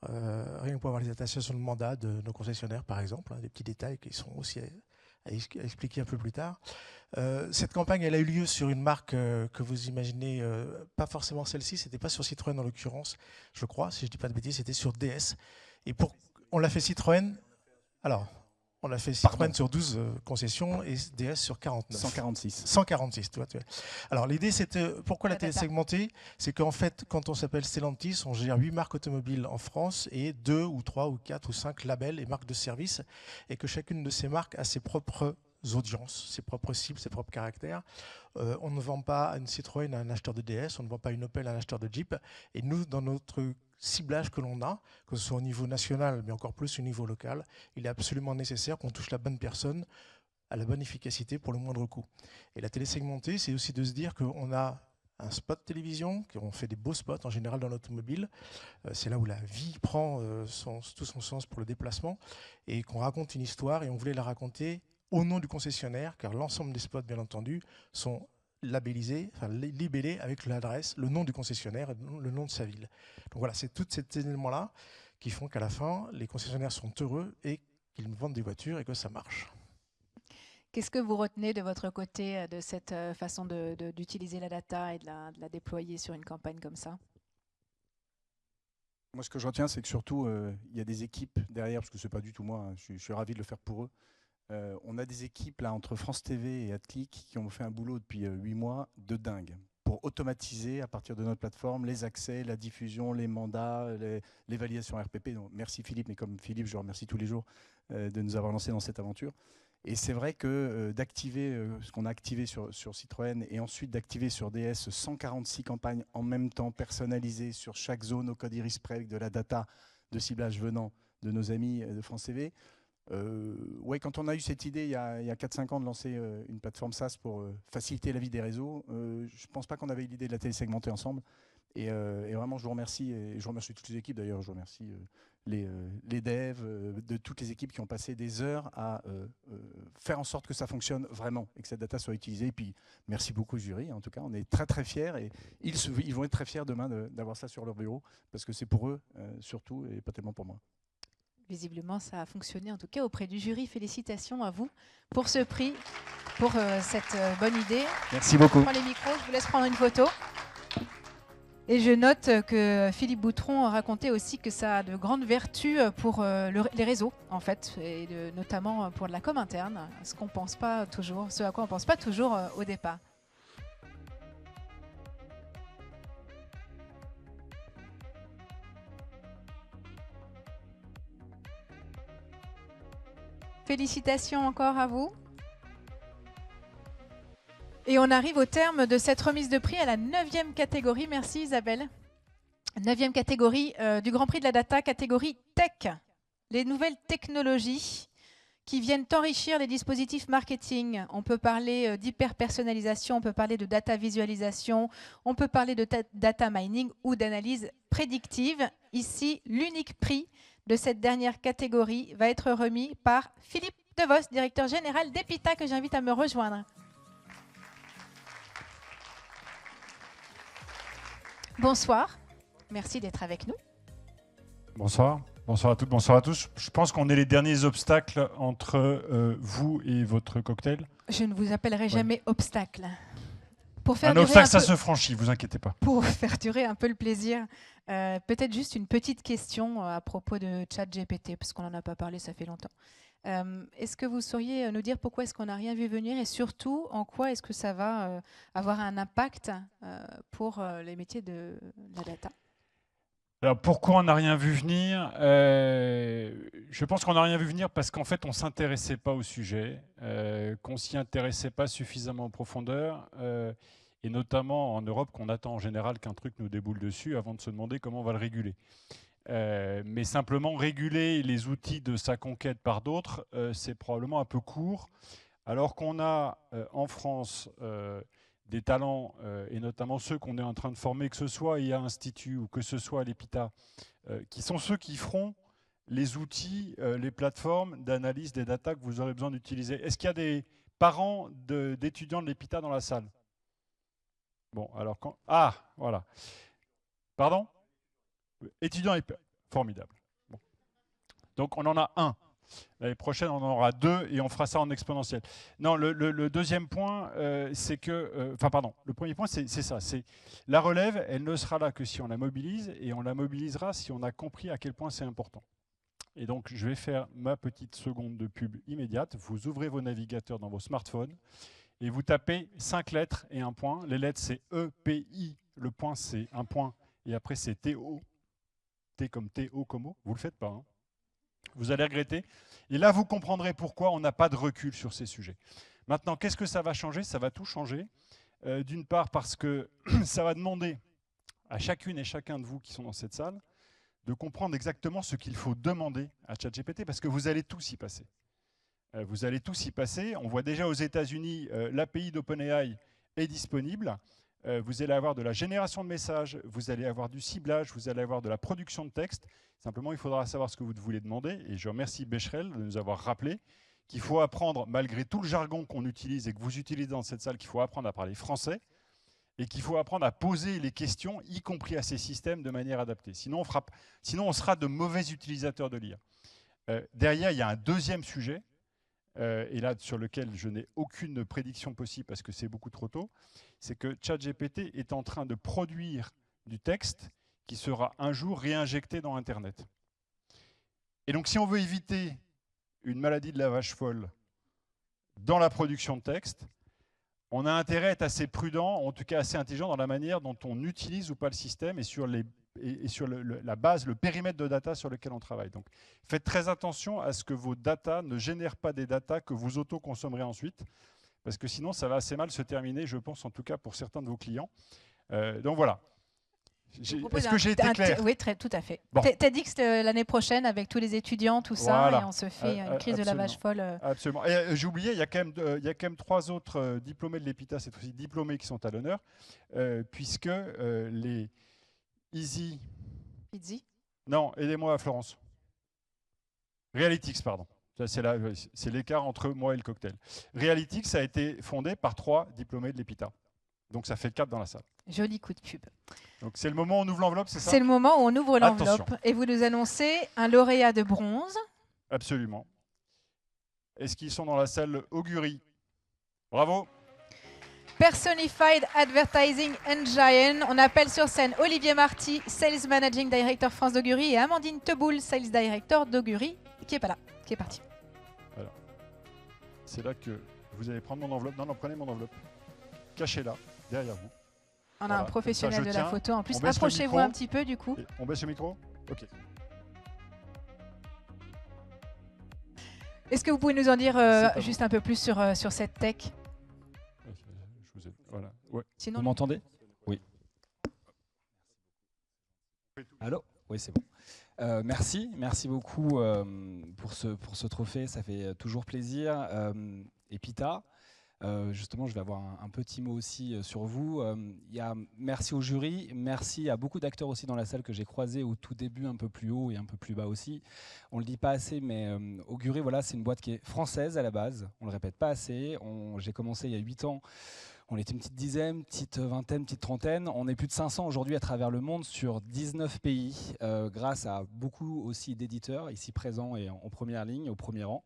Rien que pour avoir les attestations de mandat de nos concessionnaires par exemple, des petits détails qui sont aussi à expliquer un peu plus tard. Cette campagne, elle a eu lieu sur une marque que vous imaginez, pas forcément celle-ci, c'était pas sur Citroën en l'occurrence, je crois, si je dis pas de bêtises, c'était sur DS. Et on l'a fait Citroën, on a fait Citroën sur 12 concessions et DS sur 49. 146. 146, tu vois. Alors l'idée, c'était, pourquoi la télé segmentée? C'est qu'en fait, quand on s'appelle Stellantis, on gère 8 marques automobiles en France et 2 ou 3 ou 4 ou 5 labels et marques de service, et que chacune de ces marques a ses propres audiences, ses propres cibles, ses propres caractères. On ne vend pas une Citroën à un acheteur de DS, on ne vend pas une Opel à un acheteur de Jeep. Et nous, dans notre ciblage que l'on a, que ce soit au niveau national, mais encore plus au niveau local, il est absolument nécessaire qu'on touche la bonne personne à la bonne efficacité pour le moindre coût. Et la télé segmentée, c'est aussi de se dire qu'on a un spot télévision, qu'on fait des beaux spots en général dans l'automobile. C'est là où la vie prend tout son sens pour le déplacement, et qu'on raconte une histoire, et on voulait la raconter au nom du concessionnaire, car l'ensemble des spots, bien entendu, sont labellisés, enfin libellés avec l'adresse, le nom du concessionnaire, le nom de sa ville. Donc voilà, c'est tous ces éléments-là qui font qu'à la fin, les concessionnaires sont heureux et qu'ils vendent des voitures et que ça marche. Qu'est-ce que vous retenez de votre côté de cette façon d'utiliser la data et de la déployer sur une campagne comme ça? Moi, ce que je retiens, c'est que surtout, il y a des équipes derrière, parce que ce n'est pas du tout moi, hein, je suis ravi de le faire pour eux. On a des équipes là entre France TV et AdClick qui ont fait un boulot depuis 8 mois de dingue pour automatiser à partir de notre plateforme les accès, la diffusion, les mandats, l'évaluation RPP. Donc, merci Philippe, mais comme Philippe, je remercie tous les jours de nous avoir lancés dans cette aventure. Et c'est vrai que d'activer ce qu'on a activé sur Citroën et ensuite d'activer sur DS 146 campagnes en même temps personnalisées sur chaque zone au code iris près avec de la data de ciblage venant de nos amis de France TV. Ouais, quand on a eu cette idée il y a 4-5 ans de lancer une plateforme SaaS pour faciliter la vie des réseaux, je ne pense pas qu'on avait eu l'idée de la télé segmentée ensemble. Et vraiment, je vous remercie, et je remercie toutes les équipes d'ailleurs, je remercie les devs de toutes les équipes qui ont passé des heures à faire en sorte que ça fonctionne vraiment et que cette data soit utilisée. Et puis, merci beaucoup au jury, en tout cas, on est très très fiers et ils vont être très fiers demain d'avoir ça sur leur bureau parce que c'est pour eux surtout et pas tellement pour moi. Visiblement, ça a fonctionné, en tout cas auprès du jury. Félicitations à vous pour ce prix, pour cette bonne idée. Merci beaucoup. Je prends les micros, je vous laisse prendre une photo. Et je note que Philippe Boutron racontait aussi que ça a de grandes vertus pour les réseaux, en fait, et notamment pour de la com interne, ce à quoi on ne pense pas toujours au départ. Félicitations encore à vous. Et on arrive au terme de cette remise de prix à la 9e catégorie. Merci Isabelle. 9e catégorie du Grand Prix de la Data, catégorie Tech. Les nouvelles technologies qui viennent enrichir les dispositifs marketing. On peut parler d'hyper-personnalisation, on peut parler de data visualisation, on peut parler de data mining ou d'analyse prédictive. Ici, l'unique prix de cette dernière catégorie va être remis par Philippe Devos, directeur général d'Epita, que j'invite à me rejoindre. Bonsoir, merci d'être avec nous. Bonsoir, bonsoir à toutes, bonsoir à tous. Je pense qu'on est les derniers obstacles entre vous et votre cocktail. Je ne vous appellerai jamais obstacle. Un obstacle, ça se franchit, vous inquiétez pas. Pour faire durer un peu le plaisir, peut-être juste une petite question à propos de ChatGPT, parce qu'on n'en a pas parlé, ça fait longtemps. Est-ce que vous sauriez nous dire pourquoi est-ce qu'on n'a rien vu venir et surtout en quoi est-ce que ça va avoir un impact pour les métiers de la data? Alors pourquoi on n'a rien vu venir? Je pense qu'on n'a rien vu venir parce qu'en fait on ne s'intéressait pas au sujet, qu'on ne s'y intéressait pas suffisamment en profondeur, et notamment en Europe qu'on attend en général qu'un truc nous déboule dessus avant de se demander comment on va le réguler. Mais simplement réguler les outils de sa conquête par d'autres, c'est probablement un peu court, alors qu'on a en France des talents, et notamment ceux qu'on est en train de former, que ce soit IA Institut ou que ce soit à l'EPITA, qui sont ceux qui feront les outils, les plateformes d'analyse des datas que vous aurez besoin d'utiliser. Est-ce qu'il y a des parents d'étudiants de l'EPITA dans la salle? Bon, alors quand... Ah, voilà. Pardon? Étudiants, formidable. Bon. Donc on en a un. L'année prochaine, on en aura 2 et on fera ça en exponentiel. Non, le deuxième point, c'est que... Enfin, pardon, le premier point, c'est ça. C'est la relève, elle ne sera là que si on la mobilise, et on la mobilisera si on a compris à quel point c'est important. Et donc, je vais faire ma petite seconde de pub immédiate. Vous ouvrez vos navigateurs dans vos smartphones et vous tapez 5 lettres et un point. Les lettres, c'est E, P, I. Le point, c'est un point. Et après, c'est T-O. T comme T-O comme O. Vous ne le faites pas, hein. Vous allez regretter. Et là, vous comprendrez pourquoi on n'a pas de recul sur ces sujets. Maintenant, qu'est-ce que ça va changer? Ça va tout changer. D'une part, parce que ça va demander à chacune et chacun de vous qui sont dans cette salle de comprendre exactement ce qu'il faut demander à ChatGPT, parce que vous allez tous y passer. Vous allez tous y passer. On voit déjà aux États-Unis, l'API d'OpenAI est disponible. Vous allez avoir de la génération de messages, vous allez avoir du ciblage, vous allez avoir de la production de texte. Simplement, il faudra savoir ce que vous voulez demander. Et je remercie Becherel de nous avoir rappelé qu'il faut apprendre, malgré tout le jargon qu'on utilise et que vous utilisez dans cette salle, qu'il faut apprendre à parler français et qu'il faut apprendre à poser les questions, y compris à ces systèmes, de manière adaptée. Sinon, on sera de mauvais utilisateurs de l'IA. Derrière, il y a un deuxième sujet, et là, sur lequel je n'ai aucune prédiction possible parce que c'est beaucoup trop tôt, c'est que ChatGPT est en train de produire du texte qui sera un jour réinjecté dans Internet. Et donc, si on veut éviter une maladie de la vache folle dans la production de texte, on a intérêt à être assez prudent, en tout cas assez intelligent dans la manière dont on utilise ou pas le système et sur la base, le périmètre de data sur lequel on travaille. Donc, faites très attention à ce que vos data ne génèrent pas des data que vous auto-consommerez ensuite, parce que sinon, ça va assez mal se terminer, je pense, en tout cas pour certains de vos clients. Donc voilà. Est-ce que j'ai été clair? Oui, tout à fait. Bon. TEDx l'année prochaine avec tous les étudiants, tout ça, voilà. Et on se fait une crise de la vache folle. Absolument. Et j'ai oublié, il y a quand même 3 autres diplômés de l'EPITA, cette fois-ci diplômés qui sont à l'honneur, puisque les Easy... Non, aidez-moi Florence. Realytics, pardon. C'est l'écart entre moi et le cocktail. Realytics a été fondé par 3 diplômés de l'EPITA. Donc ça fait 4 dans la salle. Joli coup de pub. Donc c'est le moment où on ouvre l'enveloppe, c'est ça? C'est le moment où on ouvre l'enveloppe et vous nous annoncez un lauréat de bronze. Absolument. Est-ce qu'ils sont dans la salle Augury? Bravo. Personified Advertising Engine. On appelle sur scène Olivier Marty, Sales Managing Director France d'Augury, et Amandine Teboul, Sales Director d'Augury, qui n'est pas là, qui est parti. Alors, c'est là que vous allez prendre mon enveloppe. Non, prenez mon enveloppe. Cachez-la, derrière vous. On a un professionnel de la photo. En plus, approchez-vous un petit peu du coup. On baisse le micro? Ok. Est-ce que vous pouvez nous en dire juste un peu plus sur cette tech? Voilà. Ouais. Sinon, vous m'entendez? Oui. Allô? Oui, c'est bon. Merci beaucoup pour ce trophée, ça fait toujours plaisir. EPITA, justement, je vais avoir un petit mot aussi sur vous. Merci au jury, merci à beaucoup d'acteurs aussi dans la salle que j'ai croisés au tout début, un peu plus haut et un peu plus bas aussi. On ne le dit pas assez, mais Augury, voilà, c'est une boîte qui est française à la base, on ne le répète pas assez. J'ai commencé il y a 8 ans. On était une petite dizaine, petite vingtaine, petite trentaine. On est plus de 500 aujourd'hui à travers le monde sur 19 pays, grâce à beaucoup aussi d'éditeurs ici présents et en première ligne, au premier rang.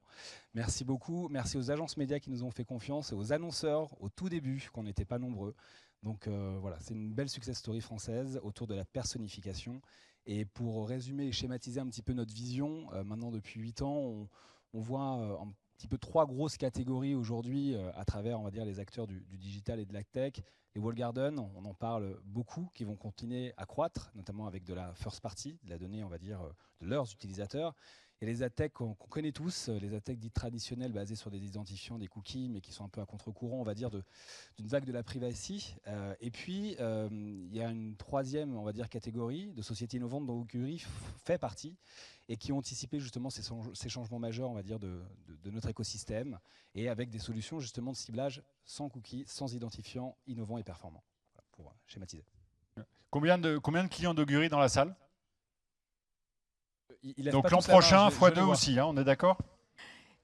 Merci beaucoup. Merci aux agences médias qui nous ont fait confiance et aux annonceurs au tout début, qu'on n'était pas nombreux. Donc voilà, c'est une belle success story française autour de la personnification. Et pour résumer et schématiser un petit peu notre vision, maintenant depuis 8 ans, on voit un petit peu 3 grosses catégories aujourd'hui à travers, on va dire, les acteurs du digital et de la tech. Les walled gardens, on en parle beaucoup, qui vont continuer à croître, notamment avec de la first party, de la donnée, on va dire, de leurs utilisateurs. Il y a les attaques qu'on connaît tous, les attaques dites traditionnelles basées sur des identifiants, des cookies, mais qui sont un peu à contre-courant, on va dire, d'une vague de la privacy. Et puis, il y a une troisième, on va dire, catégorie de sociétés innovantes dont Augury fait partie et qui ont anticipé justement ces changements majeurs, on va dire, de notre écosystème et avec des solutions justement de ciblage sans cookies, sans identifiants, innovants et performants. Voilà, pour schématiser. Combien de clients d'Augury dans la salle? Donc l'an prochain, x2 aussi, hein, on est d'accord?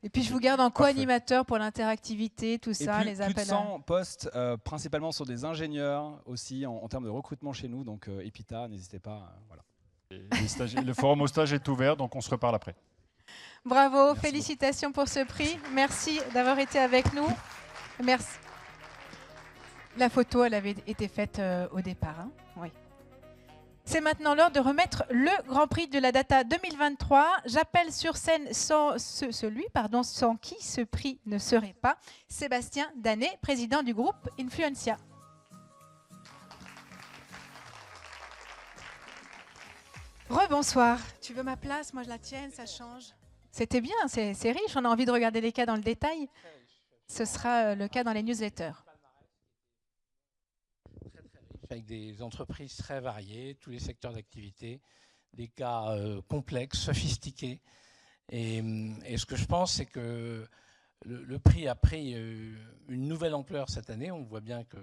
Et puis je vous garde en co-animateur pour l'interactivité, tout ça, les appels. Plus de 100 postes, principalement sur des ingénieurs aussi, en termes de recrutement chez nous. Donc Epita, n'hésitez pas. Voilà. Le forum au stage est ouvert, donc on se reparle après. Bravo, félicitations pour ce prix. Merci d'avoir été avec nous. Merci. La photo, elle avait été faite au départ. Hein, oui. C'est maintenant l'heure de remettre le Grand Prix de la Data 2023. J'appelle sur scène celui sans qui ce prix ne serait pas, Sébastien Danet, président du groupe Influencia. Rebonsoir. Tu veux ma place? Moi, je la tienne, ça change. C'était bien, c'est riche. On a envie de regarder les cas dans le détail. Ce sera le cas dans les newsletters. Avec des entreprises très variées, tous les secteurs d'activité, des cas complexes, sophistiqués. Et ce que je pense, c'est que le prix a pris une nouvelle ampleur cette année. On voit bien que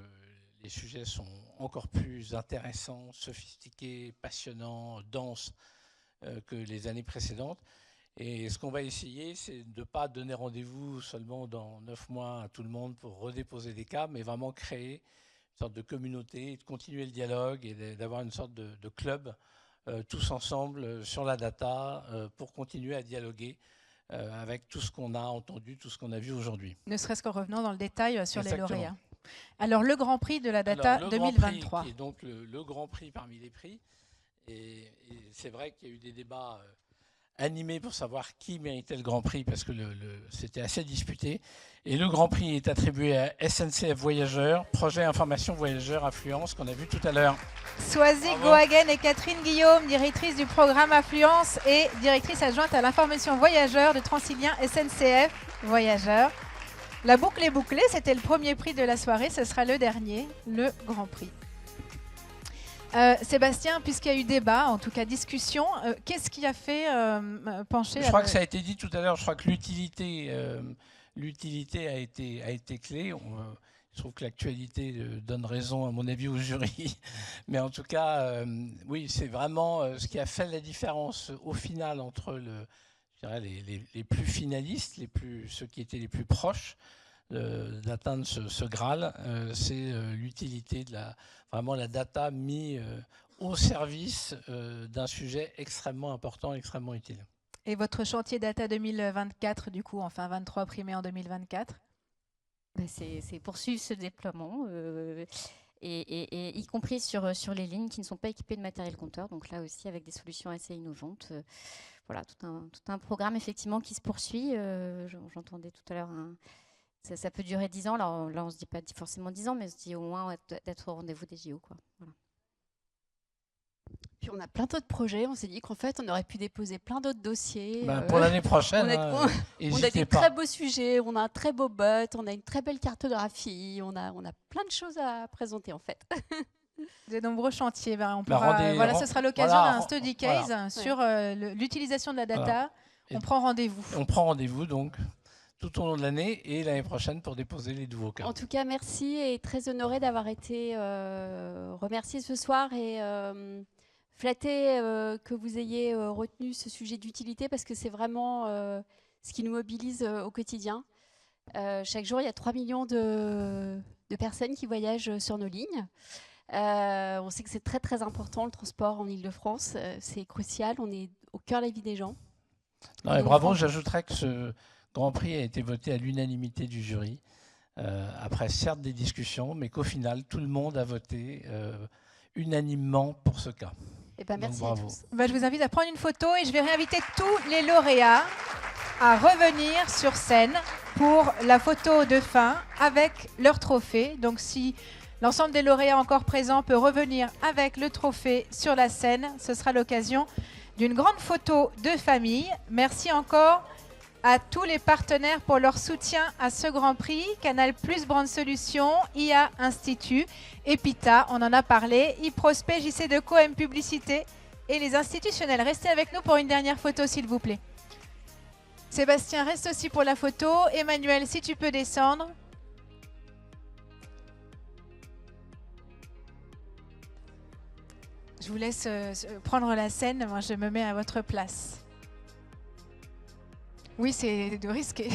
les sujets sont encore plus intéressants, sophistiqués, passionnants, denses que les années précédentes. Et ce qu'on va essayer, c'est de ne pas donner rendez-vous seulement dans 9 mois à tout le monde pour redéposer des cas, mais vraiment créer une sorte de communauté, de continuer le dialogue et d'avoir une sorte de club tous ensemble sur la data pour continuer à dialoguer avec tout ce qu'on a entendu, tout ce qu'on a vu aujourd'hui. Ne serait-ce qu'en revenant dans le détail sur les lauréats. Alors, le Grand Prix de la Data 2023. Grand Prix, qui est donc le Grand Prix parmi les prix. Et c'est vrai qu'il y a eu des débats animés pour savoir qui méritait le Grand Prix, parce que c'était assez disputé. Et le Grand Prix est attribué à SNCF Voyageurs, projet information voyageurs Affluence, qu'on a vu tout à l'heure. Swazik Gohagen et Catherine Guillaume, directrice du programme Affluence et directrice adjointe à l'information voyageurs de Transilien SNCF Voyageurs. La boucle est bouclée, c'était le premier prix de la soirée, ce sera le dernier, le Grand Prix. Sébastien, puisqu'il y a eu débat, en tout cas discussion, qu'est-ce qui a fait pencher? Je crois que ça a été dit tout à l'heure, je crois que l'utilité a été clé. Je trouve que l'actualité donne raison, à mon avis, au jury. Mais en tout cas, oui, c'est vraiment ce qui a fait la différence au final entre les plus finalistes, ceux qui étaient les plus proches d'atteindre ce Graal, c'est l'utilité de vraiment la data mise au service d'un sujet extrêmement important, extrêmement utile. Et votre chantier Data 2024, du coup, enfin 23 primés en 2024? C'est poursuivre ce déploiement, et y compris sur les lignes qui ne sont pas équipées de matériel compteur. Donc là aussi, avec des solutions assez innovantes. Voilà, tout un programme effectivement qui se poursuit. J'entendais tout à l'heure ça peut durer 10 ans. Là, on ne se dit pas forcément 10 ans, mais on se dit au moins d'être au rendez-vous des JO, quoi. Voilà. Puis on a plein d'autres projets. On s'est dit qu'en fait, on aurait pu déposer plein d'autres dossiers. Pour l'année prochaine, on a des très beaux sujets, on a un très beau bot, on a une très belle cartographie, on a plein de choses à présenter en fait. De nombreux chantiers. On pourra, ce sera l'occasion d'un study case sur l'utilisation de la data. Voilà. On prend rendez-vous. On prend rendez-vous donc tout au long de l'année et l'année prochaine pour déposer les nouveaux cas. En tout cas, merci et très honorée d'avoir été remerciée ce soir et flattée que vous ayez retenu ce sujet d'utilité parce que c'est vraiment ce qui nous mobilise au quotidien. Chaque jour, il y a 3 millions de personnes qui voyagent sur nos lignes. On sait que c'est très très important le transport en Ile-de-France, c'est crucial, on est au cœur de la vie des gens. Non, et bravo, j'ajouterais que ce Grand Prix a été voté à l'unanimité du jury, après certes des discussions, mais qu'au final tout le monde a voté unanimement pour ce cas. Et ben, merci. Donc, bravo. Je vous invite à prendre une photo et je vais réinviter tous les lauréats à revenir sur scène pour la photo de fin avec leur trophée. Donc si l'ensemble des lauréats encore présents peut revenir avec le trophée sur la scène, ce sera l'occasion d'une grande photo de famille. Merci encore à tous les partenaires pour leur soutien à ce Grand Prix, Canal+, Brand Solutions, IA Institut, Epita, on en a parlé, iProspect, JC Deco, M Publicité et les institutionnels. Restez avec nous pour une dernière photo, s'il vous plaît. Sébastien, reste aussi pour la photo. Emmanuel, si tu peux descendre. Je vous laisse prendre la scène, moi je me mets à votre place. Oui, c'est de risquer.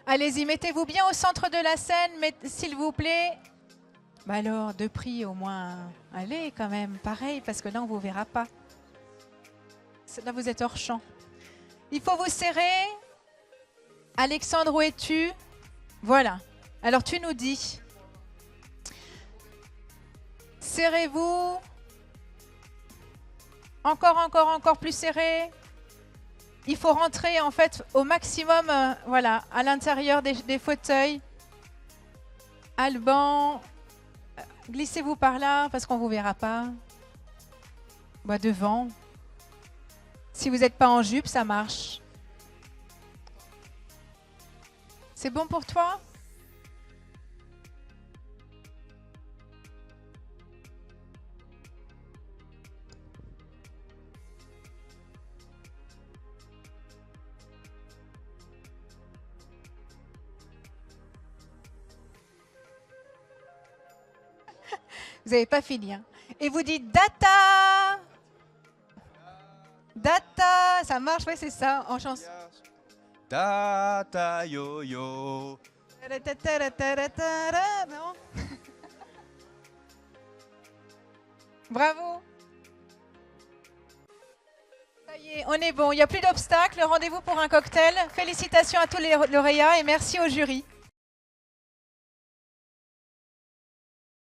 Allez-y, mettez-vous bien au centre de la scène, s'il vous plaît. Bah alors, de prix au moins. Allez, quand même, pareil, parce que là, on ne vous verra pas. Là, vous êtes hors champ. Il faut vous serrer. Alexandre, où es-tu? Voilà. Alors, tu nous dis. Serrez-vous. Encore plus serré. Il faut rentrer en fait au maximum voilà, à l'intérieur des fauteuils. Alban, glissez-vous par là parce qu'on ne vous verra pas. Bah, devant. Si vous n'êtes pas en jupe, ça marche. C'est bon pour toi ? Vous n'avez pas fini. Hein. Et vous dites data. Data, ça marche, oui, c'est ça, en chanson. Data yo-yo. Non. Bravo. Ça y est, on est bon, il n'y a plus d'obstacles. Rendez-vous pour un cocktail. Félicitations à tous les lauréats et merci au jury.